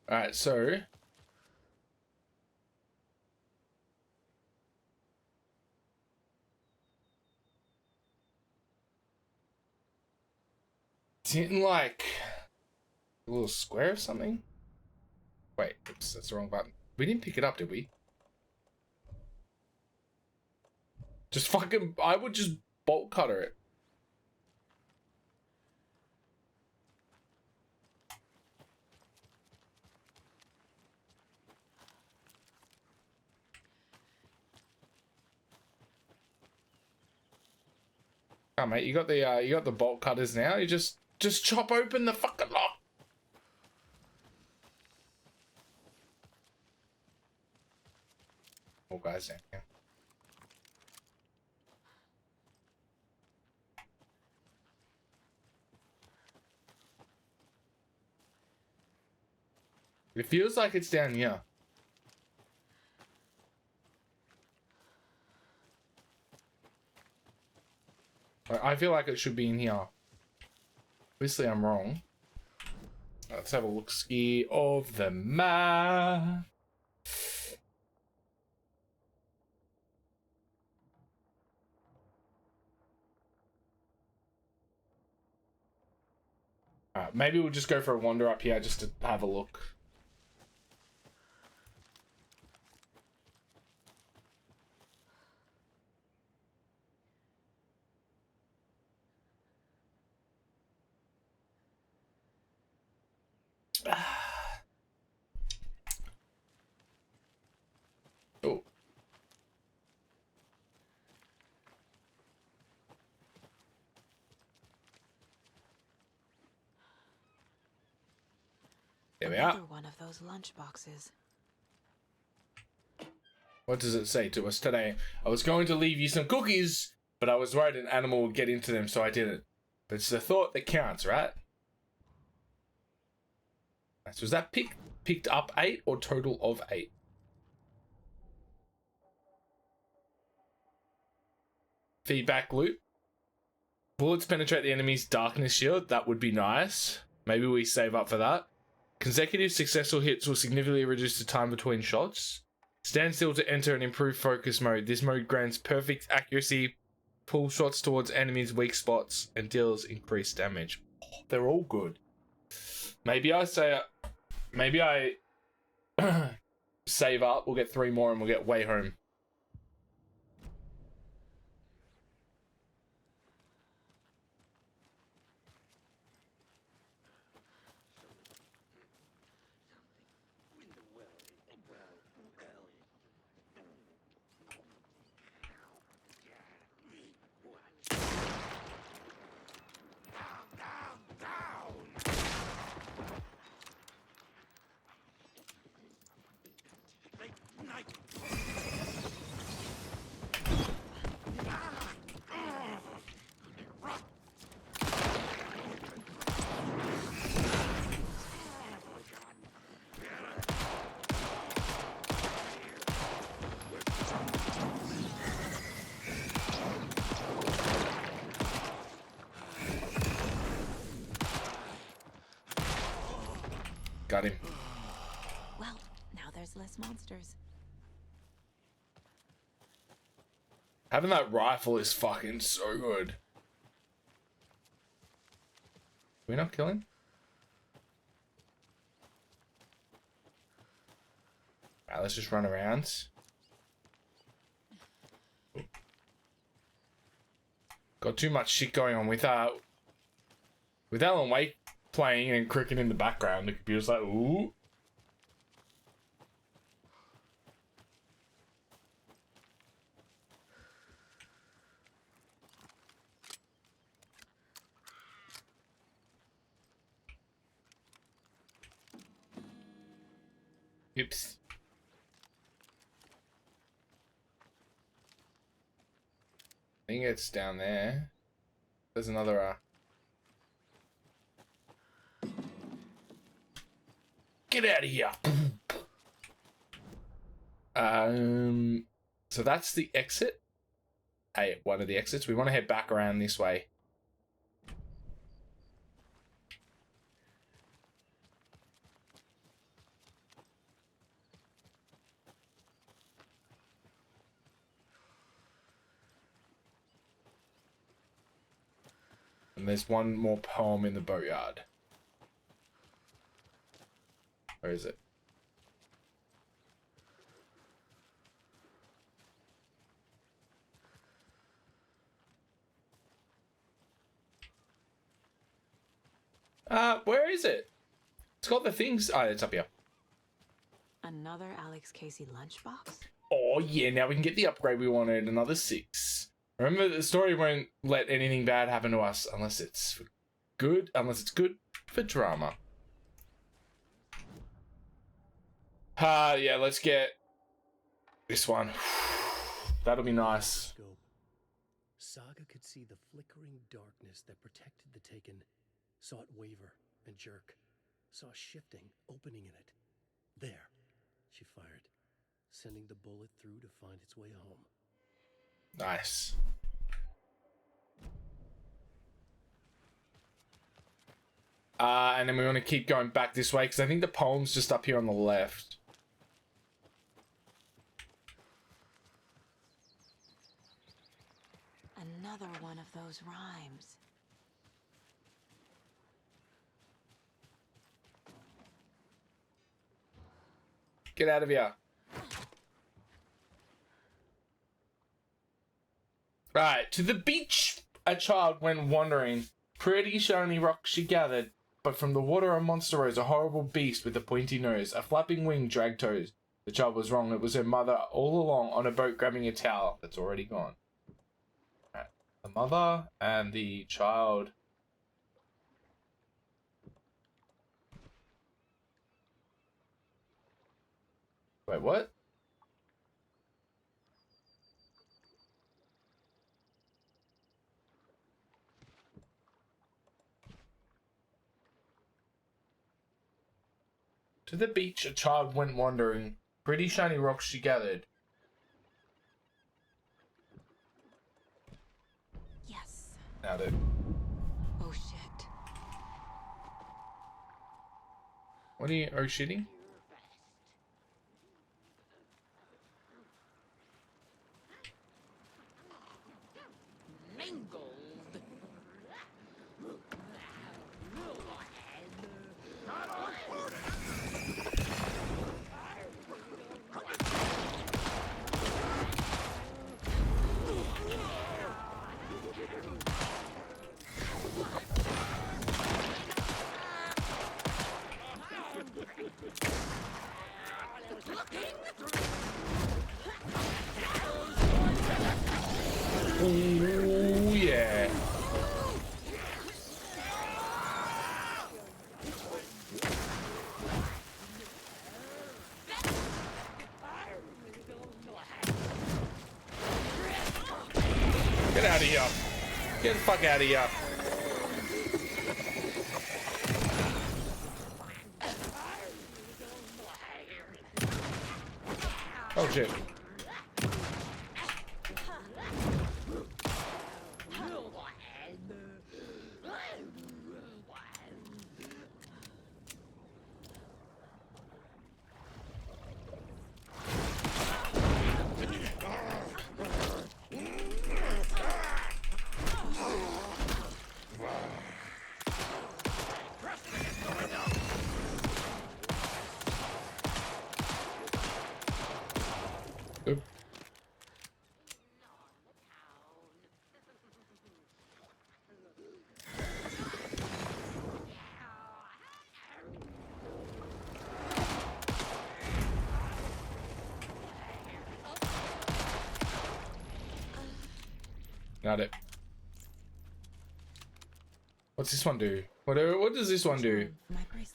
All right, so didn't like a little square or something? Wait, oops, that's the wrong button. We didn't pick it up, did we? Just fucking, I would just bolt cutter it. Oh mate, you got the bolt cutters now. You just chop open the fucking lock. More guys down here. It feels like it's down here. I feel like it should be in here. Obviously, I'm wrong. Let's have a look-ski of the map. Alright, maybe we'll just go for a wander up here just to have a look. Oh. There we are. Another one of those lunch boxes. What does it say to us today? I was going to leave you some cookies, but I was worried an animal would get into them, so I didn't. But it's the thought that counts, right? So was that picked up 8 or total of 8? Feedback loop. Bullets penetrate the enemy's darkness shield. That would be nice. Maybe we save up for that. Consecutive successful hits will significantly reduce the time between shots. Stand still to enter an improved focus mode. This mode grants perfect accuracy, pull shots towards enemies' weak spots, and deals increased damage. Oh, they're all good. Maybe I say... Maybe I save up, we'll get 3 more and we'll get way home. got him. Well, now there's less monsters. Having that rifle is fucking so good. Can we not kill him? Alright, let's just run around. Got too much shit going on with Alan Wake playing and cricket in the background. The computer's like, ooh. Oops. I think it's down there. There's another, Get out of here! So that's the exit. Hey, one of the exits. We want to head back around this way. And there's one more poem in the boatyard. Where is it? Where is it? It's got the things. Oh, it's up here. Another Alex Casey lunchbox? Oh, yeah, now we can get the upgrade we wanted. Another 6. Remember, the story won't let anything bad happen to us unless it's good for drama. Yeah, let's get this one. That'll be nice. Saga could see the flickering darkness that protected the Taken, saw it waver and jerk, saw a shifting opening in it. There, she fired, sending the bullet through to find its way home. Nice. And then we want to keep going back this way because I think the poem's just up here on the left. Another one of those rhymes. Get out of here. Right, to the beach a child went wandering. Pretty shiny rocks she gathered, but from the water a monster rose, a horrible beast with a pointy nose, a flapping wing dragged toes. The child was wrong, it was her mother all along on a boat grabbing a towel that's already gone. Right, the mother and the child. Wait, what? To the beach a child went wandering. Pretty shiny rocks she gathered. Yes. Now dude. Oh shit. What are you shitting? Ooh, yeah. Get out of here. Get the fuck out of here. Oh shit. Got it. What's this one do? What does this one do?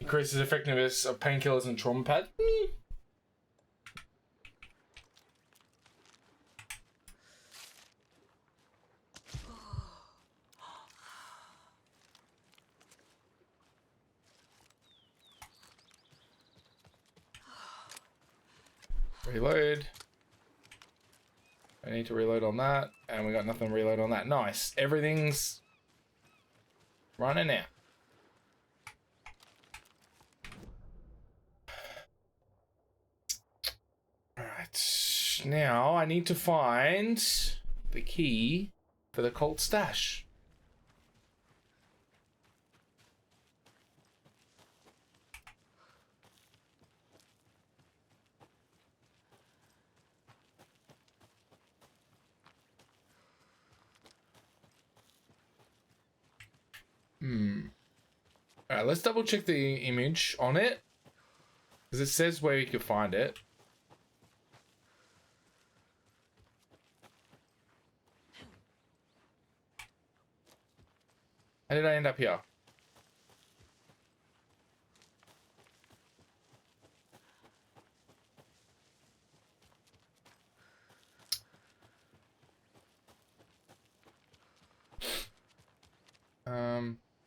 Increases effectiveness of painkillers and trauma pad. Reload. I need to reload on that, and we got nothing to reload on that. Nice. Everything's running out. Alright. Now I need to find the key for the cult stash. Alright, let's double check the image on it. Because it says where you can find it. How did I end up here?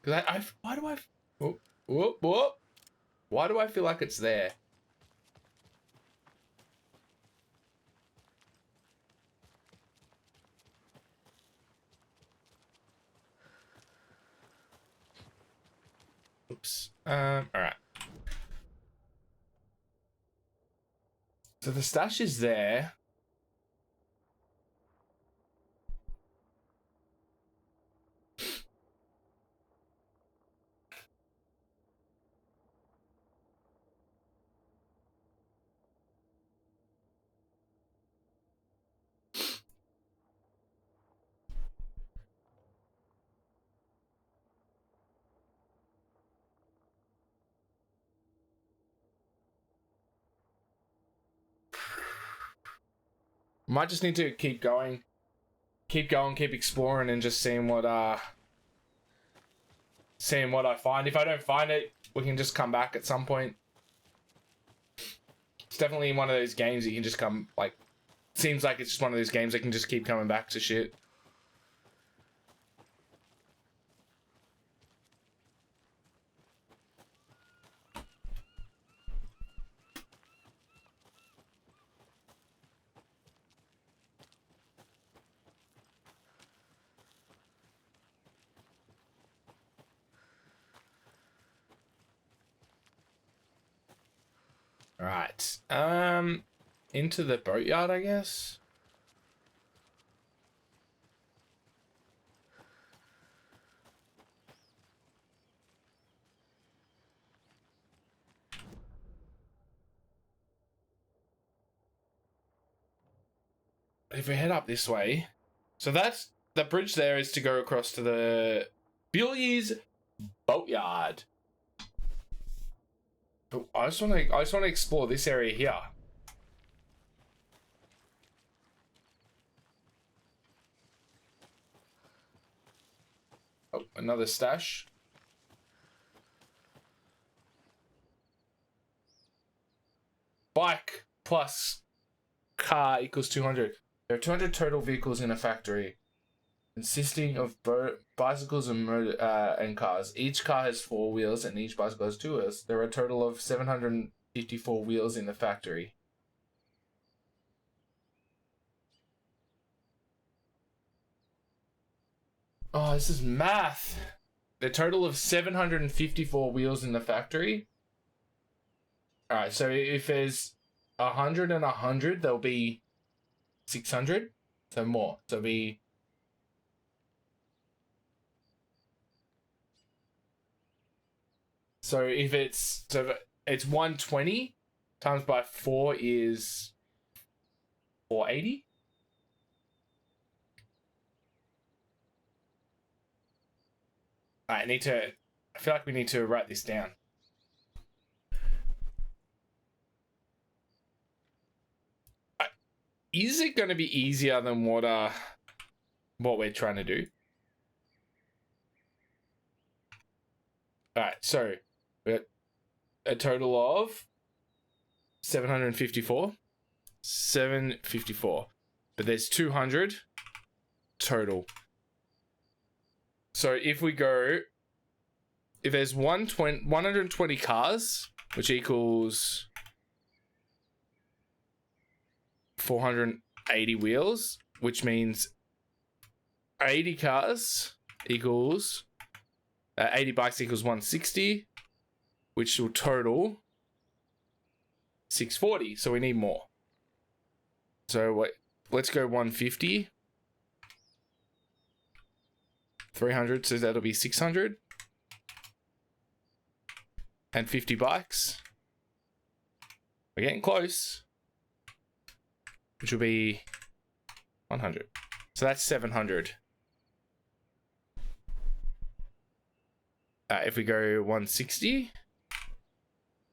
Because why do I... Whoop, whoop, whoop. Why do I feel like it's there? Oops. Alright. So the stash is there. Might just need to keep going, keep exploring, and just seeing what I find. If I don't find it, we can just come back at some point. It's definitely one of those games that you can just come, like, seems like it's just one of those games that can just keep coming back to shit. Right. Into the boatyard, I guess. If we head up this way, so that's the bridge. There is to go across to the Billy's boatyard. But I just want to explore this area here. Oh, another stash. Bike plus car equals 200. There are 200 total vehicles in a factory, consisting of bicycles and cars. Each car has 4 wheels and each bicycle has 2 wheels. There are a total of 754 wheels in the factory. Oh, this is math. The total of 754 wheels in the factory. Alright, so if there's 100 and 100, there'll be 600. So more. So be... So if it's... So it's 120 times by 4 is 480. I feel like we need to write this down. Is it going to be easier than what what we're trying to do. Alright, so we got a total of 754. 754. But there's 200 total. So if we go, if there's 120 cars, which equals 480 wheels, which means 80 cars equals 80 bikes equals 160, which will total 640. So we need more. So let's go 150. 300, so that'll be 600. And 50 bikes. We're getting close. Which will be 100. So that's 700. If we go 160,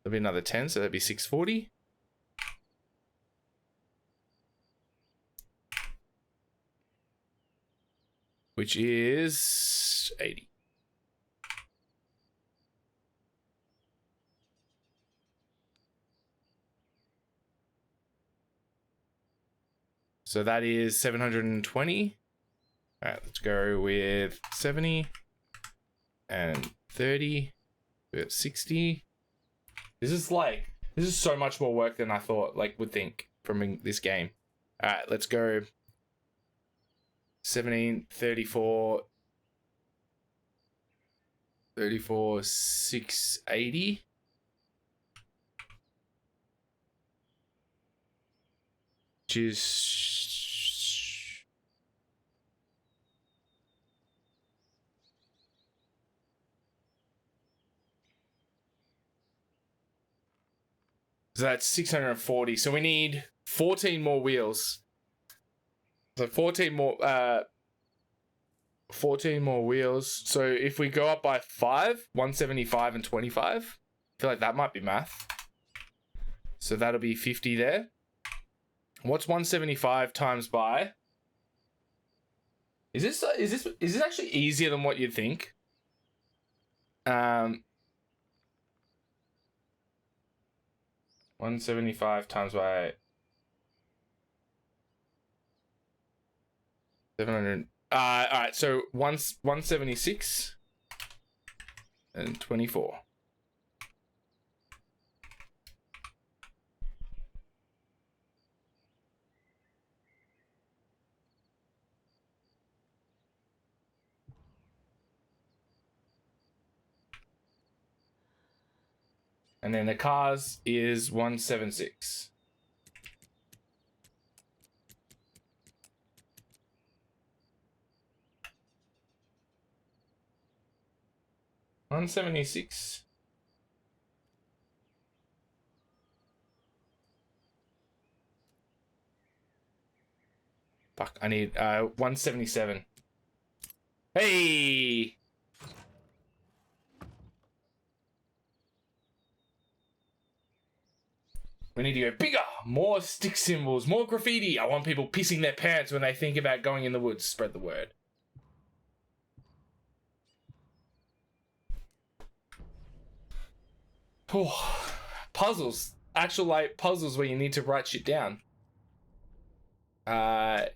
there'll be another 10, so that'd be 640. Which is 80. So that is 720. All right, let's go with 70 and 30. We got 60. This is so much more work than I thought, would think from this game. All right, let's go 17, 34, 680. Which is so that's 640. So we need 14 more wheels. So 14 more wheels. So if we go up by 5, 175 and 25, I feel like that might be math. So that'll be 50 there. What's 175 times by? Is this actually easier than what you'd think? 175 times by 700. All right, so 176 and 24. And then the cars is 176. $176. Fuck, I need 177. Hey! We need to go bigger, more stick symbols, more graffiti. I want people pissing their pants when they think about going in the woods. Spread the word. Oh, puzzles. Actual puzzles where you need to write shit down. And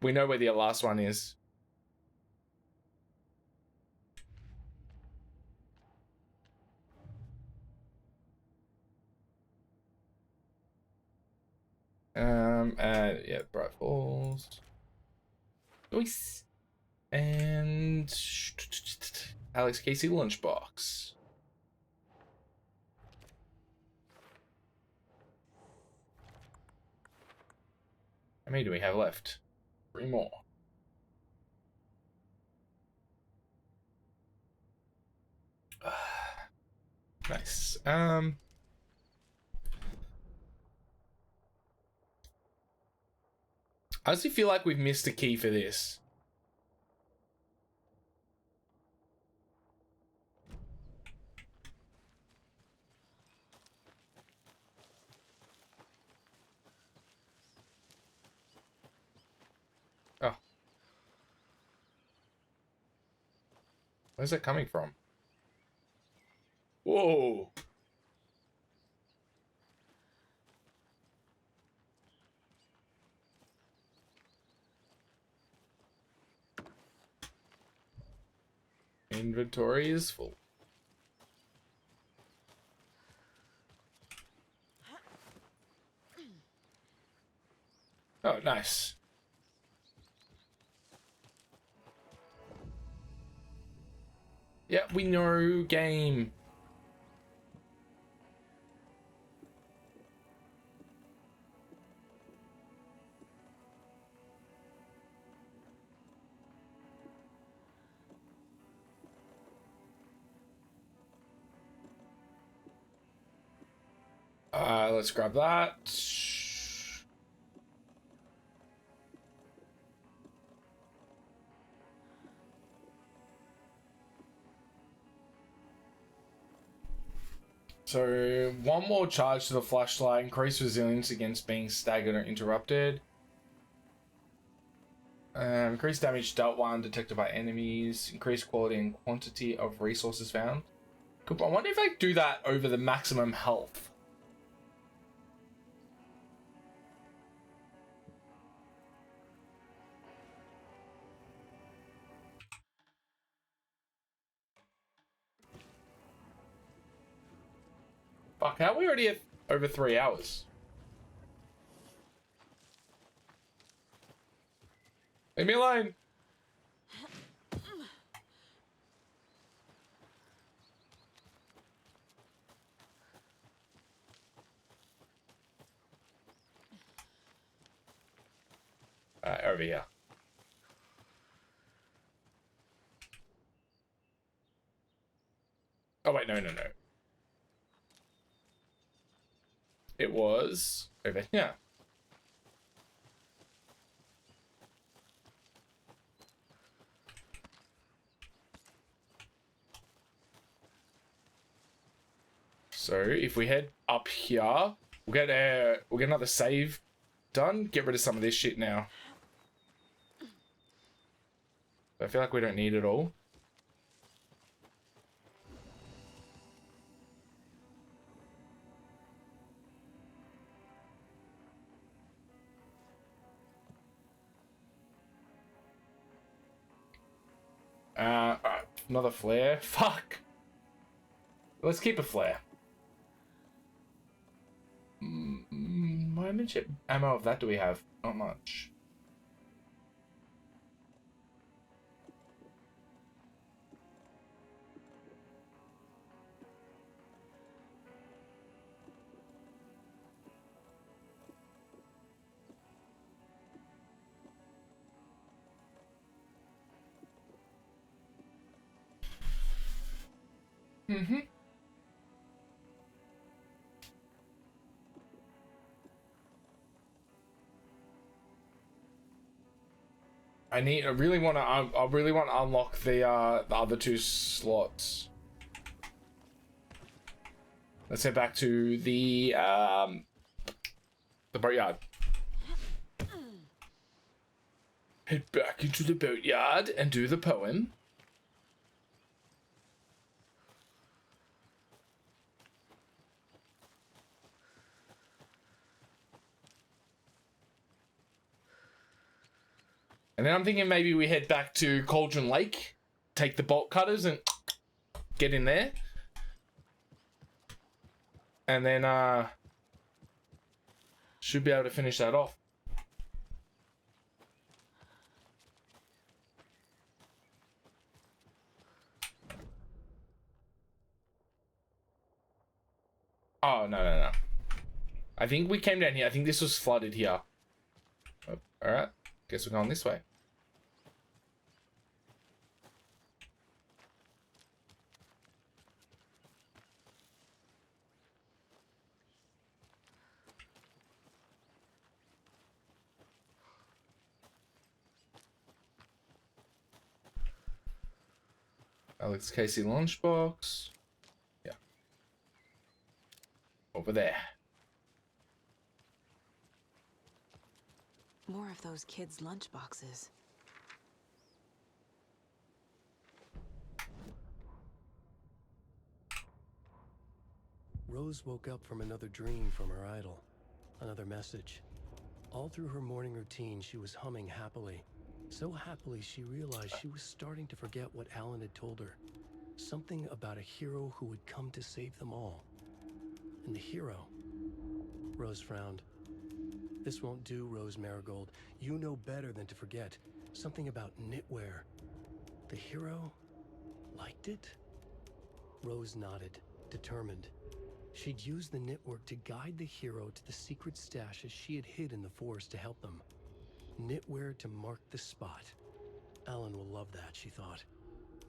we know where the last one is. Yeah, Bright Falls. Nice. And Alex Casey lunchbox. How many do we have left? 3 more. Nice. I honestly feel like we've missed a key for this. Where's that coming from? Whoa. Inventory is full. Oh, nice. Yeah, we know game. Let's grab that. So, one more charge to the flashlight, increase resilience against being staggered or interrupted. Increase damage dealt while undetected by enemies. Increase quality and quantity of resources found. I wonder if I do that over the maximum health. Fuck, how are we already at over 3 hours? Leave me alone. Over here. Oh wait, no. It was over here. So if we head up here, we'll get another save done. Get rid of some of this shit now. I feel like we don't need it all. Alright, another flare. Fuck. Let's keep a flare. How much ammo of that do we have? Not much. I really want to unlock the other 2 slots. Let's head back to the boatyard. Head back into the boatyard and do the poem. And then I'm thinking maybe we head back to Cauldron Lake, take the bolt cutters and get in there. And then should be able to finish that off. Oh, no. I think we came down here. I think this was flooded here. Oh, alright. Guess we're going this way. Alex Casey lunchbox. Yeah. Over there. More of those kids' lunchboxes. Rose woke up from another dream from her idol, another message. All through her morning routine, she was humming happily. So happily, she realized she was starting to forget what Alan had told her. Something about a hero who would come to save them all. And the hero... Rose frowned. This won't do, Rose Marigold. You know better than to forget. Something about knitwear. The hero liked it? Rose nodded, determined. She'd use the knitwork to guide the hero to the secret stashes she had hid in the forest to help them. Knitwear to mark the spot. Alan will love that, she thought.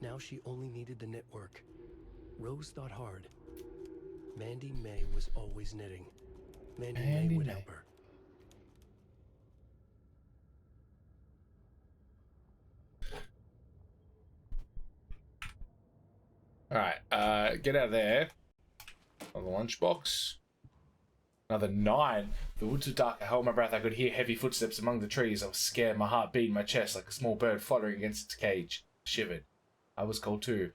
Now she only needed the knitwork. Rose thought hard. Mandy May was always knitting. Mandy May would help her. Alright, get out of there. Another lunchbox. Another 9. The woods were dark. I held my breath. I could hear heavy footsteps among the trees. I was scared. My heart beat in my chest like a small bird fluttering against its cage. I shivered. I was cold too.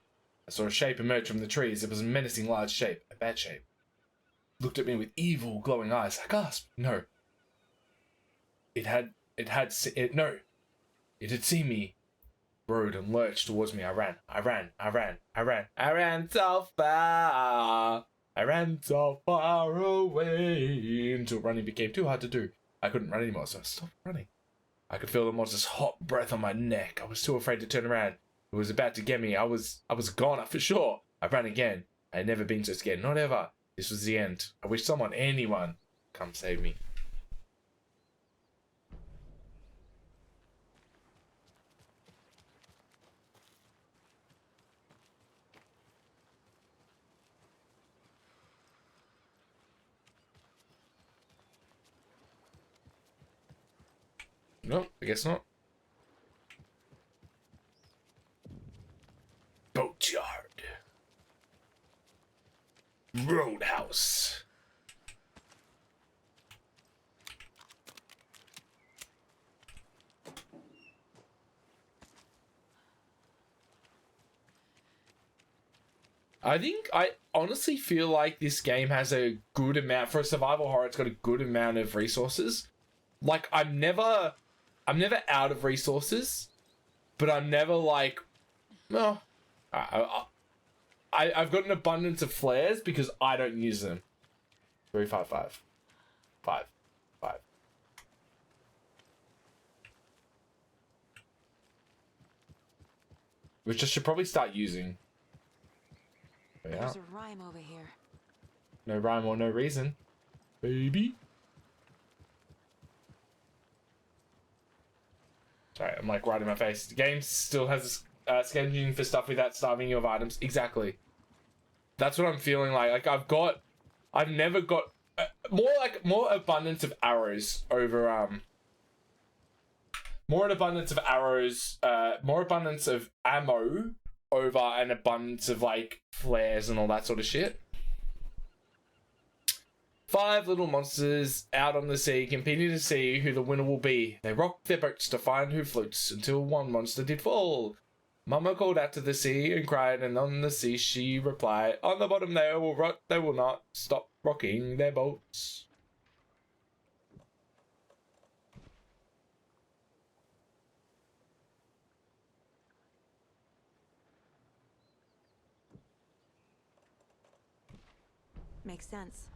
I saw a shape emerge from the trees. It was a menacing large shape. A bad shape. It looked at me with evil, glowing eyes. I gasped. No. It had seen me. Rode and lurched towards me. I ran so far. I ran so far away until running became too hard to do. I couldn't run anymore, so I stopped running. I could feel the monster's hot breath on my neck. I was too afraid to turn around. It was about to get me. I was a goner for sure. I ran again. I had never been so scared. Not ever. This was the end. I wish anyone, come save me. No, I guess not. Boatyard. Roadhouse. I honestly feel like this game has a good amount, for a survival horror, it's got a good amount of resources. Like, I'm never out of resources, but I'm never like, well, I've got an abundance of flares because I don't use them. 3, 5, 5. 5. 5. Which I should probably start using. Yeah. There's a rhyme over here. No rhyme or no reason. Baby. Sorry, I'm like right in my face. The game still has scheduling for stuff without starving you of items. Exactly. That's what I'm feeling like. Like I've never got more abundance of arrows over more abundance of arrows, more abundance of ammo over an abundance of like flares and all that sort of shit. 5 little monsters out on the sea competing to see who the winner will be. They rocked their boats to find who floats until one monster did fall. Mama called out to the sea and cried, and on the sea she replied, on the bottom they will rot, they will not stop rocking their boats. Makes sense.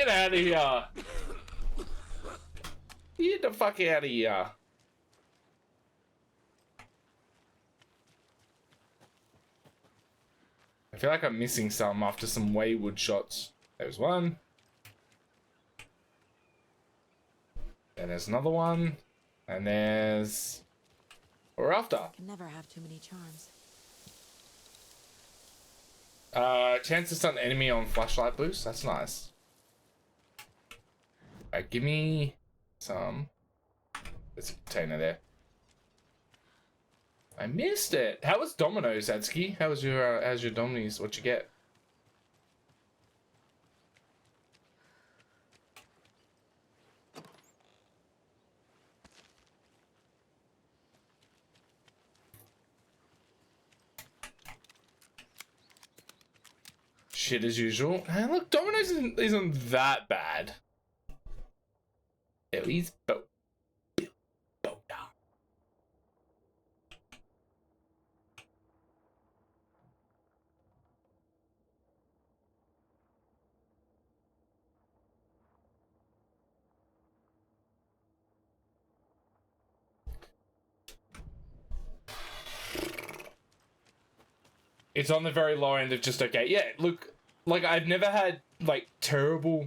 Get out of here. Get the fuck out of here. I feel like I'm missing some after some wayward shots. There's one. And there's another one. And there's... what we're after. Can never have too many charms. Chance to stun enemy on flashlight boost. That's nice. Give me some. There's a container there. I missed it. How was Domino's, Adsky? How's your Domino's? What'd you get? Shit as usual. Hey, look, Domino's isn't that bad. At least, it's on the very low end of just okay. Yeah, look, like I've never had terrible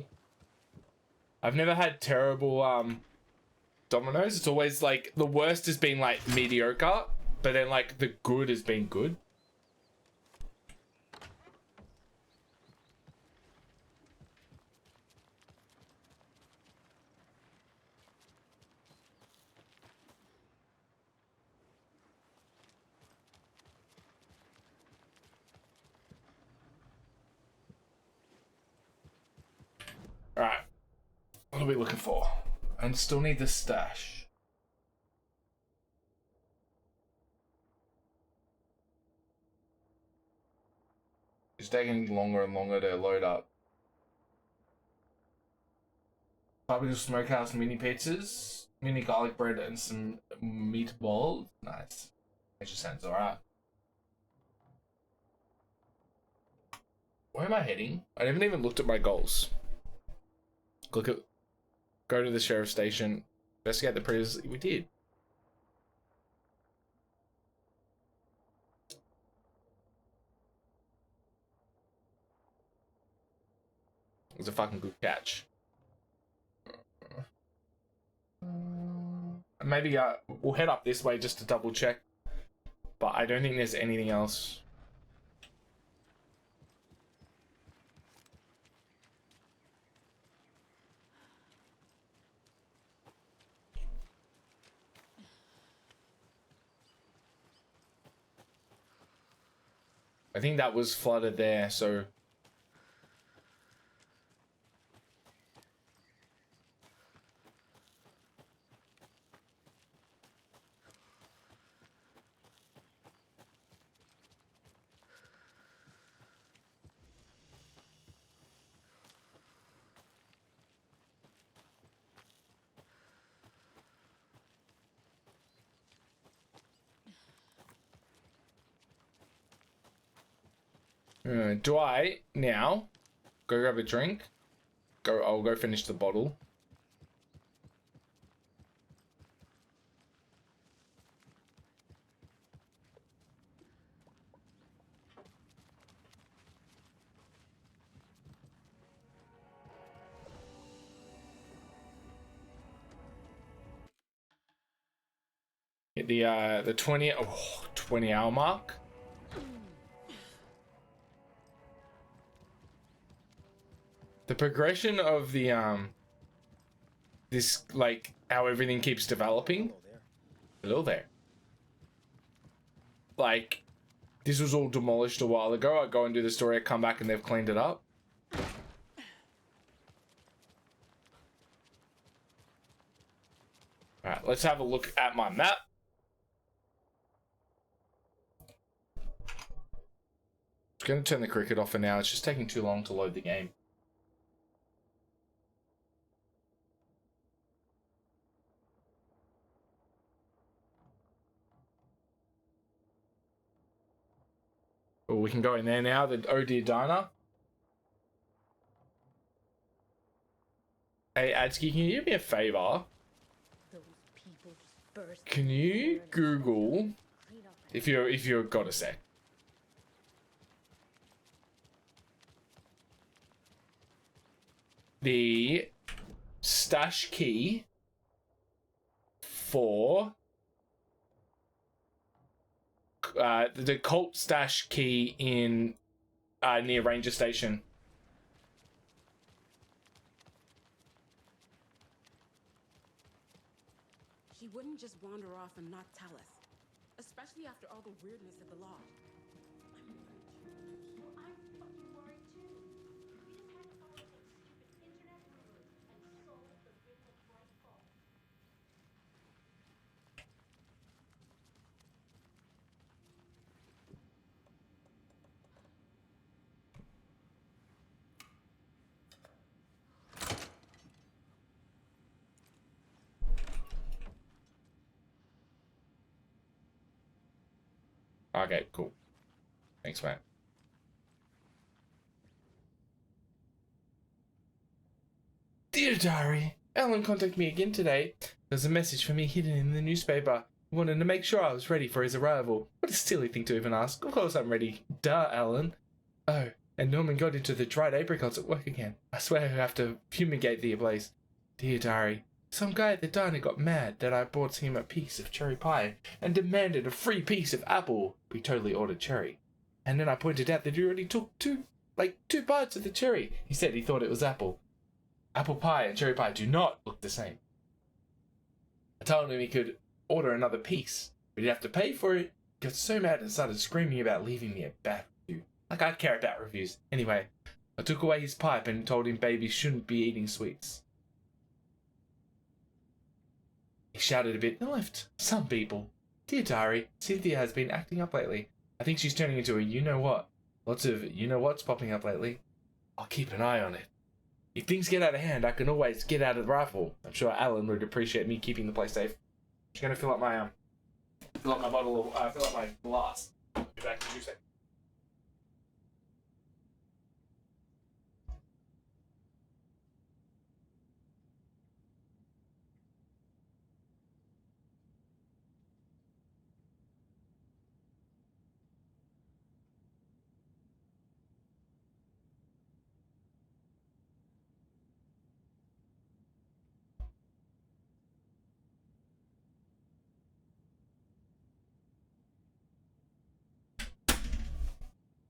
Domino's. It's always like the worst has been like mediocre, but then like the good has been good. Alright. What are we looking for? I still need the stash. It's taking longer and longer to load up. Barbecue smokehouse mini pizzas, mini garlic bread, and some meatballs. Nice. It just sounds alright. Where am I heading? I haven't even looked at my goals. Look at, go to the sheriff's station, investigate the previously. We did. It was a fucking good catch. Maybe we'll head up this way just to double check, but I don't think there's anything else. I think that was flooded there, so... do I now go grab a drink? I'll go finish the bottle. Hit the 20 hour mark. The progression of the this, like, how everything keeps developing. Hello there. Like, this was all demolished a while ago. I go and do the story, I come back and they've cleaned it up. Alright, let's have a look at my map. I'm gonna turn the cricket off for now. It's just taking too long to load the game. Well, we can go in there now, the Oh Dear Diner. Hey, Adsky, can you do me a favor? Can you Google if you've got a sec? The stash key for the cult stash key in near Ranger Station. He wouldn't just wander off and not tell us, especially after all the weirdness at the lodge. Okay, cool. Thanks, man. Dear Diary, Alan contacted me again today. There's a message for me hidden in the newspaper. He wanted to make sure I was ready for his arrival. What a silly thing to even ask. Of course I'm ready. Duh, Alan. Oh, and Norman got into the dried apricots at work again. I swear I have to fumigate the place. Dear Diary, some guy at the diner got mad that I brought him a piece of cherry pie and demanded a free piece of apple. We totally ordered cherry. And then I pointed out that he already took two bites of the cherry. He said he thought it was apple. Apple pie and cherry pie do not look the same. I told him he could order another piece, but he'd have to pay for it. He got so mad and started screaming about leaving me a bad review. Like I care about reviews. Anyway, I took away his pipe and told him babies shouldn't be eating sweets. He shouted a bit and left. Some people. Dear Diary, Cynthia has been acting up lately. I think she's turning into a you-know-what. Lots of you-know-what's popping up lately. I'll keep an eye on it. If things get out of hand, I can always get out of the rifle. I'm sure Alan would appreciate me keeping the place safe. Just gonna fill up my bottle of, fill up my glass. Be back in 2 seconds.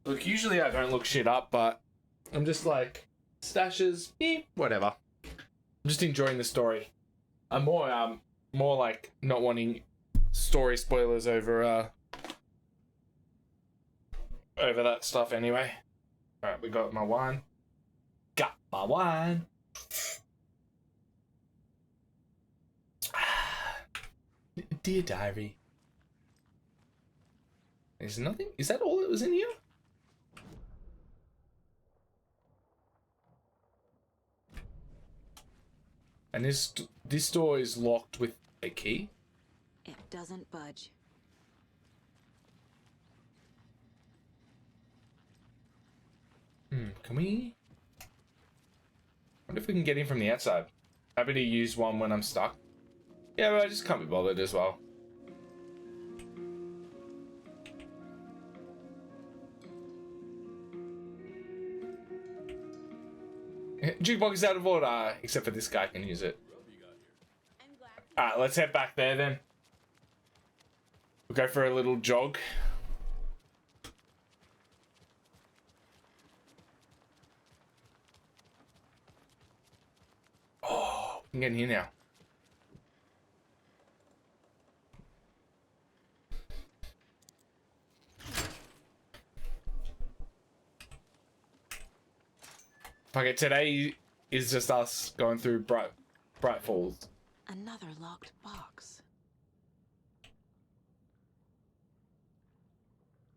Look, usually I don't look shit up, but I'm just like, stashes, whatever. I'm just enjoying the story. I'm more like not wanting story spoilers over that stuff anyway. Alright, we got my wine. Got my wine. Dear Diary. There's nothing? Is that all that was in here? And this door is locked with a key? It doesn't budge. Can we? I wonder if we can get in from the outside. Happy to use one when I'm stuck. Yeah, but I just can't be bothered as well. Jukebox is out of order, except for this guy can use it. Alright, let's head back there then. We'll go for a little jog. Oh, we can get in here now. Okay, today is just us going through Bright Falls. Another locked box.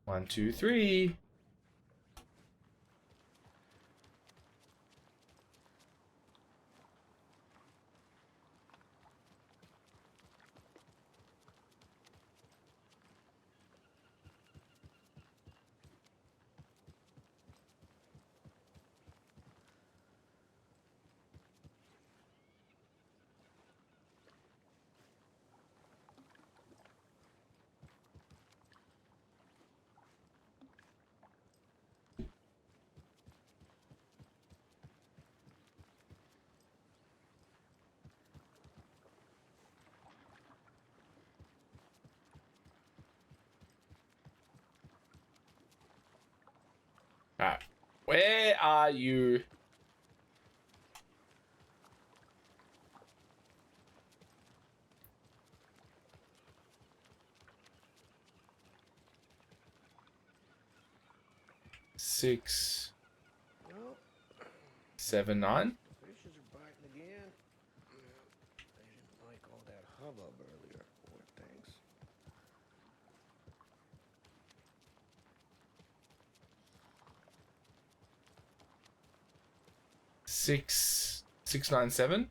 1, 2, 3. Alright. Where are you? Six, 7, 9. Fishes are biting again. They didn't like all that hubbub earlier, poor things. Six, 9, 7.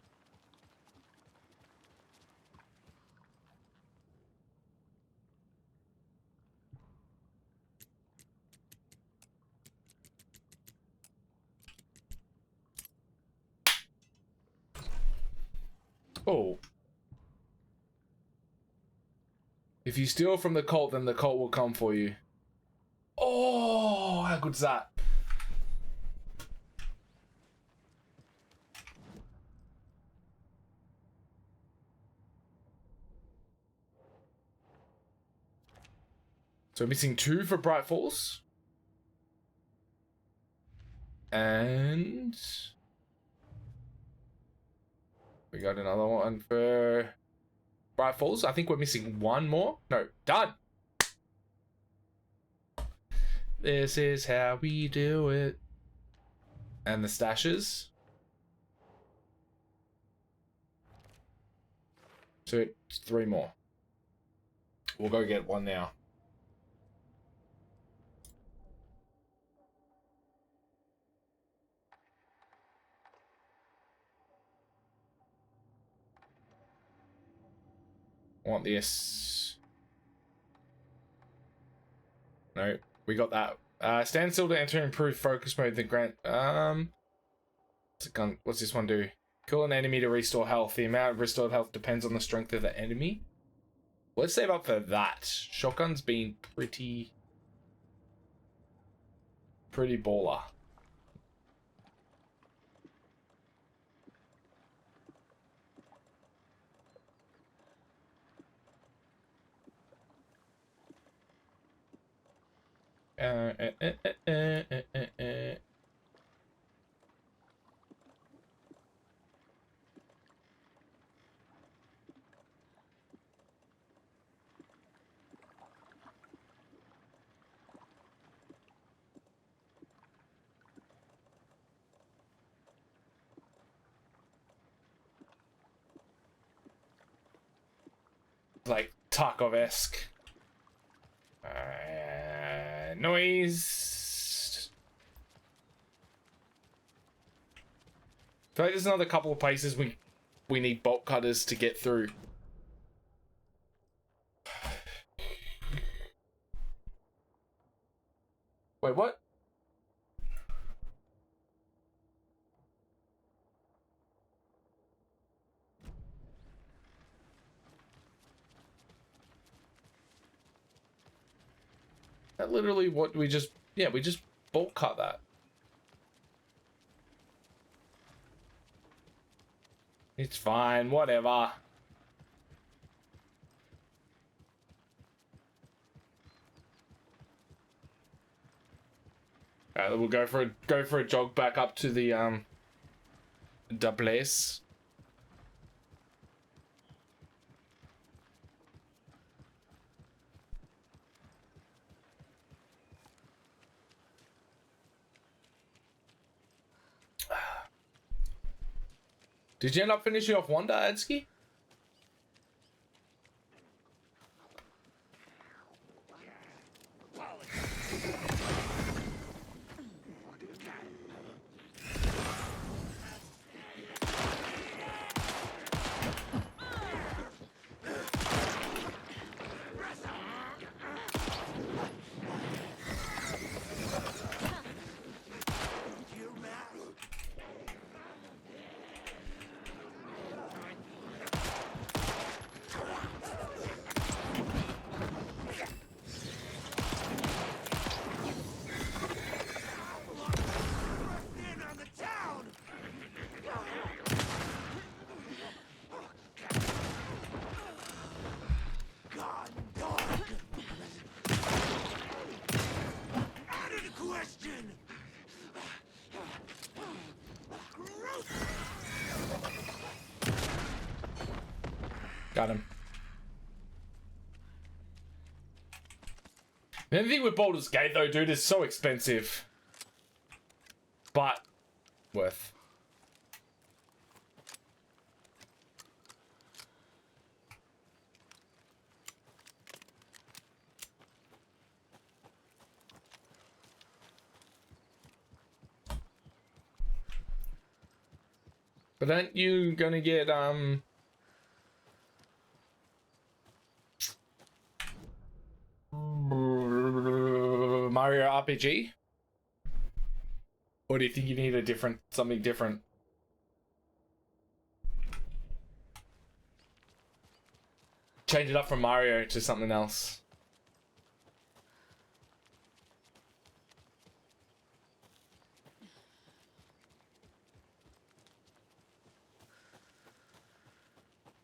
Oh. If you steal from the cult, then the cult will come for you. Oh, how good's that? So we're missing 2 for Bright Falls. And we got another one for Bright Falls. I think we're missing 1 more. No, done. This is how we do it. And the stashes. So it's 3 more. We'll go get 1 now. Want this. No, we got that. Stand still to enter improved focus mode. The grant. What's this one do? Kill an enemy to restore health. The amount of restored health depends on the strength of the enemy. Let's save up for that. Shotgun's been pretty baller. Like Tarkov-esque. Noise. I feel like there's another couple of places we need bolt cutters to get through. Wait, what? That literally what we just bolt cut that. It's fine, whatever. Alright, we'll go for a jog back up to the place. Did you end up finishing off Wanda, Adsky? Got him. The only thing with Baldur's Gate though, dude, is so expensive. But worth. But aren't you gonna get Mario RPG? Or do you think you need a different, something different? Change it up from Mario to something else.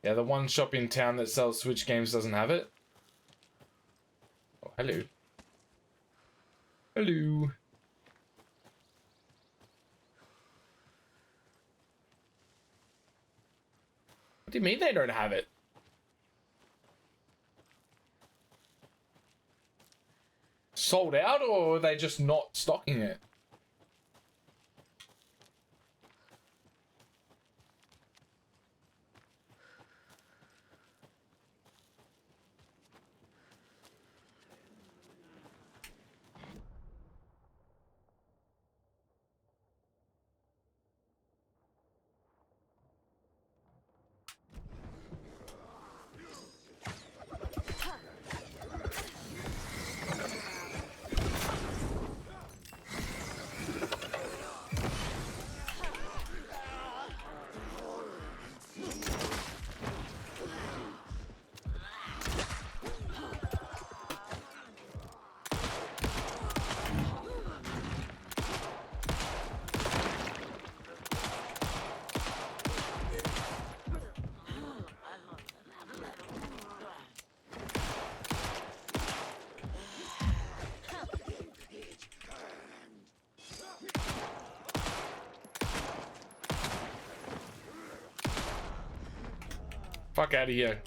Yeah, the one shop in town that sells Switch games doesn't have it. Oh, hello. Hello. What do you mean they don't have it? Sold out, or are they just not stocking it? Fuck out of here.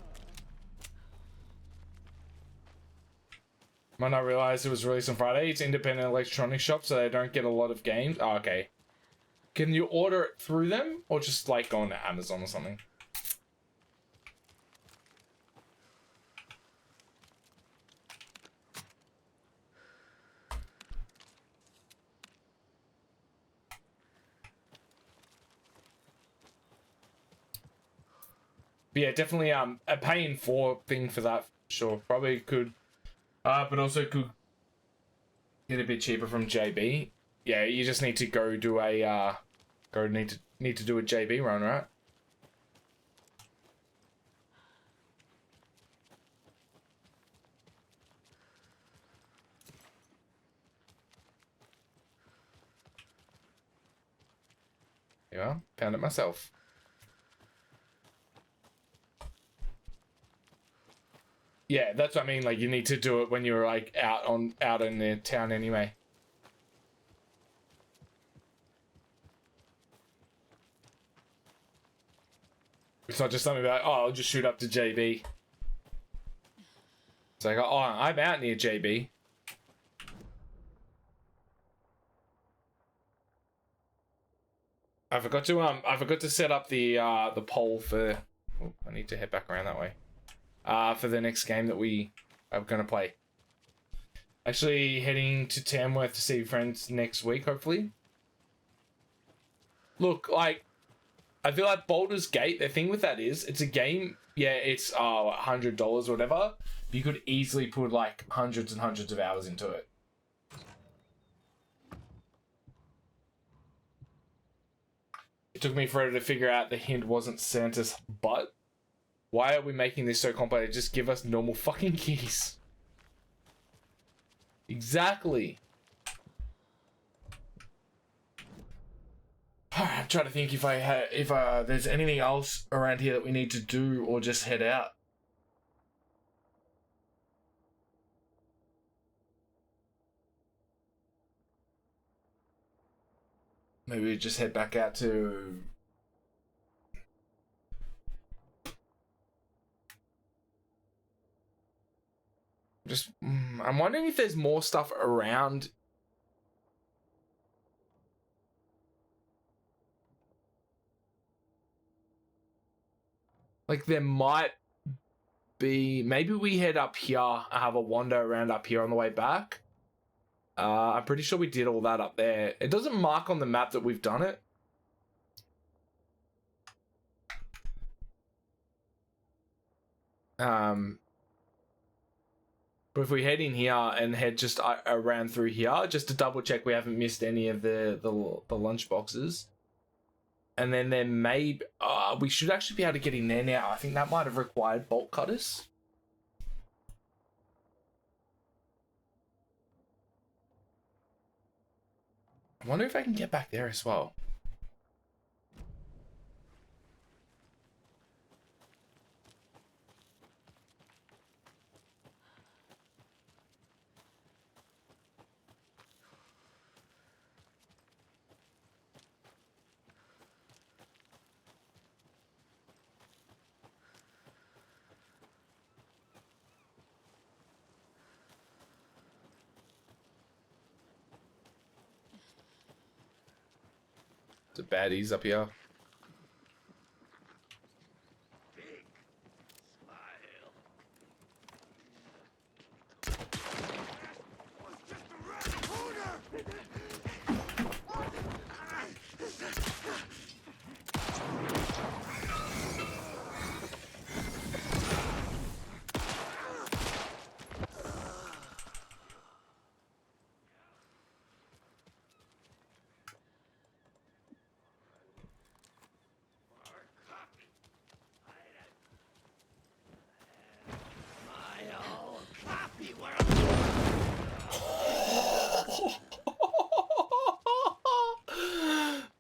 Might not realize it was released on Friday. It's independent electronics shop, so they don't get a lot of games. Oh, okay. Can you order it through them, or just like go on to Amazon or something? But yeah, definitely a paying for thing for that. Sure, probably could, but also could get a bit cheaper from JB. Yeah, you just need to go do a need to do a JB run, right? Yeah, found it myself. Yeah, that's what I mean. Like, you need to do it when you're like out in the town anyway. It's not just something about, oh, I'll just shoot up to JB. It's like, oh, I'm out near JB. I forgot to set up the poll for. Oh, I need to head back around that way. For the next game that we are gonna play. Actually, heading to Tamworth to see friends next week, hopefully. Look, like, I feel like Baldur's Gate, the thing with that is, it's a game, yeah, it's $100 or whatever. You could easily put like hundreds and hundreds of hours into it. It took me forever to figure out the hint wasn't Santa's butt. Why are we making this so complicated? Just give us normal fucking keys. Exactly. Alright, I'm trying to think if there's anything else around here that we need to do or just head out. Maybe we just head back out to Just, I'm wondering if there's more stuff around. Like there might be, maybe we head up here and have a wander around up here on the way back. I'm pretty sure we did all that up there. It doesn't mark on the map that we've done it. But if we head in here and head just around through here, just to double check we haven't missed any of the lunch boxes. And then there may, we should actually be able to get in there now. I think that might have required bolt cutters. I wonder if I can get back there as well. The baddies up here.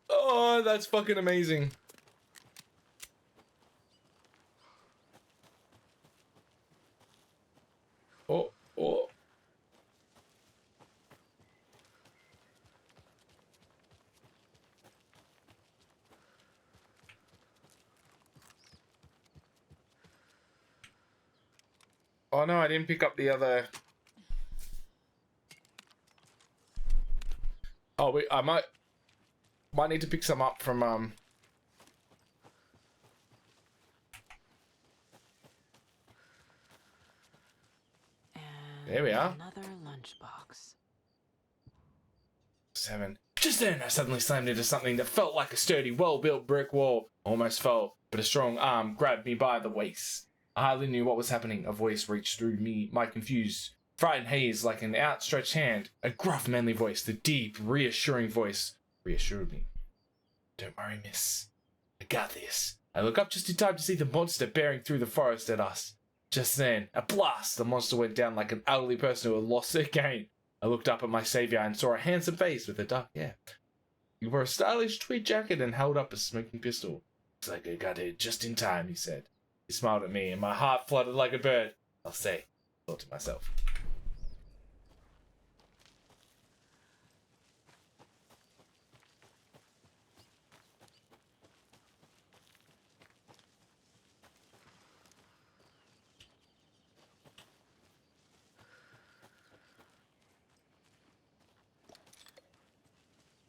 Oh, that's fucking amazing. Oh, oh. Oh no, I didn't pick up the other. Oh, I might need to pick some up from there we are. Another lunchbox. 7. Just then, I suddenly slammed into something that felt like a sturdy, well-built brick wall. Almost fell, but a strong arm grabbed me by the waist. I hardly knew what was happening. A voice reached through me, my confused, frightened haze like an outstretched hand. A gruff, manly voice, the deep, reassuring voice, reassured me. Don't worry, miss. I got this. I look up just in time to see the monster bearing through the forest at us. Just then, a blast! The monster went down like an elderly person who had lost their game. I looked up at my savior and saw a handsome face with a dark hair. He wore a stylish tweed jacket and held up a smoking pistol. Looks like I got it just in time, he said. He smiled at me and my heart fluttered like a bird. I'll say, thought to myself.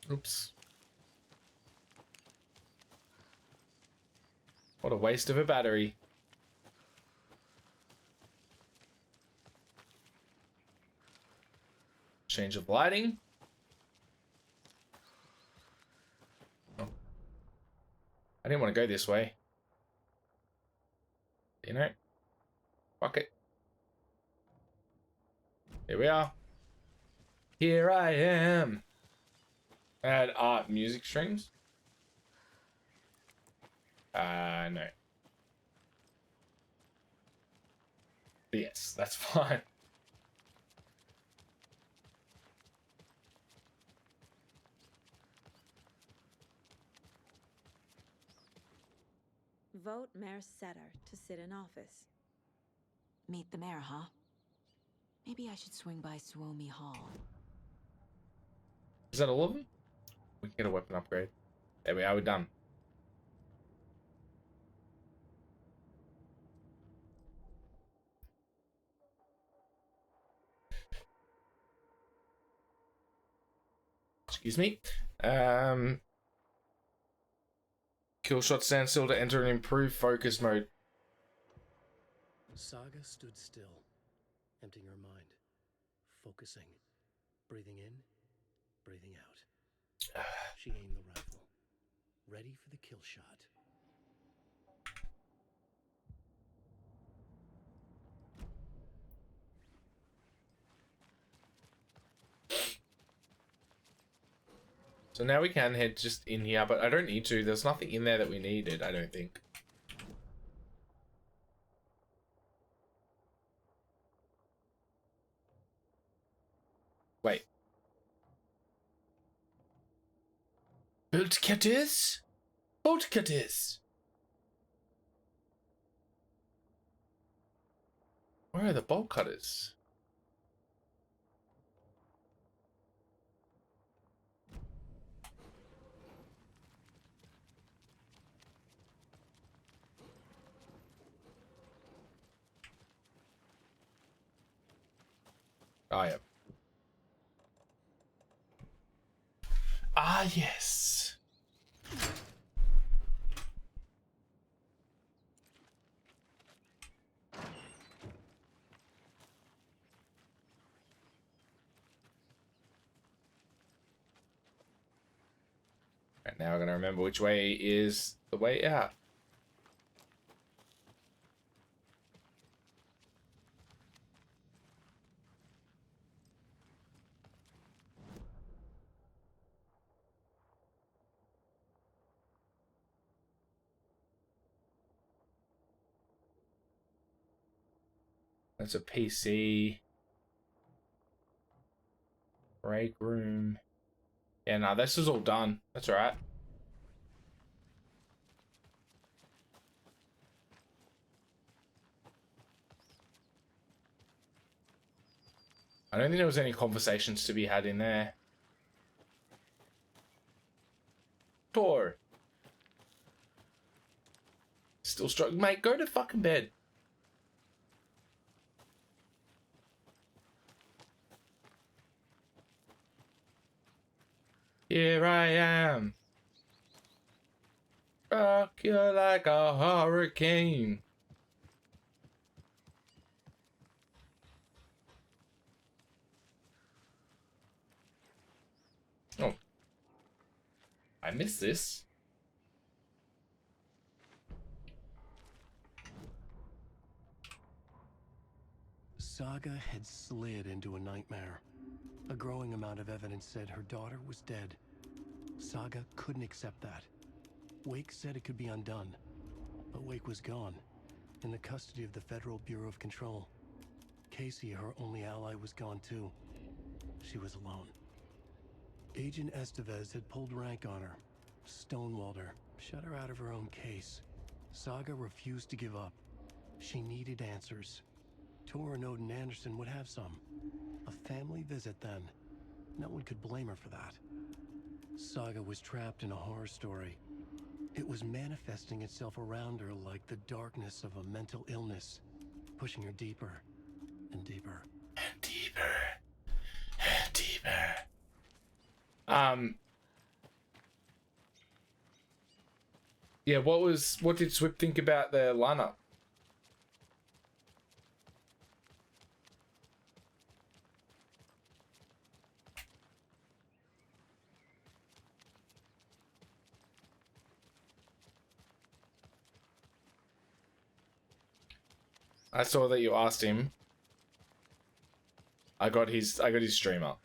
Oops. What a waste of a battery. Change of lighting. Oh. I didn't want to go this way. You know? Fuck it. Here we are. Here I am. Add art music streams. No. But yes, that's fine. Vote Mayor Setter to sit in office. Meet the mayor, huh? Maybe I should swing by Suomi Hall. Is that all of them? We can get a weapon upgrade. There we are, we're done. Excuse me. Kill shot stand still to enter an improved focus mode. Saga stood still, emptying her mind, focusing, breathing in, breathing out. She aimed the rifle, ready for the kill shot. So now we can head just in here, but I don't need to. There's nothing in there that we needed, I don't think. Wait. Bolt cutters? Bolt cutters! Where are the bolt cutters? Oh, yeah. Ah, yes. Right, now I'm going to remember which way is the way out. That's a PC. Break room. Yeah, no, this is all done. That's alright. I don't think there was any conversations to be had in there. Tor. Still struggling. Mate, go to fucking bed. Here I am. Rock you like a hurricane. Oh. I missed this. Saga had slid into a nightmare. A growing amount of evidence said her daughter was dead. Saga couldn't accept that. Wake said it could be undone. But Wake was gone, in the custody of the Federal Bureau of Control. Casey, her only ally, was gone too. She was alone. Agent Estevez had pulled rank on her, stonewalled her, shut her out of her own case. Saga refused to give up. She needed answers. Tor and Odin Anderson would have some. A family visit then. No one could blame her for that. Saga was trapped in a horror story. It was manifesting itself around her like the darkness of a mental illness, pushing her deeper and deeper. And deeper. And deeper. Yeah, what did Swip think about the lineup? I saw that you asked him. I got his stream up.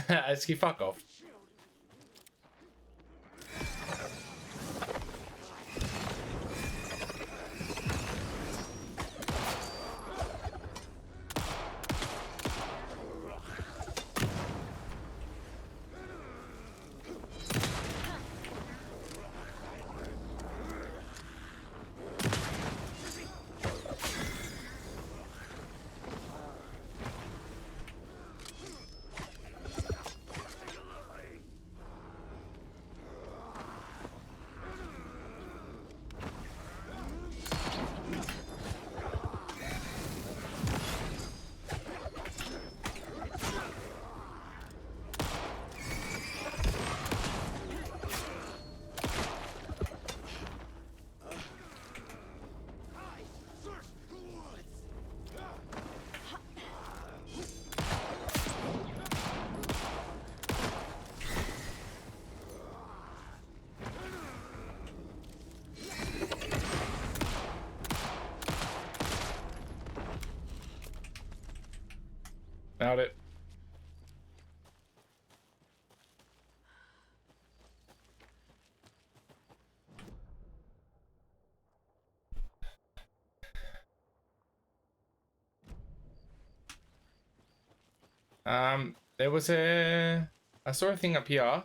Aski, fuck off. Nailed it. There was I saw a thing up here. I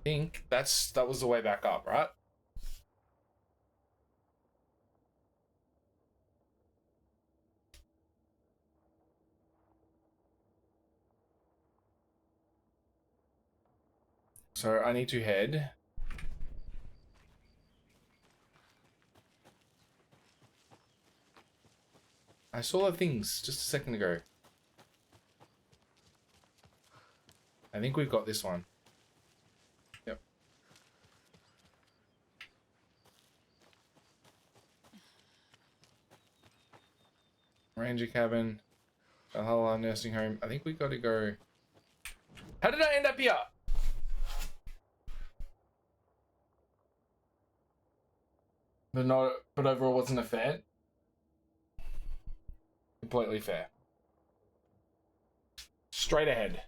think that was the way back up, right? So I need to head. I saw the things just a second ago. I think we've got this one. Yep. Ranger cabin. Valhalla nursing home. I think we got to go. How did I end up here? But overall wasn't a fan. Completely fair. Straight ahead.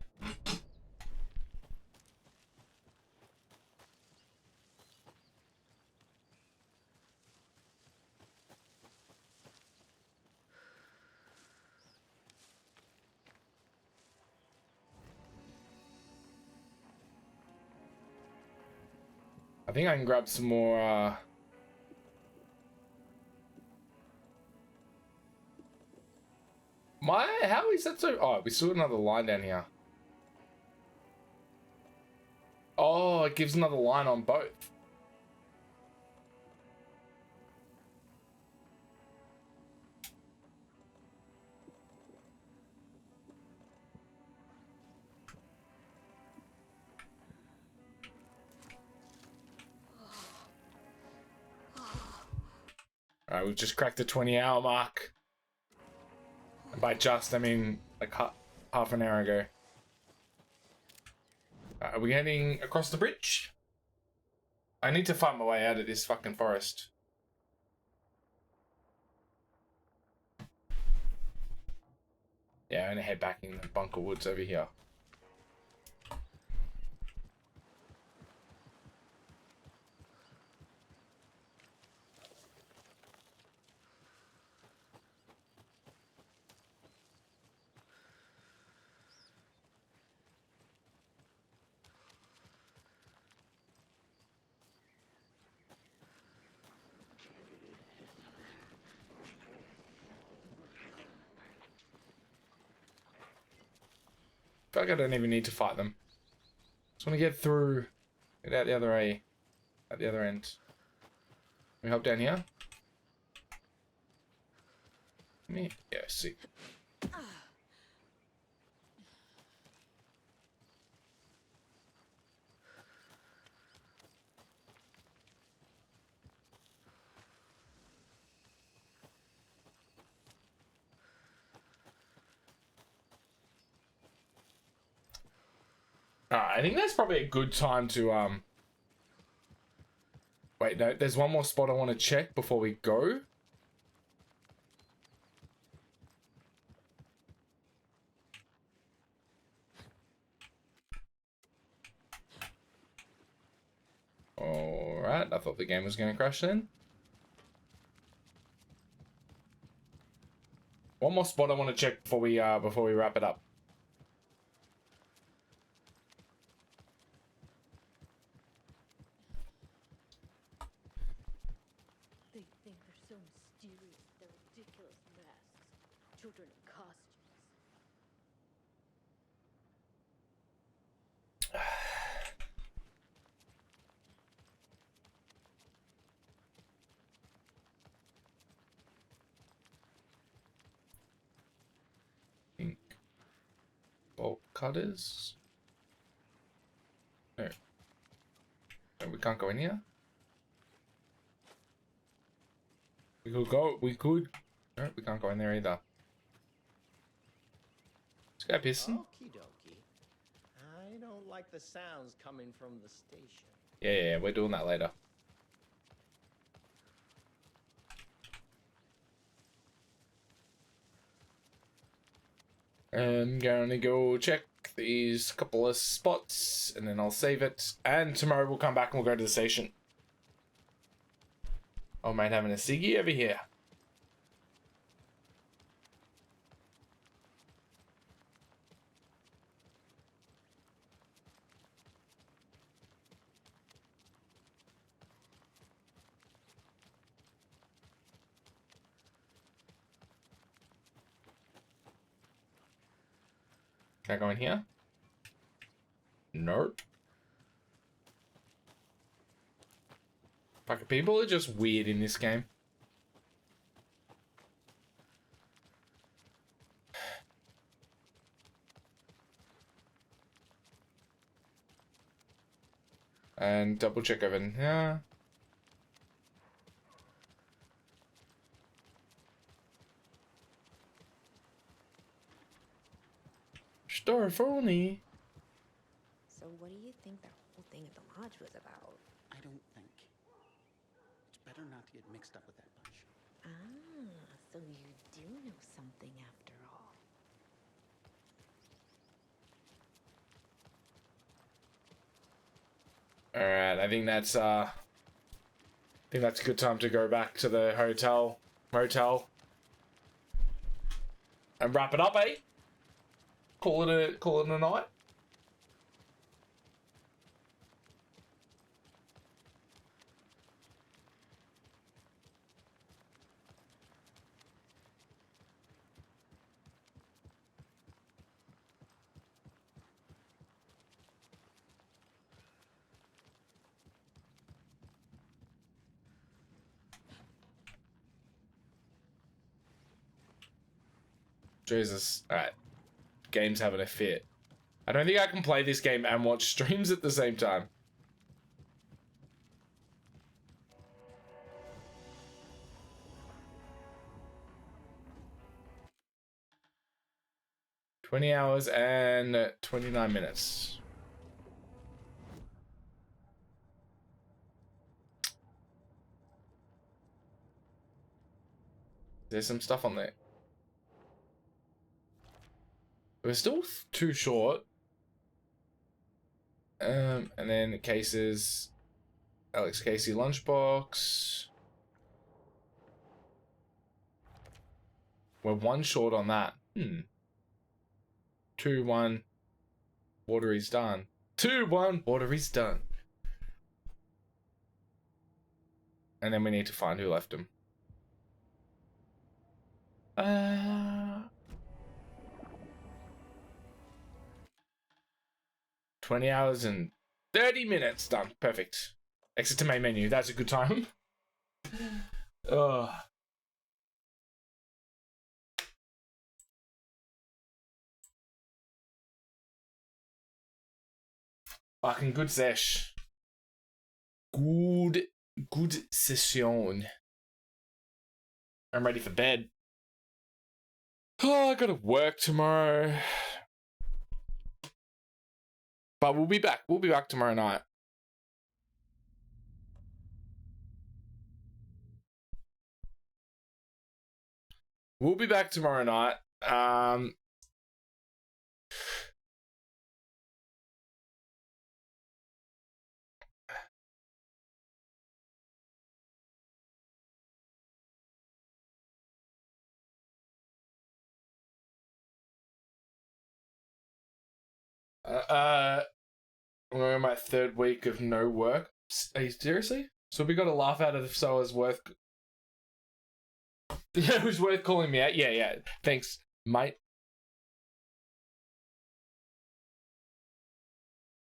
I think I can grab some more how is that so? Oh, we still got another line down here. Oh, it gives another line on both. Alright, we've just cracked the 20-hour mark. And by just, I mean like half an hour ago. Are we heading across the bridge? I need to find my way out of this fucking forest. Yeah, I'm gonna head back in the bunker woods over here. I feel like I don't even need to fight them. Just want to get through, get out the other way, at the other end. Can we hop down here? Me? Yeah, see. I think that's probably a good time to wait, no, there's one more spot I want to check before we go. Alright, I thought the game was going to crash then. One more spot I want to check before we wrap it up. They think they're so mysterious, their ridiculous masks, children in costumes. Bolt cutters. No. No, we can't go in here. We could go. We could. No, we can't go in there either. Let's go pissing. Okie dokie. I don't like the sounds coming from the station. Yeah, we're doing that later. I'm gonna go check these couple of spots and then I'll save it. And tomorrow we'll come back and we'll go to the station. Oh, mate, having a ciggy over here. Can I go in here? Nope. Fucking people are just weird in this game. And double check over here. Storefoni. So what do you think that whole thing at the lodge was about? I don't think. It's better not to get mixed up with that bunch. Ah, so you do know something after all. Alright, I think that's a good time to go back to the motel. And wrap it up, eh? Call it a night. Jesus. Alright. Game's having a fit. I don't think I can play this game and watch streams at the same time. $20 hours and 29 minutes. There's some stuff on there. We're still too short. And then cases. Alex Casey lunchbox. We're one short on that. 2-1. Water is done. 2-1. Water is done. And then we need to find who left him. 20 hours and 30 minutes done. Perfect. Exit to main menu. That's a good time. Ugh. Fucking good sesh. Good session. I'm ready for bed. Oh, I gotta work tomorrow. But we'll be back. We'll be back tomorrow night. We'll be back tomorrow night. I'm going on my 3rd week of no work. Are you seriously? So we got a laugh out of so it's worth. It was worth calling me out. Yeah. Thanks, mate.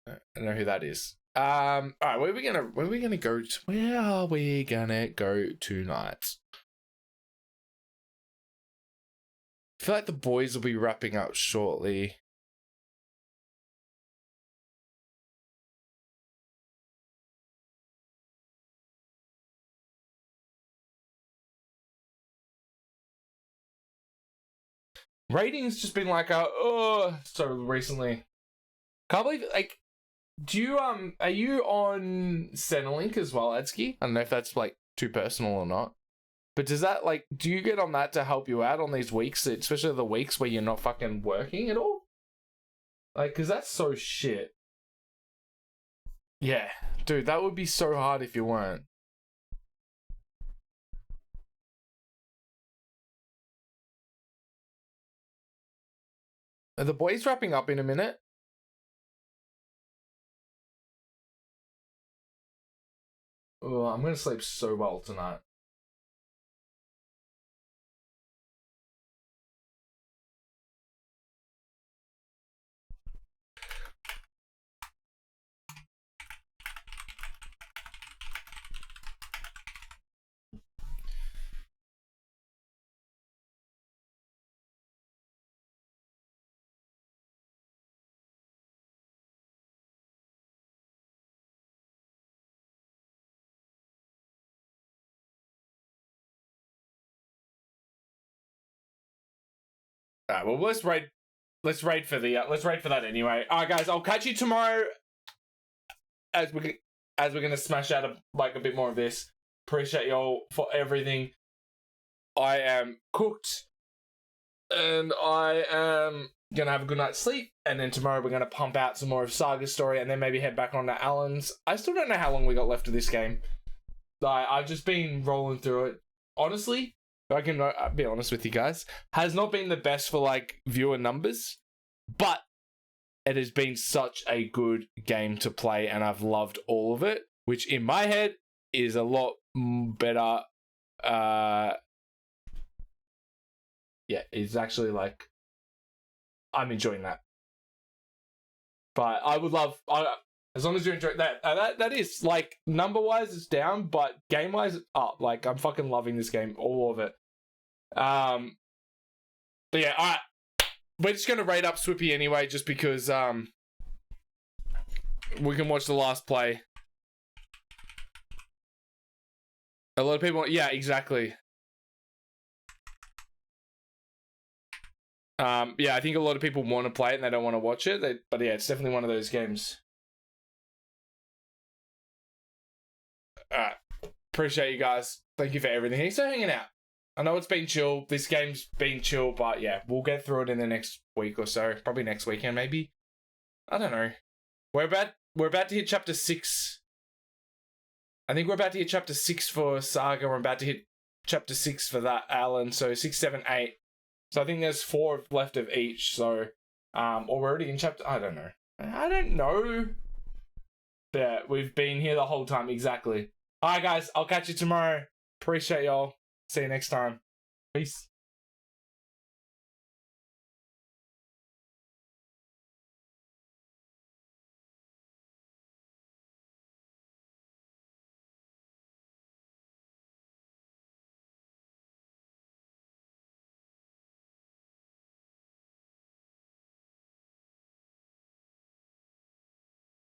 I don't know who that is. Alright, where are we gonna go to? Where are we gonna go tonight? I feel like the boys will be wrapping up shortly. Ratings just been like so recently. Can't believe like do you are you on Centrelink as well, Edsky? I don't know if that's like too personal or not. But does that, like, do you get on that to help you out on these weeks, especially the weeks where you're not fucking working at all? Like, because that's so shit. Yeah, dude, that would be so hard if you weren't. Are the boys wrapping up in a minute? Oh, I'm gonna sleep so well tonight. Alright, well, let's raid for that anyway. Alright, guys, I'll catch you tomorrow as we're gonna smash out a bit more of this. Appreciate y'all for everything. I am cooked, and I am gonna have a good night's sleep, and then tomorrow we're gonna pump out some more of Saga's story, and then maybe head back on to Alan's. I still don't know how long we got left of this game. I've just been rolling through it. Honestly, I can be honest with you guys, has not been the best for like viewer numbers, but it has been such a good game to play, and I've loved all of it, which in my head is a lot better. Yeah, it's actually like I'm enjoying that. But I would love, as long as you're enjoying that. That is like number wise it's down, but game wise it's up. Like I'm fucking loving this game, all of it. But yeah, alright. We're just gonna rate up Swippy anyway, just because we can watch the last play. A lot of people, yeah, exactly. Yeah, I think a lot of people want to play it and they don't want to watch it. But yeah, it's definitely one of those games. Alright. Appreciate you guys. Thank you for everything. Thanks for hanging out. I know it's been chill. This game's been chill, but yeah, we'll get through it in the next week or so. Probably next weekend, maybe. I don't know. We're about to hit chapter 6. I think we're about to hit chapter 6 for Saga. We're about to hit chapter 6 for that Alan. So 6, 7, 8. So I think there's 4 left of each. So, or we're already in chapter. I don't know. Yeah, we've been here the whole time. Exactly. All right, guys. I'll catch you tomorrow. Appreciate y'all. See you next time. Peace.